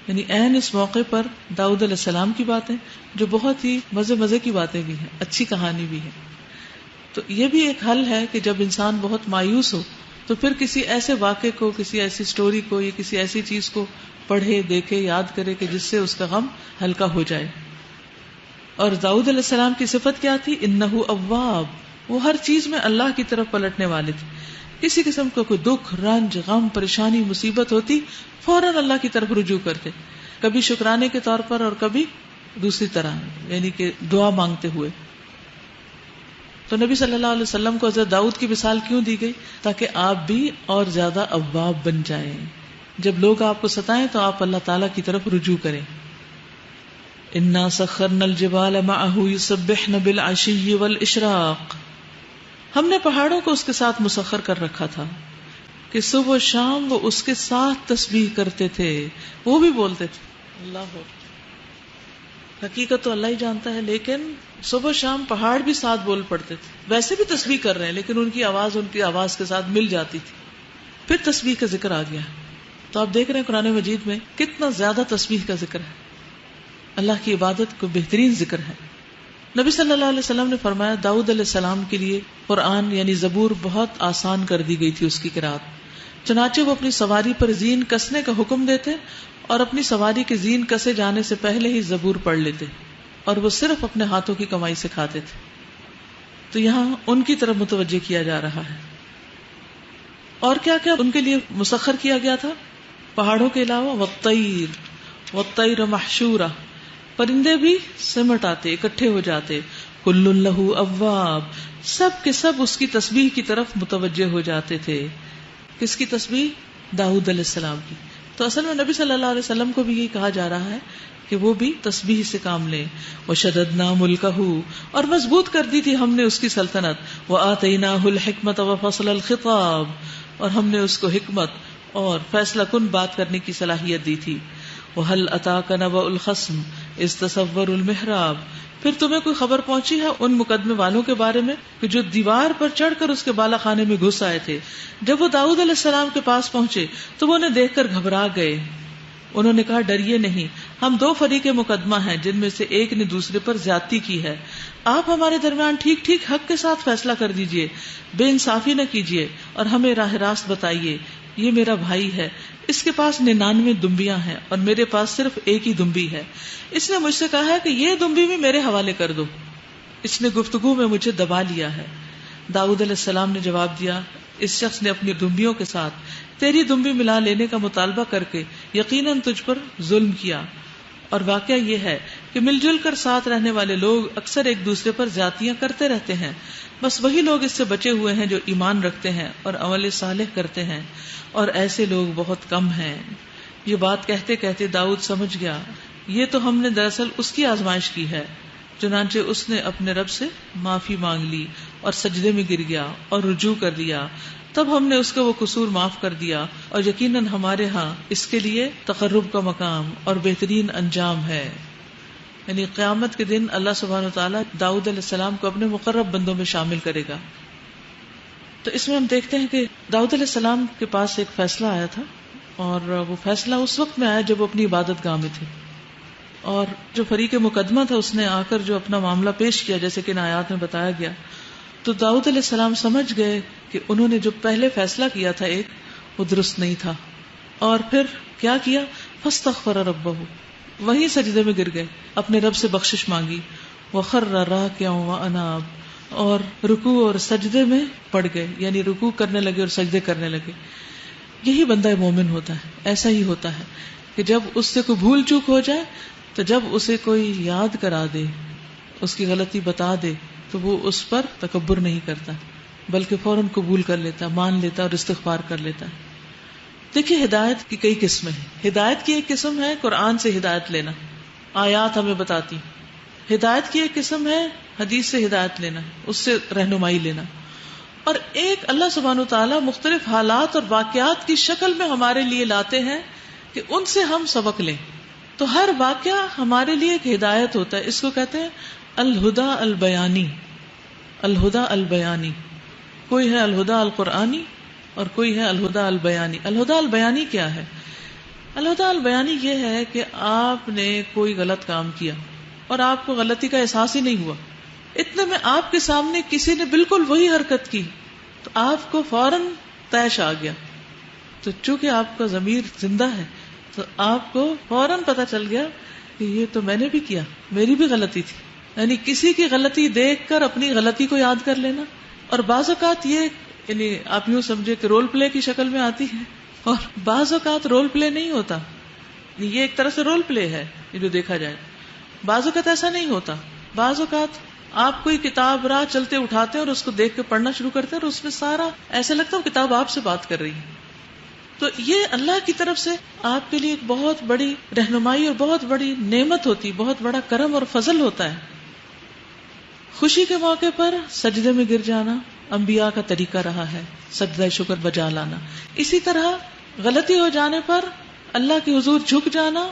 یعنی عین اس موقع پر داؤد علیہ السلام کی باتیں جو بہت ہی مزے کی باتیں بھی ہیں، اچھی کہانی بھی ہے. تو یہ بھی ایک حل ہے کہ جب انسان بہت مایوس ہو تو پھر کسی ایسے واقعے کو، کسی ایسی سٹوری کو یا کسی ایسی چیز کو پڑھے، دیکھے، یاد کرے کہ جس سے اس کا غم ہلکا ہو جائے. اور داؤد علیہ السلام کی صفت کیا تھی؟ انہ اواب. وہ ہر چیز میں اللہ کی طرف پلٹنے والے تھے. کسی قسم کا کوئی دکھ، رنج، غم، پریشانی، مصیبت ہوتی، فوراً اللہ کی طرف رجوع کرتے، کبھی شکرانے کے طور پر اور کبھی دوسری طرح، یعنی کہ دعا مانگتے ہوئے. تو نبی صلی اللہ علیہ وسلم کو حضرت داؤد کی مثال کیوں دی گئی؟ تاکہ آپ بھی اور زیادہ اواب بن جائیں. جب لوگ آپ کو ستائیں تو آپ اللہ تعالیٰ کی طرف رجوع کریں. انا سخرنا الجبال معه يسبحن بالعشي والاشراق. ہم نے پہاڑوں کو اس کے ساتھ مسخر کر رکھا تھا کہ صبح و شام وہ اس کے ساتھ تسبیح کرتے تھے. وہ بھی بولتے تھے اللہ. حقیقت تو اللہ ہی جانتا ہے، لیکن صبح شام پہاڑ بھی ساتھ بول پڑتے تھے. ویسے بھی تسبیح کر رہے ہیں لیکن ان کی آواز کے ساتھ مل جاتی تھی. پھر تسبیح کا ذکر آ گیا. تو آپ دیکھ رہے ہیں قرآن مجید میں کتنا زیادہ تسبیح کا ذکر ہے. اللہ کی عبادت کو بہترین ذکر ہے. نبی صلی اللہ علیہ وسلم نے فرمایا داؤد علیہ السلام کے لیے قرآن یعنی زبور بہت آسان کر دی گئی تھی اس کی قرات. چنانچہ وہ اپنی سواری پر زین کسنے کا حکم دیتے اور اپنی سواری کے زین کسے جانے سے پہلے ہی زبور پڑھ لیتے، اور وہ صرف اپنے ہاتھوں کی کمائی سے کھاتے تھے. تو یہاں ان کی طرف متوجہ کیا جا رہا ہے. اور کیا کیا ان کے لیے مسخر کیا گیا تھا پہاڑوں کے علاوہ؟ والطیر محشورہ، پرندے بھی سمٹ آتے، اکٹھے ہو جاتے. کل لہ اواب، سب کے سب اس کی تسبیح کی طرف متوجہ ہو جاتے تھے. کس کی تسبیح؟ داؤد علیہ السلام کی. تو اصل میں نبی صلی اللہ علیہ وسلم کو بھی یہی کہا جا رہا ہے کہ وہ بھی تسبیح سے کام لیں. وشددنا ملکہ، اور مضبوط کر دی تھی ہم نے اس کی سلطنت. وآتیناہ الحکمت وفصل الخطاب، اور ہم نے اس کو حکمت اور فیصلہ کن بات کرنے کی صلاحیت دی تھی. وَهَلْ أَتَاكَ نَبَأُ الْخَصْمِ إِذْ تَسَوَّرُوا الْمِحْرَابَ پھر تمہیں کوئی خبر پہنچی ہے ان مقدمے والوں کے بارے میں کہ جو دیوار پر چڑھ کر اس کے بالا خانے میں گھس آئے تھے؟ جب وہ داؤد علیہ السلام کے پاس پہنچے تو وہ انہیں دیکھ کر گھبرا گئے. انہوں نے کہا ڈریے نہیں، ہم دو فریق مقدمہ ہیں جن میں سے ایک نے دوسرے پر زیادتی کی ہے. آپ ہمارے درمیان ٹھیک ٹھیک حق کے ساتھ فیصلہ کر دیجئے، بے انصافی نہ کیجئے اور ہمیں راہ راست بتائیے. یہ میرا بھائی ہے، اس کے پاس 99 دمبیاں ہیں اور میرے پاس صرف ایک ہی دمبی ہے. اس نے مجھ سے کہا ہے کہ یہ دمبی بھی میرے حوالے کر دو. اس نے گفتگو میں مجھے دبا لیا ہے. داؤد علیہ السلام نے جواب دیا، اس شخص نے اپنی دمبیوں کے ساتھ تیری دمبی ملا لینے کا مطالبہ کر کے یقیناً تجھ پر ظلم کیا. اور واقعہ یہ ہے کہ مل جل کر ساتھ رہنے والے لوگ اکثر ایک دوسرے پر زیادتیاں کرتے رہتے ہیں، بس وہی لوگ اس سے بچے ہوئے ہیں جو ایمان رکھتے ہیں اور عمل صالح کرتے ہیں، اور ایسے لوگ بہت کم ہیں. یہ بات کہتے کہتے داؤد سمجھ گیا یہ تو ہم نے دراصل اس کی آزمائش کی ہے. چنانچہ اس نے اپنے رب سے معافی مانگ لی اور سجدے میں گر گیا اور رجوع کر لیا. تب ہم نے اس کا وہ قصور معاف کر دیا، اور یقیناً ہمارے ہاں اس کے لیے تقرب کا مقام اور بہترین انجام ہے. یعنی قیامت کے دن اللہ سبحانہ وتعالیٰ داؤد علیہ السلام کو اپنے مقرب بندوں میں شامل کرے گا. تو اس میں ہم دیکھتے ہیں کہ داؤد علیہ السلام کے پاس ایک فیصلہ آیا تھا، اور وہ فیصلہ اس وقت میں آیا جب وہ اپنی عبادت گاہ میں تھے. اور جو فریق مقدمہ تھا اس نے آ کر جو اپنا معاملہ پیش کیا جیسے کہ ان آیات میں بتایا گیا، تو داؤد علیہ السلام سمجھ گئے کہ انہوں نے جو پہلے فیصلہ کیا تھا ایک، وہ درست نہیں تھا. اور پھر کیا کیا؟ فاستغفر ربہ، وہیں سجدے میں گر گئے، اپنے رب سے بخشش مانگی. وخر راکعا واناب، اور رکوع اور سجدے میں پڑ گئے، یعنی رکوع کرنے لگے اور سجدے کرنے لگے. یہی بندہ مومن ہوتا ہے. ایسا ہی ہوتا ہے کہ جب اس سے کوئی بھول چوک ہو جائے تو جب اسے کوئی یاد کرا دے، اس کی غلطی بتا دے، تو وہ اس پر تکبر نہیں کرتا بلکہ فوراً قبول کر لیتا، مان لیتا اور استغفار کر لیتا. دیکھیے ہدایت کی کئی قسمیں ہیں. ہدایت کی ایک قسم ہے قرآن سے ہدایت لینا، آیات ہمیں بتاتی. ہدایت کی ایک قسم ہے حدیث سے ہدایت لینا، اس سے رہنمائی لینا. اور ایک اللہ سبحانہ وتعالیٰ مختلف حالات اور واقعات کی شکل میں ہمارے لیے لاتے ہیں کہ ان سے ہم سبق لیں. تو ہر واقعہ ہمارے لیے ایک ہدایت ہوتا ہے. اس کو کہتے ہیں الہدا البیانی. الہدا البیانی، کوئی ہے الہدا القرآنی اور کوئی ہے الہدا البیانی. الہدا البیانی کیا ہے؟ الہدا البیانی یہ ہے کہ آپ نے کوئی غلط کام کیا اور آپ کو غلطی کا احساس ہی نہیں ہوا، اتنے میں آپ کے سامنے کسی نے بالکل وہی حرکت کی تو آپ کو فوراً طیش آ گیا. تو چونکہ آپ کا ضمیر زندہ ہے تو آپ کو فوراً پتہ چل گیا کہ یہ تو میں نے بھی کیا، میری بھی غلطی تھی. یعنی کسی کی غلطی دیکھ کر اپنی غلطی کو یاد کر لینا. اور بعض اوقات یہ یعنی آپ یوں سمجھے کہ رول پلے کی شکل میں آتی ہے، اور بعض اوقات رول پلے نہیں ہوتا. یہ ایک طرح سے رول پلے ہے یہ جو دیکھا جائے. بعض اوقات ایسا نہیں ہوتا. بعض اوقات آپ کوئی کتاب راہ چلتے اٹھاتے ہیں اور اس کو دیکھ کے پڑھنا شروع کرتے ہیں اور اس میں سارا ایسا لگتا ہے کتاب آپ سے بات کر رہی ہے. تو یہ اللہ کی طرف سے آپ کے لیے ایک بہت بڑی رہنمائی اور بہت بڑی نعمت ہوتی، بہت بڑا کرم اور فضل ہوتا ہے. خوشی کے موقع پر سجدے میں گر جانا انبیاء کا طریقہ رہا ہے، سجدہ شکر بجا لانا. اسی طرح غلطی ہو جانے پر اللہ کے حضور جھک جانا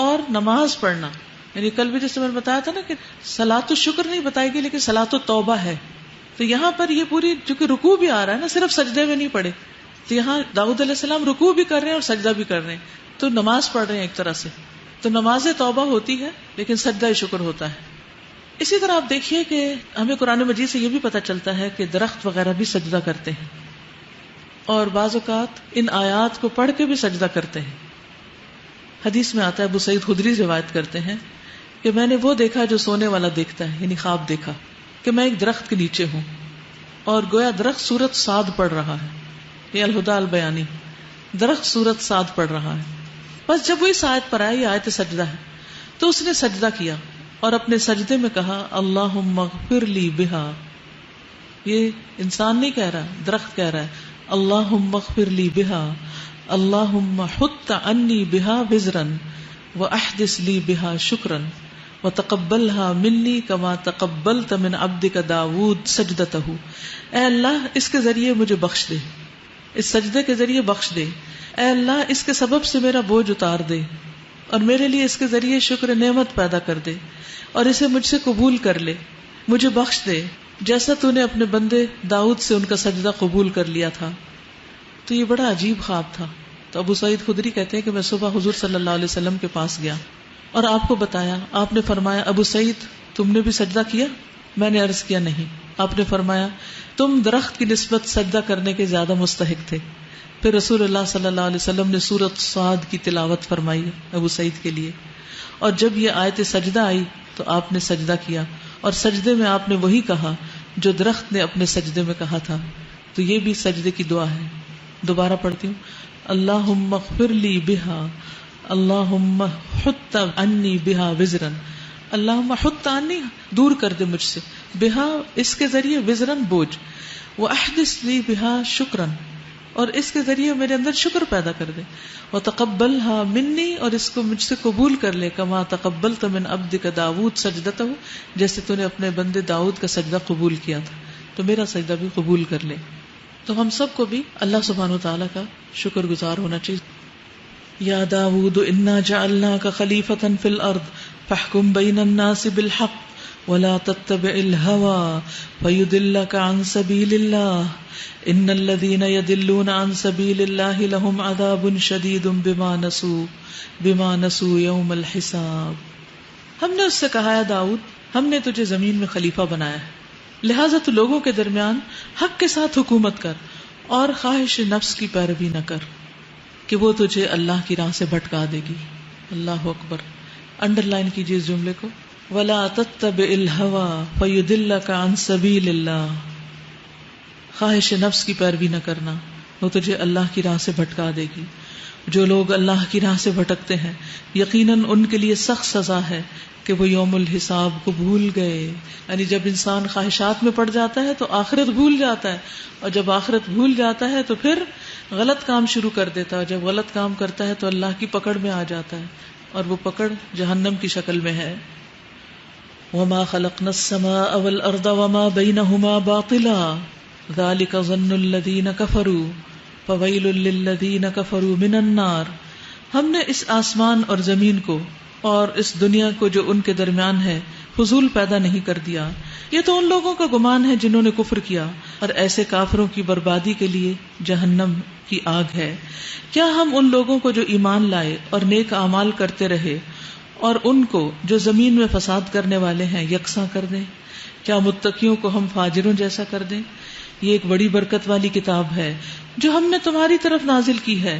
اور نماز پڑھنا. یعنی کل بھی جیسے میں نے بتایا تھا نا کہ صلاۃ الشکر نہیں بتائی گئی لیکن صلاۃ التوبہ ہے. تو یہاں پر یہ پوری چونکہ رکوع بھی آ رہا ہے نا، صرف سجدے میں نہیں پڑے. تو یہاں داؤد علیہ السلام رکوع بھی کر رہے ہیں اور سجدہ بھی کر رہے ہیں، تو نماز پڑھ رہے ہیں ایک طرح سے. تو نماز توبہ ہوتی ہے لیکن سجدہ شکر ہوتا ہے. اسی طرح آپ دیکھیے کہ ہمیں قرآن مجید سے یہ بھی پتہ چلتا ہے کہ درخت وغیرہ بھی سجدہ کرتے ہیں، اور بعض اوقات ان آیات کو پڑھ کے بھی سجدہ کرتے ہیں. حدیث میں آتا ہے، ابو سعید خدری روایت کرتے ہیں کہ میں نے وہ دیکھا جو سونے والا دیکھتا ہے، یعنی خواب دیکھا کہ میں ایک درخت کے نیچے ہوں اور گویا درخت سورۃ صاد پڑھ رہا ہے. یہ الہدا البیانی، درخت سورۃ صاد پڑھ رہا ہے. بس جب وہ اس آیت پر آئی، آیت سجدہ ہے، تو اس نے سجدہ کیا اور اپنے سجدے میں کہا اللہم اغفر لی بہا. یہ انسان نہیں کہہ رہا، درخت کہہ رہا ہے اللہم اغفر لی بہا، اللہم حط عنی بہا وزرا واحدث لی بہا شکرا وتقبلها منی کما تقبلت من عبدک داود سجدتہ. اے اللہ اس کے ذریعے مجھے بخش دے، اس سجدے کے ذریعے بخش دے. اے اللہ اس کے سبب سے میرا بوجھ اتار دے اور میرے لیے اس کے ذریعے شکر نعمت پیدا کر دے. اور اسے مجھ سے قبول کر لے، مجھے بخش دے، جیسا تو نے اپنے بندے داؤد سے ان کا سجدہ قبول کر لیا تھا۔ تو یہ بڑا عجیب خواب تھا۔ تو ابو سعید خدری کہتے ہیں کہ میں صبح حضور صلی اللہ علیہ وسلم کے پاس گیا اور آپ کو بتایا۔ آپ نے فرمایا ابو سعید تم نے بھی سجدہ کیا؟ میں نے عرض کیا نہیں۔ آپ نے فرمایا تم درخت کی نسبت سجدہ کرنے کے زیادہ مستحق تھے۔ پھر رسول اللہ صلی اللہ علیہ وسلم نے سورۃ صاد کی تلاوت فرمائی ابو سعید کے لیے، اور جب یہ آیت سجدہ آئی تو آپ نے سجدہ کیا، اور سجدے میں آپ نے وہی کہا جو درخت نے اپنے سجدے میں کہا تھا۔ تو یہ بھی سجدے کی دعا ہے۔ دوبارہ پڑھتی ہوں، اللہم اغفر لی بہا، اللہم حط عنی بہا وزرن، اللہم حط عنی دور کر دے مجھ سے، بہا اس کے ذریعے، وزرن بوجھ، واحدث لی بہا شکرن اور اس کے ذریعے میرے اندر شکر پیدا کر دے، وتقبلھا منی اور اس کو مجھ سے قبول کر لے، کما تقبلت من عبدک داؤد سجدتہ جیسے تو نے اپنے بندے داؤد کا سجدہ قبول کیا تھا، تو میرا سجدہ بھی قبول کر لے۔ تو ہم سب کو بھی اللہ سبحانہ وتعالیٰ کا شکر گزار ہونا چاہیے۔ یا داؤد انا جعلناک خلیفۃ فی الارض فاحکم بین الناس بالحق ولا تتبع الهوى فيضلك عن سبيل الله ان الذين يضلون عن سبيل الله لهم عذاب شديد بما نسوا يوم الحساب۔ ہم نے اس سے کہا ہے داؤد ہم نے تجھے زمین میں خلیفہ بنایا ہے، لہٰذا تو لوگوں کے درمیان حق کے ساتھ حکومت کر اور خواہش نفس کی پیروی نہ کر کہ وہ تجھے اللہ کی راہ سے بھٹکا دے گی۔ اللہ اکبر، انڈر لائن کیجیے اس جملے کو، وَلَا تَتَّبِعِ الْهَوَى فَيُضِلَّكَ عَن سَبِيلِ اللَّهِ، خواہش نفس کی پیروی نہ کرنا، وہ تجھے اللہ کی راہ سے بھٹکا دے گی۔ جو لوگ اللہ کی راہ سے بھٹکتے ہیں یقیناً ان کے لیے سخت سزا ہے کہ وہ یوم الحساب کو بھول گئے۔ یعنی جب انسان خواہشات میں پڑ جاتا ہے تو آخرت بھول جاتا ہے، اور جب آخرت بھول جاتا ہے تو پھر غلط کام شروع کر دیتا ہے، جب غلط کام کرتا ہے تو اللہ کی پکڑ میں آ جاتا ہے، اور وہ پکڑ جہنم کی شکل میں ہے۔ وما خلقنا السماء والارض وما بينهما باطلا ذلك ظن الذين كفروا فويل للذين كفروا من النار۔ ہم نے اس آسمان اور زمین کو اور اس دنیا کو جو ان کے درمیان ہے فضول پیدا نہیں کر دیا، یہ تو ان لوگوں کا گمان ہے جنہوں نے کفر کیا، اور ایسے کافروں کی بربادی کے لیے جہنم کی آگ ہے۔ کیا ہم ان لوگوں کو جو ایمان لائے اور نیک اعمال کرتے رہے اور ان کو جو زمین میں فساد کرنے والے ہیں یکساں کر دیں؟ کیا متقیوں کو ہم فاجروں جیسا کر دیں؟ یہ ایک بڑی برکت والی کتاب ہے جو ہم نے تمہاری طرف نازل کی ہے۔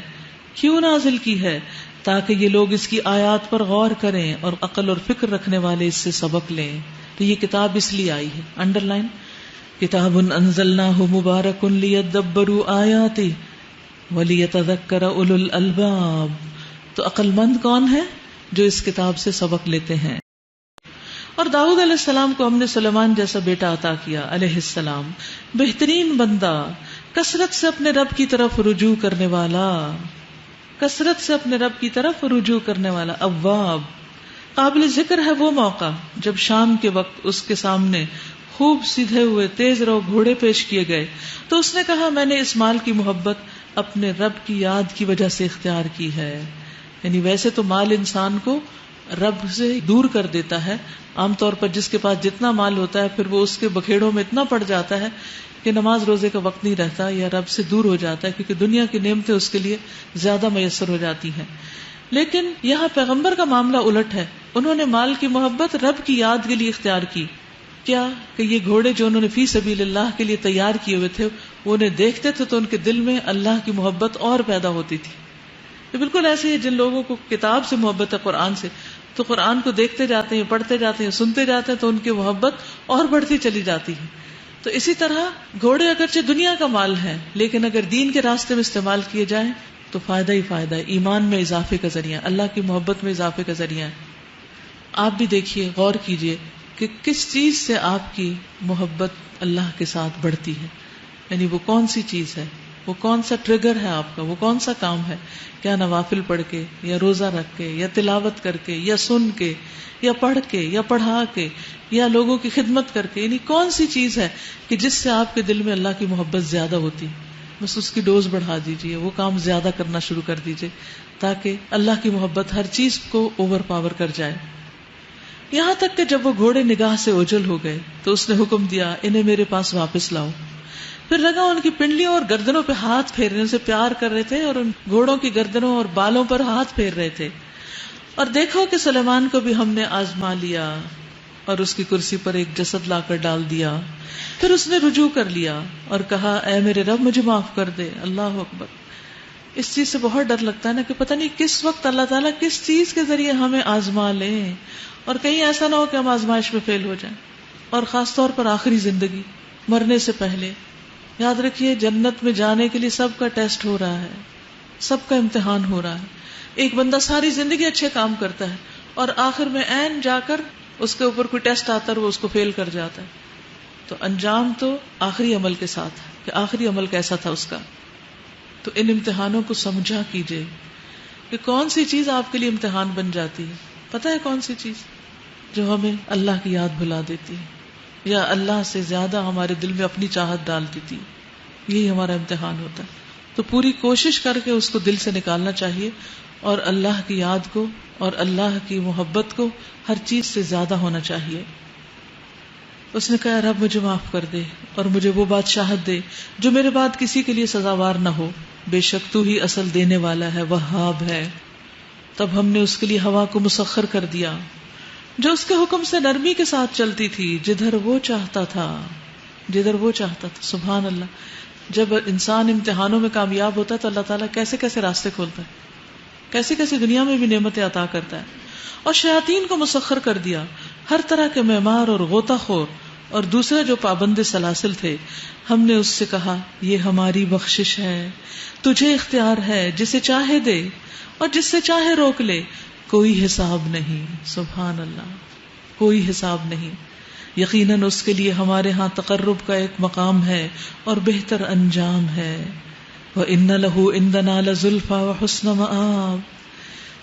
کیوں نازل کی ہے؟ تاکہ یہ لوگ اس کی آیات پر غور کریں اور عقل اور فکر رکھنے والے اس سے سبق لیں۔ تو یہ کتاب اس لیے آئی ہے، انڈر لائن، کتاب انزلناہ مبارک لیدبروا آیاتہ ولیتذکر اولو الالباب۔ تو عقل مند کون ہے؟ جو اس کتاب سے سبق لیتے ہیں۔ اور داؤد علیہ السلام کو ہم نے سلیمان جیسا بیٹا عطا کیا علیہ السلام، بہترین بندہ، کثرت سے اپنے رب کی طرف رجوع کرنے والا، کثرت سے اپنے رب کی طرف رجوع کرنے والا، اواب۔ قابل ذکر ہے وہ موقع جب شام کے وقت اس کے سامنے خوب سیدھے ہوئے تیز رو گھوڑے پیش کیے گئے تو اس نے کہا میں نے اس مال کی محبت اپنے رب کی یاد کی وجہ سے اختیار کی ہے۔ یعنی ویسے تو مال انسان کو رب سے دور کر دیتا ہے، عام طور پر جس کے پاس جتنا مال ہوتا ہے پھر وہ اس کے بکھیڑوں میں اتنا پڑ جاتا ہے کہ نماز روزے کا وقت نہیں رہتا یا رب سے دور ہو جاتا ہے، کیونکہ دنیا کی نعمتیں اس کے لیے زیادہ میسر ہو جاتی ہیں۔ لیکن یہاں پیغمبر کا معاملہ الٹ ہے، انہوں نے مال کی محبت رب کی یاد کے لیے اختیار کی۔ کیا کہ یہ گھوڑے جو انہوں نے فی سبیل اللہ کے لیے تیار کیے ہوئے تھے وہ انہیں دیکھتے تھے تو ان کے دل میں اللہ کی محبت اور پیدا ہوتی تھی۔ یہ بالکل ایسے ہی جن لوگوں کو کتاب سے محبت ہے، قرآن سے، تو قرآن کو دیکھتے جاتے ہیں، پڑھتے جاتے ہیں، سنتے جاتے ہیں تو ان کی محبت اور بڑھتی چلی جاتی ہے۔ تو اسی طرح گھوڑے اگرچہ دنیا کا مال ہے لیکن اگر دین کے راستے میں استعمال کیے جائیں تو فائدہ ہی فائدہ ہے، ایمان میں اضافے کا ذریعہ، اللہ کی محبت میں اضافے کا ذریعہ ہے۔ آپ بھی دیکھیے، غور کیجیے کہ کس چیز سے آپ کی محبت اللہ کے ساتھ بڑھتی ہے، یعنی وہ کون سی چیز ہے، وہ کون سا ٹریگر ہے آپ کا، وہ کون سا کام ہے؟ کیا نوافل پڑھ کے یا روزہ رکھ کے یا تلاوت کر کے یا سن کے یا پڑھ کے یا پڑھا کے یا لوگوں کی خدمت کر کے، یعنی کون سی چیز ہے کہ جس سے آپ کے دل میں اللہ کی محبت زیادہ ہوتی؟ بس اس کی ڈوز بڑھا دیجیے، وہ کام زیادہ کرنا شروع کر دیجیے تاکہ اللہ کی محبت ہر چیز کو اوور پاور کر جائے۔ یہاں تک کہ جب وہ گھوڑے نگاہ سے اوجھل ہو گئے تو اس نے حکم دیا انہیں میرے پاس واپس لاؤ. پھر لگا ان کی پنڈلیوں اور گردنوں پہ ہاتھ پھیرنے سے پیار کر رہے تھے اور ان گھوڑوں کی گردنوں اور بالوں پر ہاتھ پھیر رہے تھے. اور دیکھو کہ سلیمان کو بھی ہم نے آزما لیا اور اس کی کرسی پر ایک جسد لا کر ڈال دیا. پھر اس نے رجوع کر لیا اور کہا اے میرے رب مجھے معاف کر دے. اللہ اکبر. اس چیز سے بہت ڈر لگتا ہے نا کہ پتہ نہیں کس وقت اللہ تعالیٰ کس چیز کے ذریعے ہمیں آزما لیں اور کہیں ایسا نہ ہو کہ ہم آزمائش میں فیل ہو جائیں. اور خاص طور پر آخری زندگی مرنے سے پہلے یاد رکھیے جنت میں جانے کے لیے سب کا ٹیسٹ ہو رہا ہے, سب کا امتحان ہو رہا ہے. ایک بندہ ساری زندگی اچھے کام کرتا ہے اور آخر میں عین جا کر اس کے اوپر کوئی ٹیسٹ آتا ہے اور وہ اس کو فیل کر جاتا ہے. تو انجام تو آخری عمل کے ساتھ ہے کہ آخری عمل کیسا تھا اس کا. تو ان امتحانوں کو سمجھا کیجئے کہ کون سی چیز آپ کے لیے امتحان بن جاتی ہے. پتہ ہے کون سی چیز؟ جو ہمیں اللہ کی یاد بھلا دیتی ہے یا اللہ سے زیادہ ہمارے دل میں اپنی چاہت ڈال دیتی ہے. یہی ہمارا امتحان ہوتا ہے. تو پوری کوشش کر کے اس کو دل سے نکالنا چاہیے اور اللہ کی یاد کو اور اللہ کی محبت کو ہر چیز سے زیادہ ہونا چاہیے. اس نے کہا رب مجھے معاف کر دے اور مجھے وہ بادشاہت دے جو میرے بعد کسی کے لیے سزاوار نہ ہو. بے شک تو ہی اصل دینے والا ہے, وہاب ہے. تب ہم نے اس کے لیے ہوا کو مسخر کر دیا جو اس کے حکم سے نرمی کے ساتھ چلتی تھی جدھر وہ چاہتا تھا. سبحان اللہ. جب انسان امتحانوں میں کامیاب ہوتا ہے تو اللہ تعالیٰ کیسے کیسے راستے کھولتا ہے, کیسے کیسے دنیا میں بھی نعمتیں عطا کرتا ہے. اور شیاطین کو مسخر کر دیا, ہر طرح کے معمار اور غوطہ خور اور دوسرے جو پابند سلاسل تھے. ہم نے اس سے کہا یہ ہماری بخشش ہے, تجھے اختیار ہے, جسے چاہے دے اور جس سے چاہے روک لے, کوئی حساب نہیں. سبحان اللہ, کوئی حساب نہیں. یقیناً اس کے لیے ہمارے ہاں تقرب کا ایک مقام ہے اور بہتر انجام ہے. وَإِنَّ لَهُ عِندَنَا لَزُلْفَىٰ وَحُسْنَ مَآبٍ.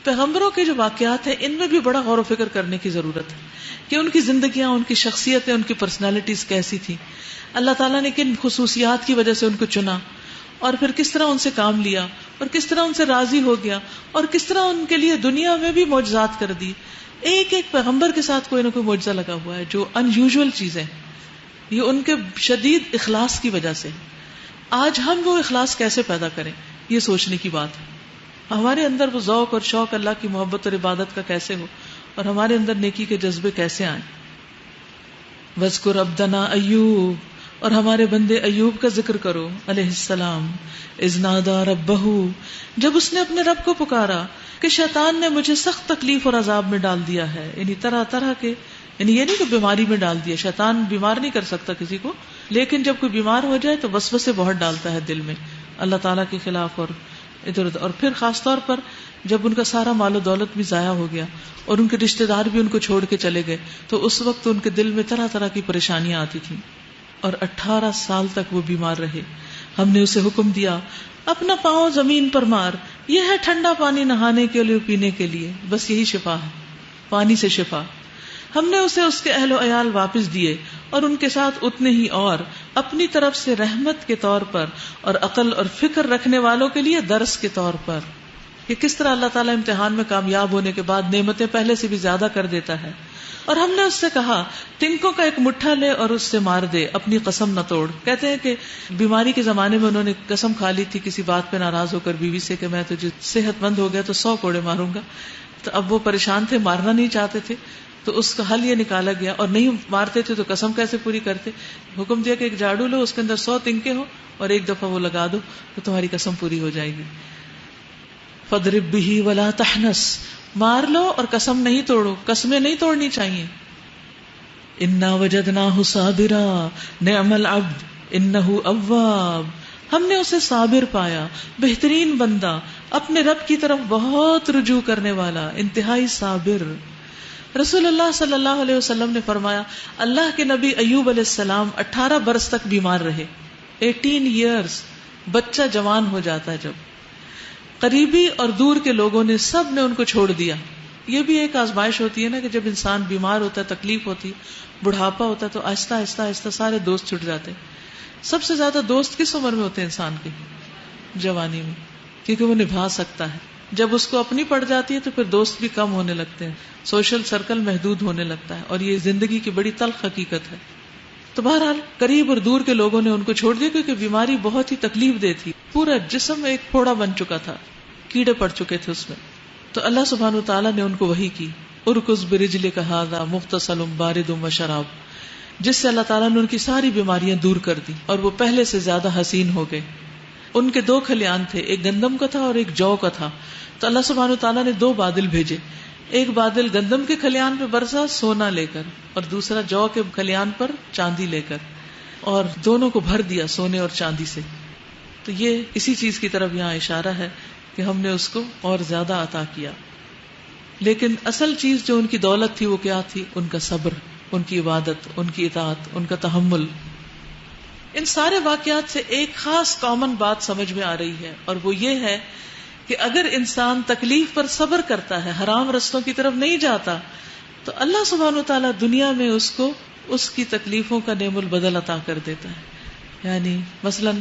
پیغمبروں کے جو واقعات ہیں ان میں بھی بڑا غور و فکر کرنے کی ضرورت ہے کہ ان کی زندگیاں, ان کی شخصیتیں, ان کی پرسنالٹیز کیسی تھی, اللہ تعالیٰ نے کن خصوصیات کی وجہ سے ان کو چنا اور پھر کس طرح ان سے کام لیا اور کس طرح ان سے راضی ہو گیا اور کس طرح ان کے لیے دنیا میں بھی معجزات کر دی. ایک ایک پیغمبر کے ساتھ کوئی نہ کوئی معجزہ لگا ہوا ہے جو ان یوزول چیزیں, یہ ان کے شدید اخلاص کی وجہ سے. آج ہم وہ اخلاص کیسے پیدا کریں, یہ سوچنے کی بات ہے. ہمارے اندر وہ ذوق اور شوق اللہ کی محبت اور عبادت کا کیسے ہو اور ہمارے اندر نیکی کے جذبے کیسے آئیں. وَاذْكُرْ عَبْدَنَا ایوب, اور ہمارے بندے ایوب کا ذکر کرو علیہ السلام. اذ نادى ربه, جب اس نے اپنے رب کو پکارا کہ شیطان نے مجھے سخت تکلیف اور عذاب میں ڈال دیا ہے. یعنی طرح طرح کے, یعنی یہ نہیں کہ بیماری میں ڈال دیا, شیطان بیمار نہیں کر سکتا کسی کو, لیکن جب کوئی بیمار ہو جائے تو وسوسے بہت ڈالتا ہے دل میں اللہ تعالیٰ کے خلاف اور ادھر ادھر. اور پھر خاص طور پر جب ان کا سارا مال و دولت بھی ضائع ہو گیا اور ان کے رشتہ دار بھی ان کو چھوڑ کے چلے گئے تو اس وقت ان کے دل میں طرح طرح کی پریشانیاں آتی تھیں اور 18 سال تک وہ بیمار رہے. ہم نے اسے حکم دیا اپنا پاؤں زمین پر مار, یہ ہے ٹھنڈا پانی نہانے کے لیے, پینے کے لیے, بس یہی شفا ہے, پانی سے شفا. ہم نے اسے اس کے اہل و عیال واپس دیے اور ان کے ساتھ اتنے ہی اور اپنی طرف سے رحمت کے طور پر اور عقل اور فکر رکھنے والوں کے لیے درس کے طور پر کہ کس طرح اللہ تعالیٰ امتحان میں کامیاب ہونے کے بعد نعمتیں پہلے سے بھی زیادہ کر دیتا ہے. اور ہم نے اس سے کہا تنکوں کا ایک مٹھا لے اور اس سے مار دے, اپنی قسم نہ توڑ. کہتے ہیں کہ بیماری کے زمانے میں انہوں نے قسم کھا لی تھی کسی بات پہ ناراض ہو کر بیوی سے کہ میں تجھے صحت مند ہو گیا تو 100 کوڑے ماروں گا. تو اب وہ پریشان تھے, مارنا نہیں چاہتے تھے, تو اس کا حل یہ نکالا گیا. اور نہیں مارتے تھے تو قسم کیسے پوری کرتے؟ حکم دیا کہ ایک جھاڑو لو, اس کے اندر 100 تنکے ہو اور ایک دفعہ وہ لگا دو تو تمہاری قسم پوری ہو جائے گی. فَاضْرِب بِهِ وَلَا تَحْنَثْ, مار لو اور قسم نہیں توڑو, قسمیں نہیں توڑنی چاہیے. اِنَّا وَجَدْنَاهُ صَابِرًا نِعْمَ الْعَبْدُ إِنَّهُ أَوَّابٌ, ہم نے اسے صابر پایا, بہترین بندہ, اپنے رب کی طرف بہت رجوع کرنے والا, انتہائی صابر. رسول اللہ صلی اللہ علیہ وسلم نے فرمایا اللہ کے نبی ایوب علیہ السلام 18 برس تک بیمار رہے. 18 years, بچہ جوان ہو جاتا ہے جب. قریبی اور دور کے لوگوں نے سب نے ان کو چھوڑ دیا. یہ بھی ایک آزمائش ہوتی ہے نا کہ جب انسان بیمار ہوتا ہے, تکلیف ہوتی, بڑھاپا ہوتا ہے تو آہستہ آہستہ آہستہ سارے دوست چھٹ جاتے ہیں. سب سے زیادہ دوست کس عمر میں ہوتے ہیں انسان کے؟ جوانی میں, کیونکہ وہ نبھا سکتا ہے. جب اس کو اپنی پڑ جاتی ہے تو پھر دوست بھی کم ہونے لگتے ہیں، سوشل سرکل محدود ہونے لگتا ہے، اور یہ زندگی کی بڑی تلخ حقیقت ہے۔ تو بہرحال قریب اور دور کے لوگوں نے ان کو چھوڑ دیا کیونکہ بیماری بہت ہی تکلیف دہ تھی، پورا جسم ایک پھوڑا بن چکا تھا، کیڑے پڑ چکے تھے اس میں۔ تو اللہ سبحانہ وتعالیٰ نے ان کو وحی کی، ارکض برجلک ھذا مغتسل بارد وشراب، جس سے اللہ تعالیٰ نے ان کی ساری بیماریاں دور کر دی اور وہ پہلے سے زیادہ حسین ہو گئے۔ ان کے 2 کھلیان تھے، ایک گندم کا تھا اور ایک جو کا تھا، تو اللہ سبحانہ وتعالیٰ نے 2 بادل بھیجے، ایک بادل گندم کے کھلیان پہ برسا سونا لے کر، اور دوسرا جو کے کھلیان پر چاندی لے کر، اور دونوں کو بھر دیا سونے اور چاندی سے۔ تو یہ اسی چیز کی طرف یہاں اشارہ ہے کہ ہم نے اس کو اور زیادہ عطا کیا۔ لیکن اصل چیز جو ان کی دولت تھی وہ کیا تھی؟ ان کا صبر، ان کی عبادت، ان کی اطاعت، ان کا تحمل۔ ان سارے واقعات سے ایک خاص کامن بات سمجھ میں آ رہی ہے، اور وہ یہ ہے کہ اگر انسان تکلیف پر صبر کرتا ہے، حرام رستوں کی طرف نہیں جاتا، تو اللہ سبحانہ وتعالیٰ دنیا میں اس کو اس کی تکلیفوں کا نعم البدل عطا کر دیتا ہے۔ یعنی مثلاً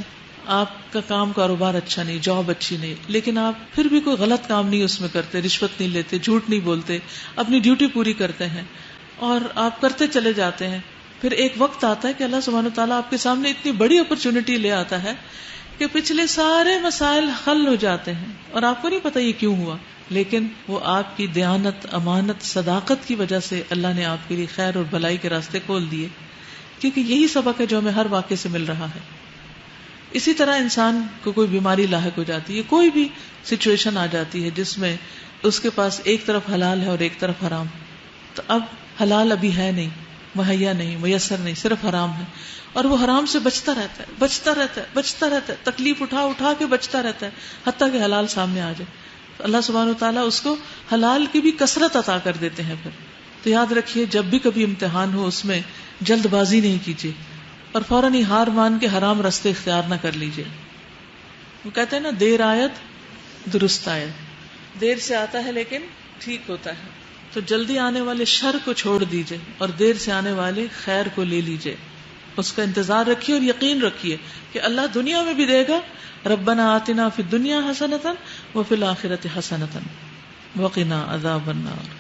آپ کا کام کاروبار اچھا نہیں، جاب اچھی نہیں، لیکن آپ پھر بھی کوئی غلط کام نہیں اس میں کرتے، رشوت نہیں لیتے، جھوٹ نہیں بولتے، اپنی ڈیوٹی پوری کرتے ہیں، اور آپ کرتے چلے جاتے ہیں۔ پھر ایک وقت آتا ہے کہ اللہ سبحانہ وتعالیٰ آپ کے سامنے اتنی بڑی اپرچونٹی لے آتا ہے کہ پچھلے سارے مسائل حل ہو جاتے ہیں، اور آپ کو نہیں پتا یہ کیوں ہوا، لیکن وہ آپ کی دیانت، امانت، صداقت کی وجہ سے اللہ نے آپ کے لیے خیر اور بھلائی کے راستے کھول دیے، کیونکہ یہی سبق ہے جو ہمیں ہر واقعے سے مل رہا ہے۔ اسی طرح انسان کو کوئی بیماری لاحق ہو جاتی ہے، کوئی بھی سچویشن آ جاتی ہے جس میں اس کے پاس ایک طرف حلال ہے اور ایک طرف حرام، تو اب حلال ابھی ہے نہیں، مہیا نہیں، میسر نہیں، صرف حرام ہے، اور وہ حرام سے بچتا رہتا ہے، بچتا رہتا ہے، بچتا رہتا ہے، تکلیف اٹھا اٹھا کے بچتا رہتا ہے، حتیٰ کہ حلال سامنے آ جائے تو اللہ سبحانہ وتعالیٰ اس کو حلال کی بھی کثرت عطا کر دیتے ہیں۔ پھر تو یاد رکھیے، جب بھی کبھی امتحان ہو اس میں جلد بازی نہیں کیجیے اور فوراً ہی ہار مان کے حرام راستے اختیار نہ کر لیجیے۔ وہ کہتے ہیں نا، دیر آیت درست آیت، دیر سے آتا ہے لیکن ٹھیک ہوتا ہے، تو جلدی آنے والے شر کو چھوڑ دیجیے اور دیر سے آنے والے خیر کو لے لیجیے، اس کا انتظار رکھیے اور یقین رکھیے کہ اللہ دنیا میں بھی دے گا۔ ربنا آتنا فی الدنیا حسنۃ وفی الآخرۃ حسنۃ وقنا عذاب النار۔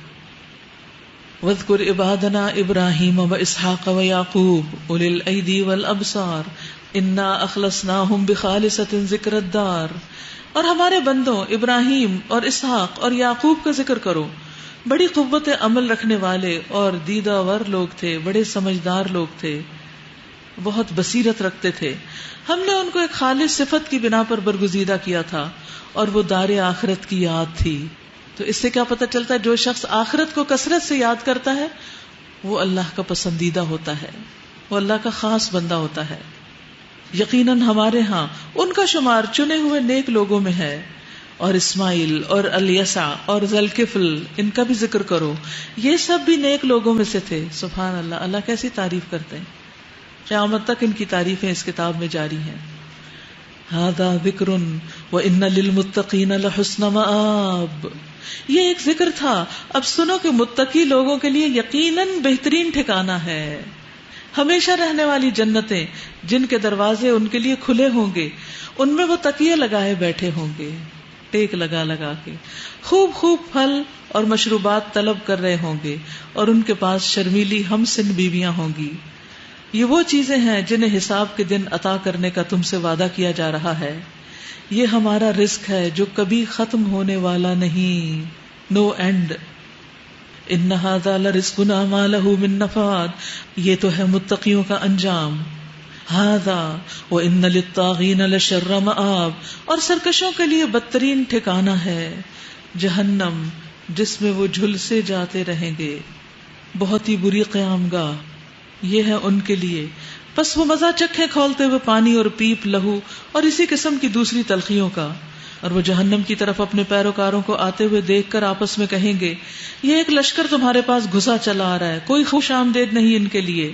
واذکر عبادنا ابراہیم واسحاق ویعقوب اولی الایدی والابصار انا اخلصناہم بخالصۃ ذکر الدار۔ اور ہمارے بندوں ابراہیم اور اسحاق اور یعقوب کا ذکر کرو، بڑی قوت عمل رکھنے والے اور دیدہ ور لوگ تھے، بڑے سمجھدار لوگ تھے، بہت بصیرت رکھتے تھے۔ ہم نے ان کو ایک خالص صفت کی بنا پر برگزیدہ کیا تھا، اور وہ دار آخرت کی یاد تھی۔ تو اس سے کیا پتہ چلتا ہے؟ جو شخص آخرت کو کثرت سے یاد کرتا ہے وہ اللہ کا پسندیدہ ہوتا ہے، وہ اللہ کا خاص بندہ ہوتا ہے۔ یقیناً ہمارے ہاں ان کا شمار چنے ہوئے نیک لوگوں میں ہے، اور اسماعیل اور الیسع اور ذوالکفل، ان کا بھی ذکر کرو، یہ سب بھی نیک لوگوں میں سے تھے۔ سبحان اللہ، اللہ کیسی تعریف کرتے ہیں، قیامت تک ان کی تعریفیں اس کتاب میں جاری ہیں۔ ھذا ذکر وان للمتقین لحسن مآب، یہ ایک ذکر تھا، اب سنو کہ متقی لوگوں کے لیے یقیناً بہترین ٹھکانہ ہے، ہمیشہ رہنے والی جنتیں جن کے دروازے ان کے لیے کھلے ہوں گے، ان میں وہ تکیے لگائے بیٹھے ہوں گے، ٹیک لگا لگا کے خوب خوب پھل اور مشروبات طلب کر رہے ہوں گے، اور ان کے پاس شرمیلی ہم سن بیویاں ہوں گی۔ یہ وہ چیزیں ہیں جنہیں حساب کے دن عطا کرنے کا تم سے وعدہ کیا جا رہا ہے، یہ ہمارا رزق ہے جو کبھی ختم ہونے والا نہیں، نو اینڈ۔ ان ھذا لرزقنا ما له من نفاد، یہ تو ہے متقیوں کا انجام۔ ھذا وان للطاغین لشر مآب، اور سرکشوں کے لیے بدترین ٹھکانہ ہے جہنم، جس میں وہ جھلسے جاتے رہیں گے، بہت ہی بری قیام گاہ یہ ہے ان کے لیے۔ بس وہ مزہ چکھے کھولتے ہوئے پانی اور پیپ لہو اور اسی قسم کی دوسری تلخیوں کا، اور وہ جہنم کی طرف اپنے پیروکاروں کو آتے ہوئے دیکھ کر آپس میں کہیں گے، یہ ایک لشکر تمہارے پاس گھسا چلا آ رہا ہے، کوئی خوش آمدید نہیں ان کے لیے،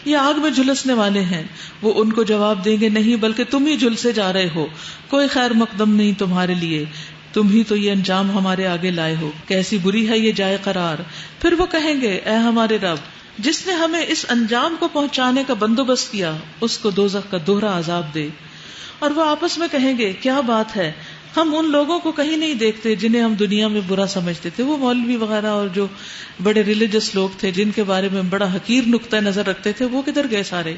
یہ آگ میں جھلسنے والے ہیں۔ وہ ان کو جواب دیں گے، نہیں بلکہ تم ہی جھلسے جا رہے ہو، کوئی خیر مقدم نہیں تمہارے لیے، تم ہی تو یہ انجام ہمارے آگے لائے ہو، کیسی بری ہے یہ جائے قرار۔ پھر وہ کہیں گے، اے ہمارے رب، جس نے ہمیں اس انجام کو پہنچانے کا بندوبست کیا، اس کو دوزخ کا دوہرا عذاب دے۔ اور وہ آپس میں کہیں گے، کیا بات ہے، ہم ان لوگوں کو کہیں نہیں دیکھتے جنہیں ہم دنیا میں برا سمجھتے تھے، وہ مولوی وغیرہ اور جو بڑے ریلیجس لوگ تھے جن کے بارے میں بڑا حقیر نقطہ نظر رکھتے تھے، وہ کدھر گئے سارے؟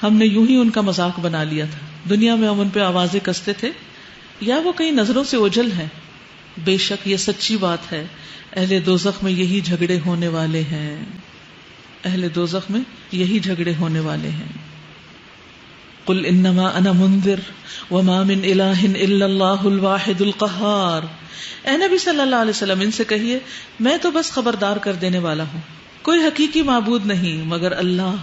ہم نے یوں ہی ان کا مذاق بنا لیا تھا، دنیا میں ہم ان پہ آوازیں کستے تھے، یا وہ کئی نظروں سے اوجھل ہیں؟ بے شک یہ سچی بات ہے، اہل دوزخ میں یہی جھگڑے ہونے والے ہیں، اہل دوزخ میں یہی جھگڑے ہونے والے ہیں۔ قل انما انا منذر وما من الہ الا اللہ الواحد القہار، اے نبی صلی اللہ علیہ وسلم ان سے کہیے میں تو بس خبردار کر دینے والا ہوں، کوئی حقیقی معبود نہیں مگر اللہ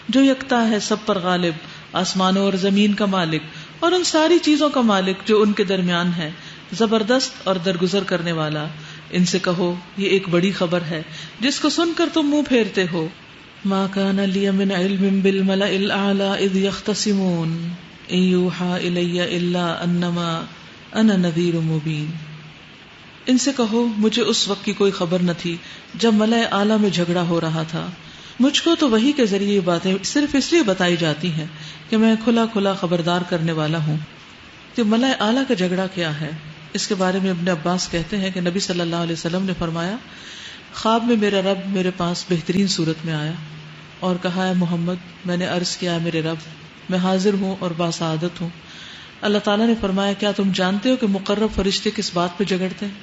جو یکتا ہے، سب پر غالب، آسمانوں اور زمین کا مالک اور ان ساری چیزوں کا مالک جو ان کے درمیان ہے، زبردست اور درگزر کرنے والا۔ ان سے کہو یہ ایک بڑی خبر ہے جس کو سن کر تم منہ پھیرتے ہو، ما كان لي من علم بالملأ الأعلى إذ يختصمون إن يوحى إلي إلا أنما أنا نذير مبين۔ ان سے کہو مجھے اس وقت کی کوئی خبر نہ تھی جب ملأ اعلیٰ میں جھگڑا ہو رہا تھا، مجھ کو تو وحی کے ذریعے یہ باتیں صرف اس لیے بتائی جاتی ہیں کہ میں کھلا کھلا خبردار کرنے والا ہوں۔ کہ ملأ اعلیٰ کا جھگڑا کیا ہے، اس کے بارے میں ابن عباس کہتے ہیں کہ نبی صلی اللہ علیہ وسلم نے فرمایا، خواب میں میرا رب میرے پاس بہترین صورت میں آیا اور کہا، ہے محمد میں نے عرض کیا میرے رب میں حاضر ہوں اور باسعادت ہوں۔ اللہ تعالیٰ نے فرمایا، کیا تم جانتے ہو کہ مقرب فرشتے کس بات پہ جھگڑتے ہیں؟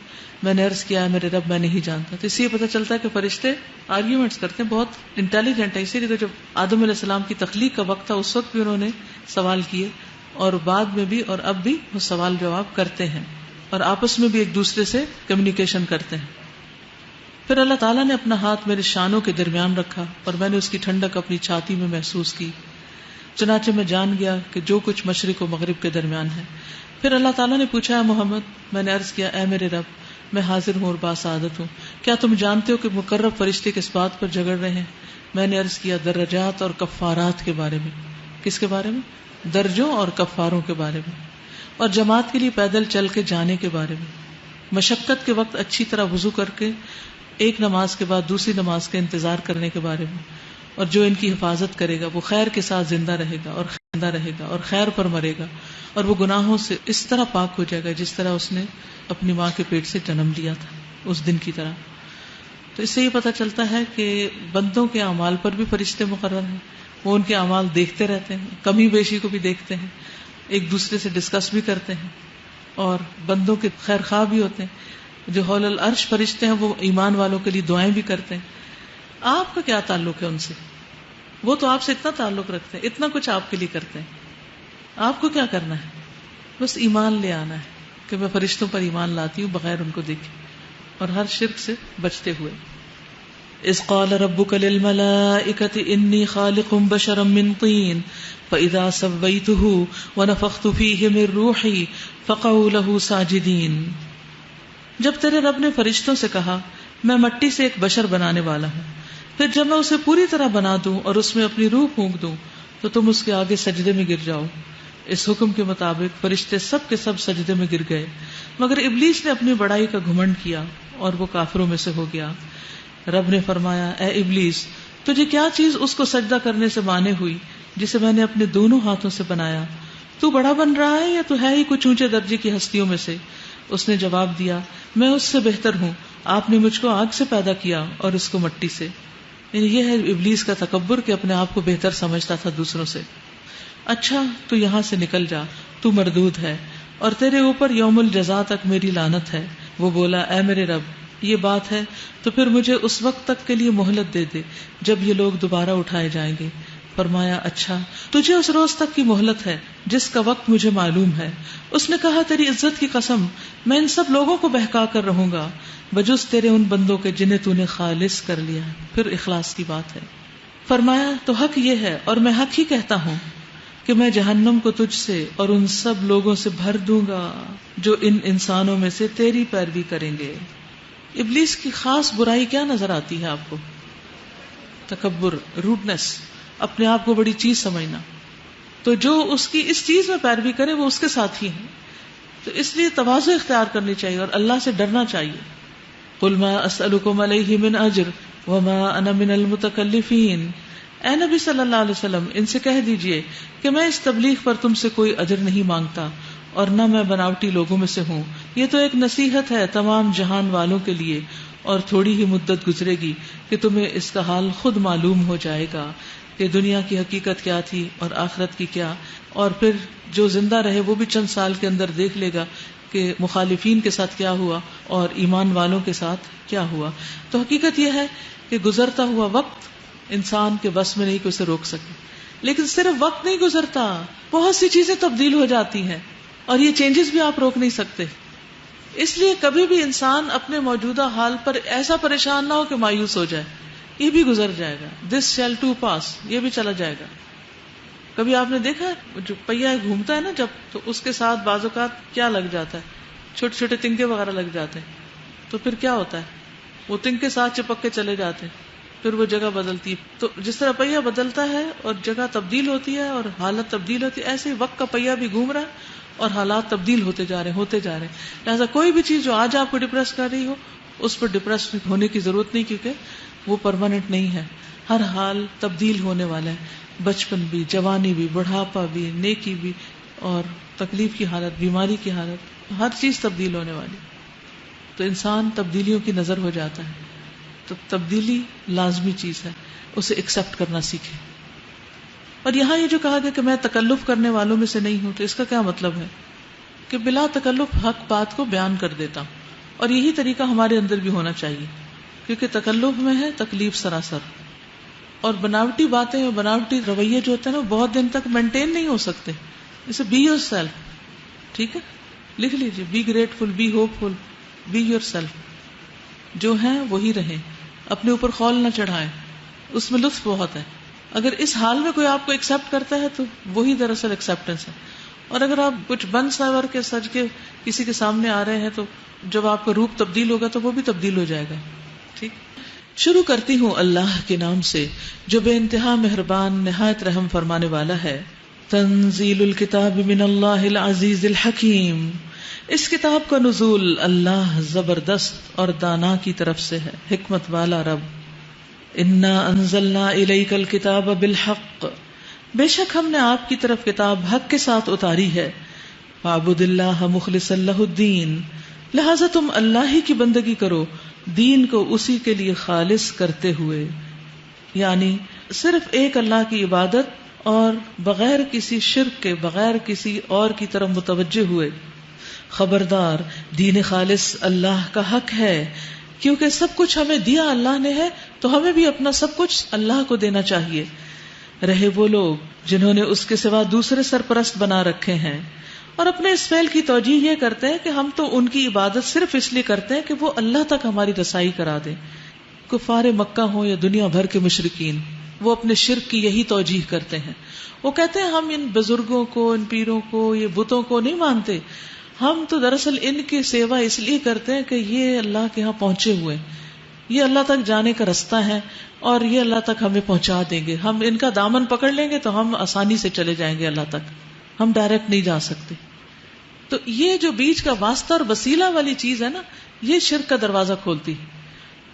میں نے عرض کیا میرے رب میں نہیں جانتا۔ تو اس سے یہ پتہ چلتا ہے کہ فرشتے آرگیومنٹس کرتے ہیں، بہت انٹیلیجنٹ ہے، اسی لیے تو جب آدم علیہ السلام کی تخلیق کا وقت تھا اس وقت بھی انہوں نے سوال کیے اور بعد میں بھی اور اب بھی وہ سوال جواب کرتے ہیں اور آپس میں بھی ایک دوسرے سے کمیونیکیشن کرتے ہیں۔ پھر اللہ تعالیٰ نے اپنا ہاتھ میرے شانوں کے درمیان رکھا اور میں نے اس کی ٹھنڈک اپنی چھاتی میں محسوس کی، چنانچہ میں جان گیا کہ جو کچھ مشرق و مغرب کے درمیان ہے۔ پھر اللہ تعالیٰ نے پوچھا، ہے محمد میں نے عرض کیا، اے میرے رب میں حاضر ہوں اور باسعادت ہوں، کیا تم جانتے ہو کہ مقرب فرشتے کس بات پر جھگڑ رہے ہیں؟ میں نے عرض کیا درجات اور کفارات کے بارے میں۔ کس کے بارے میں؟ درجوں اور کفاروں کے بارے میں، اور جماعت کے لیے پیدل چل کے جانے کے بارے میں، مشقت کے وقت اچھی طرح وضو کر کے ایک نماز کے بعد دوسری نماز کا انتظار کرنے کے بارے میں، اور جو ان کی حفاظت کرے گا وہ خیر کے ساتھ زندہ رہے گا اور زندہ رہے گا اور خیر پر مرے گا، اور وہ گناہوں سے اس طرح پاک ہو جائے گا جس طرح اس نے اپنی ماں کے پیٹ سے جنم لیا تھا اس دن کی طرح۔ تو اس سے یہ پتہ چلتا ہے کہ بندوں کے اعمال پر بھی فرشتے مقرر ہیں، وہ ان کے اعمال دیکھتے رہتے ہیں، کمی بیشی کو بھی دیکھتے ہیں، ایک دوسرے سے ڈسکس بھی کرتے ہیں، اور بندوں کے خیر خواہ بھی ہوتے ہیں۔ جو حول العرش فرشتے ہیں وہ ایمان والوں کے لیے دعائیں بھی کرتے ہیں۔ آپ کا کیا تعلق ہے ان سے؟ وہ تو آپ سے اتنا تعلق رکھتے ہیں، اتنا کچھ آپ کے لیے کرتے ہیں، آپ کو کیا کرنا ہے؟ بس ایمان لے آنا ہے کہ میں فرشتوں پر ایمان لاتی ہوں بغیر ان کو دیکھے اور ہر شرک سے بچتے ہوئے۔ اذ قال ربك للملائكة انی خالق بشرا من طین فاذا سویته ونفخت فیہ من روحی فقعوا له ساجدین۔ جب تیرے رب نے فرشتوں سے کہا میں مٹی سے ایک بشر بنانے والا ہوں، پھر جب میں اسے پوری طرح بنا دوں اور اس میں اپنی روح پھونک دوں تو تم اس کے آگے سجدے میں گر جاؤ۔ اس حکم کے مطابق فرشتے سب کے سب سجدے میں گر گئے، مگر ابلیس نے اپنی بڑائی کا گھمنڈ کیا اور وہ کافروں میں سے ہو گیا۔ رب نے فرمایا، اے ابلیس تجھے کیا چیز اس کو سجدہ کرنے سے مانے ہوئی جسے میں نے اپنے دونوں ہاتھوں سے بنایا؟ تو بڑا بن رہا ہے یا تو ہے ہی کچھ اونچے درجے کی ہستیوں میں سے؟ اس نے جواب دیا، میں اس سے بہتر ہوں، آپ نے مجھ کو آگ سے پیدا کیا اور اس کو مٹی سے۔ یعنی یہ ہے ابلیس کا تکبر کہ اپنے آپ کو بہتر سمجھتا تھا دوسروں سے۔ اچھا تو یہاں سے نکل جا، تو مردود ہے اور تیرے اوپر یوم الجزا تک میری لعنت ہے۔ وہ بولا، اے میرے رب یہ بات ہے تو پھر مجھے اس وقت تک کے لیے مہلت دے دے جب یہ لوگ دوبارہ اٹھائے جائیں گے۔ فرمایا، اچھا تجھے اس روز تک کی مہلت ہے جس کا وقت مجھے معلوم ہے۔ اس نے کہا، تیری عزت کی قسم میں ان سب لوگوں کو بہکا کر رہوں گا بجز تیرے ان بندوں کے جنہیں تو نے خالص کر لیا۔ پھر اخلاص کی بات ہے۔ فرمایا، تو حق یہ ہے اور میں حق ہی کہتا ہوں کہ میں جہنم کو تجھ سے اور ان سب لوگوں سے بھر دوں گا جو ان انسانوں میں سے تیری پیروی کریں گے۔ ابلیس کی خاص برائی کیا نظر آتی ہے آپ کو؟ تکبر، روڈنس، اپنے آپ کو بڑی چیز سمجھنا۔ تو جو اس کی اس چیز میں پیروی کرے وہ اس کے ساتھ ہی ہیں، تو اس لیے تواضع اختیار کرنی چاہیے اور اللہ سے ڈرنا چاہیے۔ قل ما اسألکم علیہ من اجر وما انا من المتکلفین۔ اے نبی صلی اللہ علیہ وسلم ان سے کہہ دیجئے کہ میں اس تبلیغ پر تم سے کوئی اجر نہیں مانگتا اور نہ میں بناوٹی لوگوں میں سے ہوں. یہ تو ایک نصیحت ہے تمام جہان والوں کے لیے، اور تھوڑی ہی مدت گزرے گی کہ تمہیں اس کا حال خود معلوم ہو جائے گا کہ دنیا کی حقیقت کیا تھی اور آخرت کی کیا. اور پھر جو زندہ رہے وہ بھی چند سال کے اندر دیکھ لے گا کہ مخالفین کے ساتھ کیا ہوا اور ایمان والوں کے ساتھ کیا ہوا. تو حقیقت یہ ہے کہ گزرتا ہوا وقت انسان کے بس میں نہیں کہ اسے روک سکے. لیکن صرف وقت نہیں گزرتا، بہت سی چیزیں تبدیل ہو جاتی ہیں اور یہ چینجز بھی آپ روک نہیں سکتے. اس لیے کبھی بھی انسان اپنے موجودہ حال پر ایسا پریشان نہ ہو کہ مایوس ہو جائے. یہ بھی گزر جائے گا. دس شیل ٹو پاس، یہ بھی چلا جائے گا. کبھی آپ نے دیکھا جو پہیا گھومتا ہے نا جب، تو اس کے ساتھ بعض اوقات کیا لگ جاتا ہے، چھوٹے چھوٹے تنکے وغیرہ لگ جاتے ہیں. تو پھر کیا ہوتا ہے، وہ تنکے ساتھ چپک کے چلے جاتے ہیں، پھر وہ جگہ بدلتی ہے. تو جس طرح پہیا بدلتا ہے اور جگہ تبدیل ہوتی ہے اور حالت تبدیل ہوتی ہے، ایسے ہی وقت کا پہیا بھی گھوم رہا ہے اور حالات تبدیل ہوتے جا رہے ہیں. لہٰذا کوئی بھی چیز جو آج آپ کو ڈپریس کر رہی ہو، اس پر ڈپریس ہونے کی ضرورت نہیں، کیونکہ وہ پرماننٹ نہیں ہے. ہر حال تبدیل ہونے والا ہے. بچپن بھی، جوانی بھی، بڑھاپا بھی، نیکی بھی، اور تکلیف کی حالت، بیماری کی حالت، ہر چیز تبدیل ہونے والی. تو انسان تبدیلیوں کی نظر ہو جاتا ہے. تو تبدیلی لازمی چیز ہے، اسے ایکسپٹ کرنا سیکھے. اور یہاں یہ جو کہا گیا کہ میں تکلف کرنے والوں میں سے نہیں ہوں، تو اس کا کیا مطلب ہے کہ بلا تکلف حق بات کو بیان کر دیتا ہوں. اور یہی طریقہ ہمارے اندر بھی ہونا چاہیے، کیونکہ تکلف میں ہے تکلیف سراسر. اور بناوٹی باتیں اور بناوٹی رویے جو ہوتے ہیں نا، بہت دن تک مینٹین نہیں ہو سکتے. اسے بی یور سیلف، ٹھیک ہے، لکھ لیجیے، be grateful, be hopeful, be yourself. جو ہیں وہی رہیں، اپنے اوپر خول نہ چڑھائیں، اس میں لطف بہت ہے. اگر اس حال میں کوئی آپ کو ایکسپٹ کرتا ہے تو وہی دراصل ایکسپٹنس ہے. اور اگر آپ کچھ بن سور کے سج کے کسی کے سامنے آ رہے ہیں، تو جب آپ کا روپ تبدیل ہوگا تو وہ بھی تبدیل ہو جائے گا. ٹھیک. شروع کرتی ہوں اللہ کے نام سے جو بے انتہا مہربان نہایت رحم فرمانے والا ہے. تنزیل الکتاب من اللہ العزیز الحکیم. اس کتاب کا نزول اللہ زبردست اور دانا کی طرف سے ہے، حکمت والا رب. انا انزلنا الیک الکتاب بالحق. بے شک ہم نے آپ کی طرف کتاب حق کے ساتھ اتاری ہے. فاعبد اللہ مخلصا لہ الدین. لہذا تم اللہ ہی کی بندگی کرو، دین کو اسی کے لیے خالص کرتے ہوئے، یعنی صرف ایک اللہ کی عبادت اور بغیر کسی شرک کے، بغیر کسی اور کی طرف متوجہ ہوئے. خبردار، دین خالص اللہ کا حق ہے، کیونکہ سب کچھ ہمیں دیا اللہ نے ہے، تو ہمیں بھی اپنا سب کچھ اللہ کو دینا چاہیے. رہے وہ لوگ جنہوں نے اس کے سوا دوسرے سرپرست بنا رکھے ہیں، اور اپنے اس فعل کی توجیہ یہ کرتے ہیں کہ ہم تو ان کی عبادت صرف اس لیے کرتے ہیں کہ وہ اللہ تک ہماری رسائی کرا دیں. کفار مکہ ہوں یا دنیا بھر کے مشرکین، وہ اپنے شرک کی یہی توجیہ کرتے ہیں. وہ کہتے ہیں ہم ان بزرگوں کو، ان پیروں کو، یہ بتوں کو نہیں مانتے، ہم تو دراصل ان کی سیوا اس لیے کرتے ہیں کہ یہ اللہ کے ہاں پہنچے ہوئے، یہ اللہ تک جانے کا رستہ ہے اور یہ اللہ تک ہمیں پہنچا دیں گے. ہم ان کا دامن پکڑ لیں گے تو ہم آسانی سے چلے جائیں گے اللہ تک، ہم ڈائریکٹ نہیں جا سکتے. تو یہ جو بیچ کا واسطہ اور وسیلہ والی چیز ہے نا، یہ شرک کا دروازہ کھولتی ہے.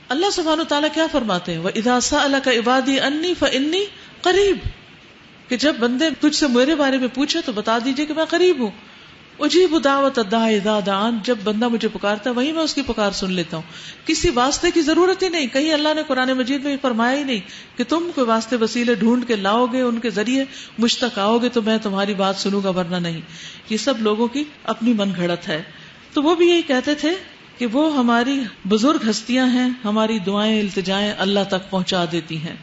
اللہ سبحانہ وتعالیٰ کیا فرماتے ہیں، وَإِذَا سَأَلَكَ عِبَادِي أَنِّي فَإِنِّي قَرِيبٌ، کہ جب بندے تجھ سے میرے بارے میں پوچھے تو بتا دیجئے کہ میں قریب ہوں. اجیب دعوت الداعی اذا دعان، جب بندہ مجھے پکارتا ہے وہیں میں اس کی پکار سن لیتا ہوں. کسی واسطے کی ضرورت ہی نہیں. کہیں اللہ نے قرآن مجید میں فرمایا ہی نہیں کہ تم کوئی واسطے وسیلے ڈھونڈ کے لاؤ گے، ان کے ذریعے مجھ تک آؤ گے تو میں تمہاری بات سنوں گا، ورنہ نہیں. یہ سب لوگوں کی اپنی من گھڑت ہے. تو وہ بھی یہی کہتے تھے کہ وہ ہماری بزرگ ہستیاں ہیں، ہماری دعائیں التجائیں اللہ تک پہنچا دیتی ہیں.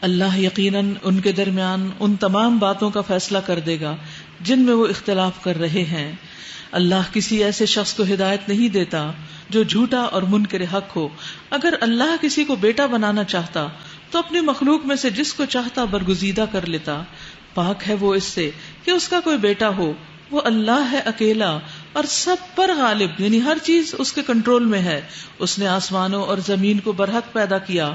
اللہ یقیناً ان کے درمیان ان تمام باتوں کا فیصلہ کر دے گا جن میں وہ اختلاف کر رہے ہیں. اللہ کسی ایسے شخص کو ہدایت نہیں دیتا جو جھوٹا اور منکر حق ہو. اگر اللہ کسی کو بیٹا بنانا چاہتا تو اپنی مخلوق میں سے جس کو چاہتا برگزیدہ کر لیتا. پاک ہے وہ اس سے کہ اس کا کوئی بیٹا ہو. وہ اللہ ہے اکیلا اور سب پر غالب، یعنی ہر چیز اس کے کنٹرول میں ہے. اس نے آسمانوں اور زمین کو برحق پیدا کیا.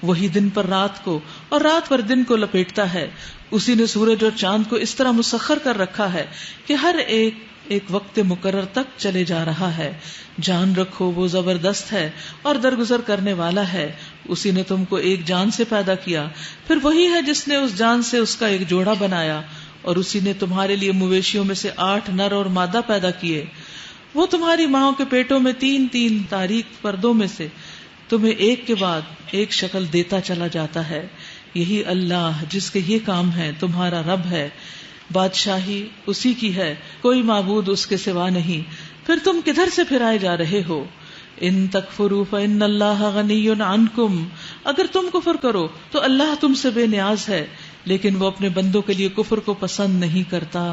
وہی دن پر رات کو اور رات پر دن کو لپیٹتا ہے. اسی نے سورج اور چاند کو اس طرح مسخر کر رکھا ہے کہ ہر ایک وقت مقرر تک چلے جا رہا ہے. جان رکھو وہ زبردست ہے اور درگزر کرنے والا ہے. اسی نے تم کو ایک جان سے پیدا کیا، پھر وہی ہے جس نے اس جان سے اس کا ایک جوڑا بنایا. اور اسی نے تمہارے لیے مویشیوں میں سے 8 نر اور مادہ پیدا کیے. وہ تمہاری ماؤں کے پیٹوں میں 3 تاریک پردوں میں سے تمہیں ایک کے بعد ایک شکل دیتا چلا جاتا ہے. یہی اللہ جس کے یہ کام ہے تمہارا رب ہے. بادشاہی اسی کی ہے، کوئی معبود اس کے سوا نہیں. پھر تم کدھر سے پھرائے جا رہے ہو؟ ان تکفروا فإن اللہ غنی عنکم، اگر تم کفر کرو تو اللہ تم سے بے نیاز ہے، لیکن وہ اپنے بندوں کے لیے کفر کو پسند نہیں کرتا.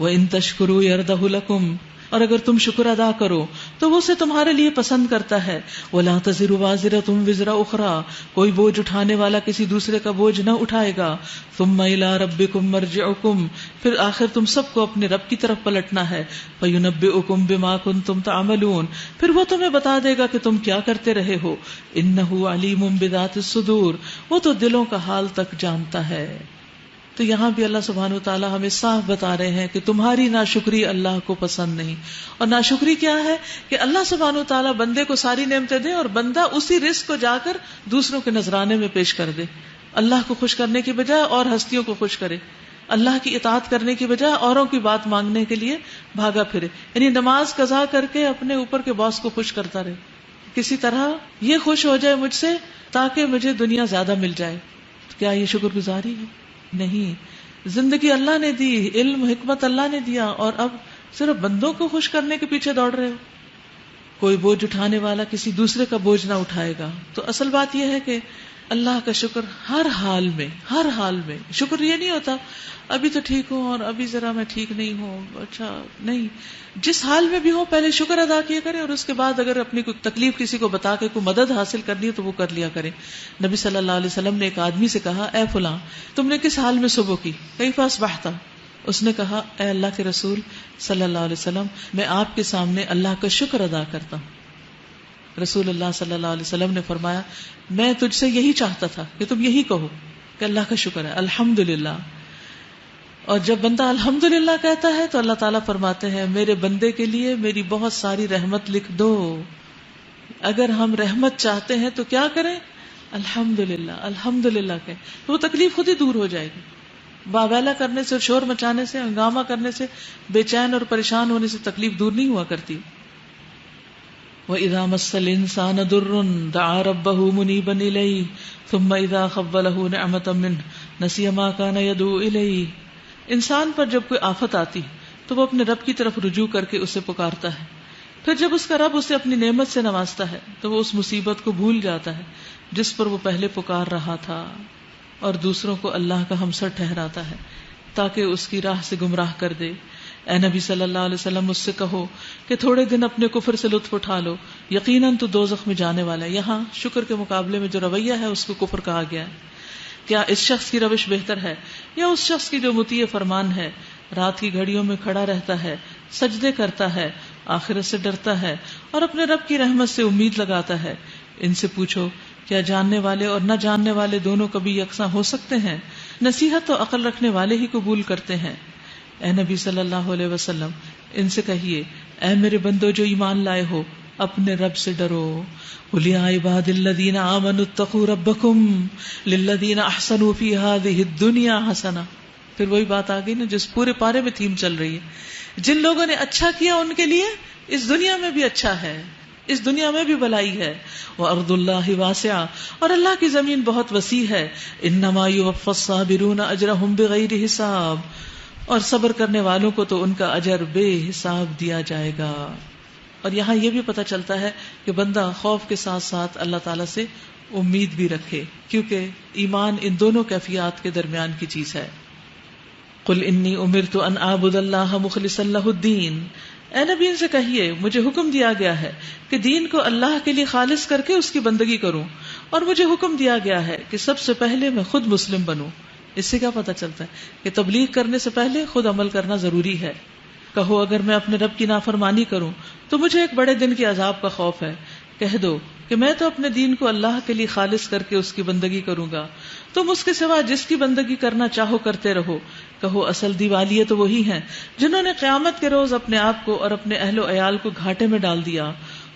وَإِن تشکروا یرضہ لکم، اور اگر تم شکر ادا کرو تو وہ اسے تمہارے لیے پسند کرتا ہے. وَلَا تَزِرُ وَازِرَةٌ وِزْرَ أُخْرَىٰ، کوئی بوجھ اٹھانے والا کسی دوسرے کا بوجھ نہ اٹھائے گا. ثُمَّ إِلَىٰ رَبِّكُمْ مَرْجِعُكُمْ، پھر آخر تم سب کو اپنے رب کی طرف پلٹنا ہے. فَيُنَبِّئُكُمْ بِمَا كُنتُمْ تَعْمَلُونَ، پھر وہ تمہیں بتا دے گا کہ تم کیا کرتے رہے ہو. إِنَّهُ عَلِيمٌ بِذَاتِ الصُّدُورِ، وہ تو دلوں کا حال تک جانتا ہے. تو یہاں بھی اللہ سبحانہ وتعالی ہمیں صاف بتا رہے ہیں کہ تمہاری ناشکری اللہ کو پسند نہیں. اور ناشکری کیا ہے کہ اللہ سبحانہ وتعالی بندے کو ساری نعمتیں دے اور بندہ اسی رزق کو جا کر دوسروں کے نذرانے میں پیش کر دے. اللہ کو خوش کرنے کی بجائے اور ہستیوں کو خوش کرے، اللہ کی اطاعت کرنے کی بجائے اوروں کی بات مانگنے کے لیے بھاگا پھرے. یعنی نماز قضا کر کے اپنے اوپر کے باس کو خوش کرتا رہے، کسی طرح یہ خوش ہو جائے مجھ سے تاکہ مجھے دنیا زیادہ مل جائے. کیا یہ شکر گزاری ہے؟ نہیں. زندگی اللہ نے دی، علم حکمت اللہ نے دیا، اور اب صرف بندوں کو خوش کرنے کے پیچھے دوڑ رہے ہو. کوئی بوجھ اٹھانے والا کسی دوسرے کا بوجھ نہ اٹھائے گا. تو اصل بات یہ ہے کہ اللہ کا شکر ہر حال میں، ہر حال میں. شکر یہ نہیں ہوتا ابھی تو ٹھیک ہوں اور ابھی ذرا میں ٹھیک نہیں ہوں، اچھا نہیں. جس حال میں بھی ہو پہلے شکر ادا کیا کریں، اور اس کے بعد اگر اپنی کوئی تکلیف کسی کو بتا کے کوئی مدد حاصل کرنی ہے تو وہ کر لیا کریں. نبی صلی اللہ علیہ وسلم نے ایک آدمی سے کہا، اے فلاں تم نے کس حال میں صبح کی؟ کیف اصبحت؟ اس نے کہا، اے اللہ کے رسول صلی اللہ علیہ وسلم، میں آپ کے سامنے اللہ کا شکر ادا کرتا ہوں. رسول اللہ صلی اللہ علیہ وسلم نے فرمایا، میں تجھ سے یہی چاہتا تھا کہ تم یہی کہو کہ اللہ کا شکر ہے، الحمدللہ. اور جب بندہ الحمدللہ کہتا ہے تو اللہ تعالیٰ فرماتے ہیں، میرے بندے کے لیے میری بہت ساری رحمت لکھ دو. اگر ہم رحمت چاہتے ہیں تو کیا کریں؟ الحمدللہ الحمدللہ کہیں، تو وہ تکلیف خود ہی دور ہو جائے گی. باویلا کرنے سے، شور مچانے سے، ہنگامہ کرنے سے، بے چین اور پریشان ہونے سے تکلیف دور نہیں ہوا کرتی. وَإِذَا مَسَّ الْإِنسَانَ ضُرٌّ دَعَا رَبَّهُ مُنِيبًا إِلَيْهِ ثُمَّ إِذَا خَوَّلَهُ نِعْمَةً مِّنْهُ نَسِيَ مَا كَانَ يَدْعُو إِلَيْهِ. انسان پر جب کوئی آفت آتی تو وہ اپنے رب کی طرف رجوع کر کے اسے پکارتا ہے. پھر جب اس کا رب اسے اپنی نعمت سے نوازتا ہے تو وہ اس مصیبت کو بھول جاتا ہے جس پر وہ پہلے پکار رہا تھا، اور دوسروں کو اللہ کا ہمسر ٹھہراتا ہے تاکہ اس کی راہ سے گمراہ کر دے. اے نبی صلی اللہ علیہ وسلم، مجھ سے کہو کہ تھوڑے دن اپنے کفر سے لطف اٹھا لو، یقیناً تو دوزخ میں جانے والا ہے. یہاں شکر کے مقابلے میں جو رویہ ہے اس کو کفر کہا گیا ہے. کیا اس شخص کی روش بہتر ہے یا اس شخص کی جو مطیع فرمان ہے، رات کی گھڑیوں میں کھڑا رہتا ہے، سجدے کرتا ہے، آخرت سے ڈرتا ہے اور اپنے رب کی رحمت سے امید لگاتا ہے؟ ان سے پوچھو، کیا جاننے والے اور نہ جاننے والے دونوں کبھی یکساں ہو سکتے ہیں؟ نصیحت تو عقل رکھنے والے ہی قبول کرتے ہیں. اے نبی صلی اللہ علیہ وسلم، ان سے کہیے، اے میرے بندو جو ایمان لائے ہو، اپنے رب سے ڈرو. قُلْ يَا عِبَادِ الَّذِينَ آمَنُوا اتَّقُوا رَبَّكُمْ لِلَّذِينَ أَحْسَنُوا فِي هَذِهِ الدُّنْيَا حَسَنَةٌ. پھر وہی بات آگئی نا جس پورے پارے میں تھیم چل رہی ہے. جن لوگوں نے اچھا کیا ان کے لیے اس دنیا میں بھی اچھا ہے، اس دنیا میں بھی بھلائی ہے. وَأَرْضُ اللَّهِ وَاسِعَةٌ، اور اللہ کی زمین بہت وسیع ہے. إِنَّمَا يُوَفَّى الصَّابِرُونَ أَجْرَهُمْ بِغَيْرِ حِسَابٍ، اور صبر کرنے والوں کو تو ان کا اجر بے حساب دیا جائے گا. اور یہاں یہ بھی پتہ چلتا ہے کہ بندہ خوف کے ساتھ ساتھ اللہ تعالیٰ سے امید بھی رکھے، کیونکہ ایمان ان دونوں کیفیات کے درمیان کی چیز ہے. قُلْ إِنِّي أُمِرْتُ أَنْ أَعْبُدَ اللَّهَ مُخْلِصًا لَهُ الدِّينَ. اے نبی ان سے کہیے، مجھے حکم دیا گیا ہے کہ دین کو اللہ کے لیے خالص کر کے اس کی بندگی کروں، اور مجھے حکم دیا گیا ہے کہ سب سے پہلے میں خود مسلم بنوں. اس سے کیا پتہ چلتا ہے کہ تبلیغ کرنے سے پہلے خود عمل کرنا ضروری ہے. کہو، اگر میں اپنے رب کی نافرمانی کروں تو مجھے ایک بڑے دن کے عذاب کا خوف ہے. کہہ دو کہ میں تو اپنے دین کو اللہ کے لیے خالص کر کے اس کی بندگی کروں گا، تم اس کے سوا جس کی بندگی کرنا چاہو کرتے رہو. کہو، اصل دیوالیے تو وہی ہیں جنہوں نے قیامت کے روز اپنے آپ کو اور اپنے اہل و عیال کو گھاٹے میں ڈال دیا.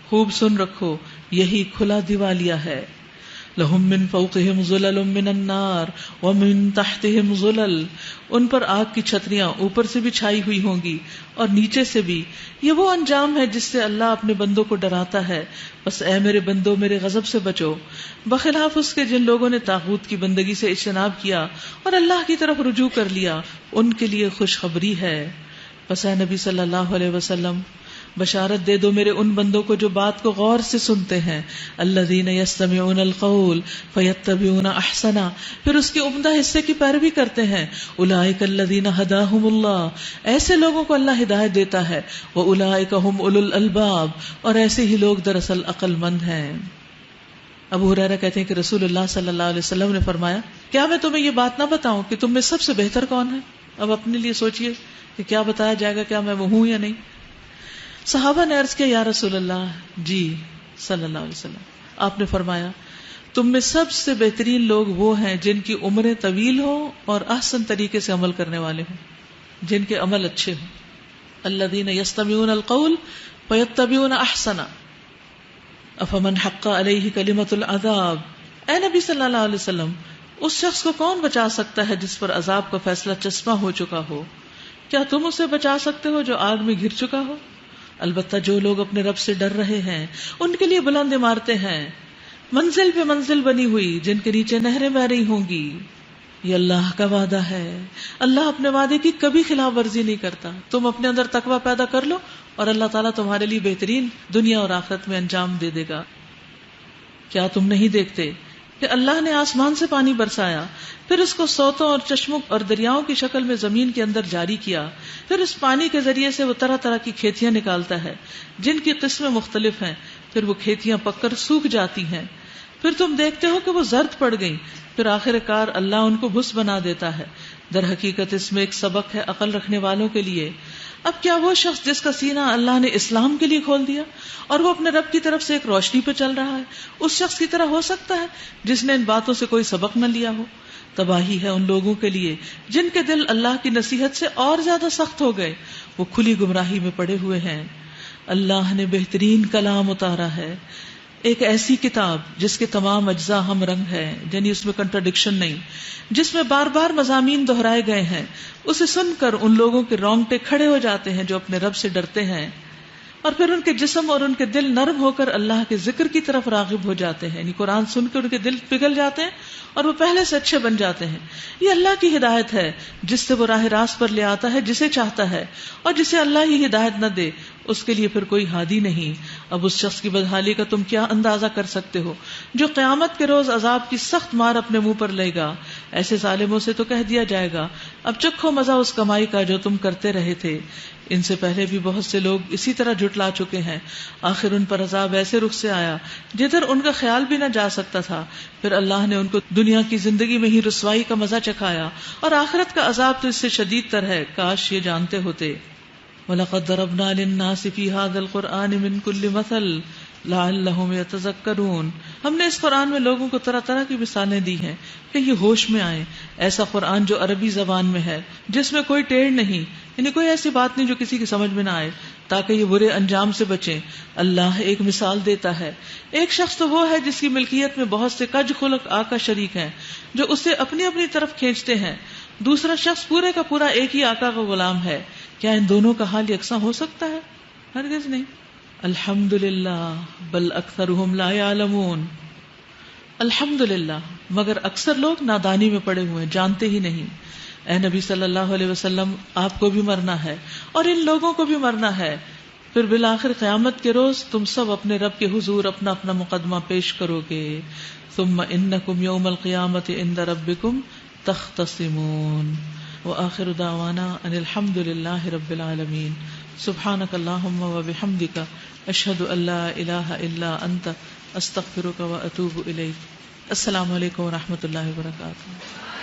خوب سن رکھو، یہی کھلا دیوالیہ ہے. لہم من فوقہم ظلل من النار ومن تحتہم ظلل، ان پر آگ کی چھتریاں اوپر سے بھی چھائی ہوئی ہوں گی اور نیچے سے بھی. یہ وہ انجام ہے جس سے اللہ اپنے بندوں کو ڈراتا ہے. بس اے میرے بندو میرے غضب سے بچو، بخلاف اس کے جن لوگوں نے طاغوت کی بندگی سے اجتناب کیا اور اللہ کی طرف رجوع کر لیا، ان کے لیے خوشخبری ہے. بس اے نبی صلی اللہ علیہ وسلم بشارت دے دو میرے ان بندوں کو جو بات کو غور سے سنتے ہیں. الذین یستمعون القول فیتبعون احسنا، پھر اس کے عمدہ حصے کی پیروی کرتے ہیں. اولئک الذین ھداھم اللہ، ایسے لوگوں کو اللہ ہدایت دیتا ہے. واولئک ھم اولو الالباب، اور ایسے ہی لوگ دراصل عقل مند ہیں. ابو ہریرہ کہتے ہیں کہ رسول اللہ صلی اللہ علیہ وسلم نے فرمایا، کیا میں تمہیں یہ بات نہ بتاؤں کہ تم میں سب سے بہتر کون ہے؟ اب اپنے لیے سوچئے کہ کیا بتایا جائے گا، کیا میں وہ ہوں یا نہیں. صحابہ نے عرض کیا یا رسول اللہ، جی صلی اللہ علیہ وسلم. آپ نے فرمایا تم میں سب سے بہترین لوگ وہ ہیں جن کی عمریں طویل ہوں اور احسن طریقے سے عمل کرنے والے ہوں، جن کے عمل اچھے ہوں. الذین یستمعون القول فیتبعون احسنا افمن حق علیہ کلمۃ العذاب. اے نبی صلی اللہ علیہ وسلم، اس شخص کو کون بچا سکتا ہے جس پر عذاب کا فیصلہ چسپاں ہو چکا ہو؟ کیا تم اسے بچا سکتے ہو جو آگ میں گر چکا ہو؟ البتہ جو لوگ اپنے رب سے ڈر رہے ہیں ان کے لیے بلند عمارتیں ہیں، منزل پہ منزل بنی ہوئی جن کے نیچے نہریں بہ رہی ہوں گی. یہ اللہ کا وعدہ ہے، اللہ اپنے وعدے کی کبھی خلاف ورزی نہیں کرتا. تم اپنے اندر تقوی پیدا کر لو اور اللہ تعالیٰ تمہارے لیے بہترین دنیا اور آخرت میں انجام دے دے گا. کیا تم نہیں دیکھتے کہ اللہ نے آسمان سے پانی برسایا، پھر اس کو سوتوں اور چشموں اور دریاؤں کی شکل میں زمین کے اندر جاری کیا، پھر اس پانی کے ذریعے سے وہ طرح طرح کی کھیتیاں نکالتا ہے جن کی قسمیں مختلف ہیں، پھر وہ کھیتیاں پک کر سوکھ جاتی ہیں، پھر تم دیکھتے ہو کہ وہ زرد پڑ گئیں، پھر آخر کار اللہ ان کو بھس بنا دیتا ہے. در حقیقت اس میں ایک سبق ہے عقل رکھنے والوں کے لیے. اب کیا وہ شخص جس کا سینہ اللہ نے اسلام کے لیے کھول دیا اور وہ اپنے رب کی طرف سے ایک روشنی پہ چل رہا ہے، اس شخص کی طرح ہو سکتا ہے جس نے ان باتوں سے کوئی سبق نہ لیا ہو؟ تباہی ہے ان لوگوں کے لیے جن کے دل اللہ کی نصیحت سے اور زیادہ سخت ہو گئے، وہ کھلی گمراہی میں پڑے ہوئے ہیں. اللہ نے بہترین کلام اتارا ہے، ایک ایسی کتاب جس کے تمام اجزاء ہم رنگ ہے، یعنی اس میں کنٹراڈکشن نہیں، جس میں بار بار مضامین دہرائے گئے ہیں. اسے سن کر ان لوگوں کے رونگٹے کھڑے ہو جاتے ہیں جو اپنے رب سے ڈرتے ہیں، اور پھر ان کے جسم اور ان کے دل نرم ہو کر اللہ کے ذکر کی طرف راغب ہو جاتے ہیں. یعنی قرآن سن کے ان کے دل پگھل جاتے ہیں اور وہ پہلے سے اچھے بن جاتے ہیں. یہ اللہ کی ہدایت ہے جس سے وہ راہ راست پر لے آتا ہے جسے چاہتا ہے، اور جسے اللہ ہی ہدایت نہ دے اس کے لیے پھر کوئی ہادی نہیں. اب اس شخص کی بدحالی کا تم کیا اندازہ کر سکتے ہو جو قیامت کے روز عذاب کی سخت مار اپنے منہ پر لے گا. ایسے ظالموں سے تو کہہ دیا جائے گا اب چکھو مزہ اس کمائی کا جو تم کرتے رہے تھے. ان سے پہلے بھی بہت سے لوگ اسی طرح جھٹلا چکے ہیں، آخر ان پر عذاب ایسے رخ سے آیا جدھر ان کا خیال بھی نہ جا سکتا تھا. پھر اللہ نے ان کو دنیا کی زندگی میں ہی رسوائی کا مزہ چکھایا، اور آخرت کا عذاب تو اس سے شدید تر ہے، کاش یہ جانتے ہوتے. وَلَقَدْ ضَرَبْنَا لِلنَّاسِ فِي هَذَا الْقُرْآنِ مِنْ كُلِّ مَثَلٍ لَعَلَّهُمْ يَتَذَكَّرُونَ. ہم نے اس قرآن میں لوگوں کو طرح طرح کی مثالیں دی ہیں کہ یہ ہوش میں آئیں. ایسا قرآن جو عربی زبان میں ہے، جس میں کوئی ٹیڑھ نہیں، یعنی کوئی ایسی بات نہیں جو کسی کی سمجھ میں نہ آئے، تاکہ یہ برے انجام سے بچیں. اللہ ایک مثال دیتا ہے. ایک شخص تو وہ ہے جس کی ملکیت میں بہت سے کج خلق آقا شریک ہیں جو اسے اپنی اپنی طرف کھینچتے ہیں. دوسرا شخص پورے کا پورا ایک ہی آقا کا غلام ہے. کیا ان دونوں کا حال یکساں ہو سکتا ہے؟ ہرگز نہیں. الحمدللہ بل اکثرہم لا یعلمون. الحمدللہ مگر اکثر لوگ نادانی میں پڑے ہوئے ہیں، جانتے ہی نہیں. اے نبی صلی اللہ علیہ وسلم، آپ کو بھی مرنا ہے اور ان لوگوں کو بھی مرنا ہے. پھر بالآخر قیامت کے روز تم سب اپنے رب کے حضور اپنا اپنا مقدمہ پیش کرو گے. ثم انکم یوم القیامت عند ربکم تختصمون. وآخر دعوانا ان الحمد للہ رب العالمین. سبحانک اللہم وبحمدک اشہد ان لا الہ الا انت استغفرک واتوب الیک. السلام علیکم ورحمۃ اللہ وبرکاتہ.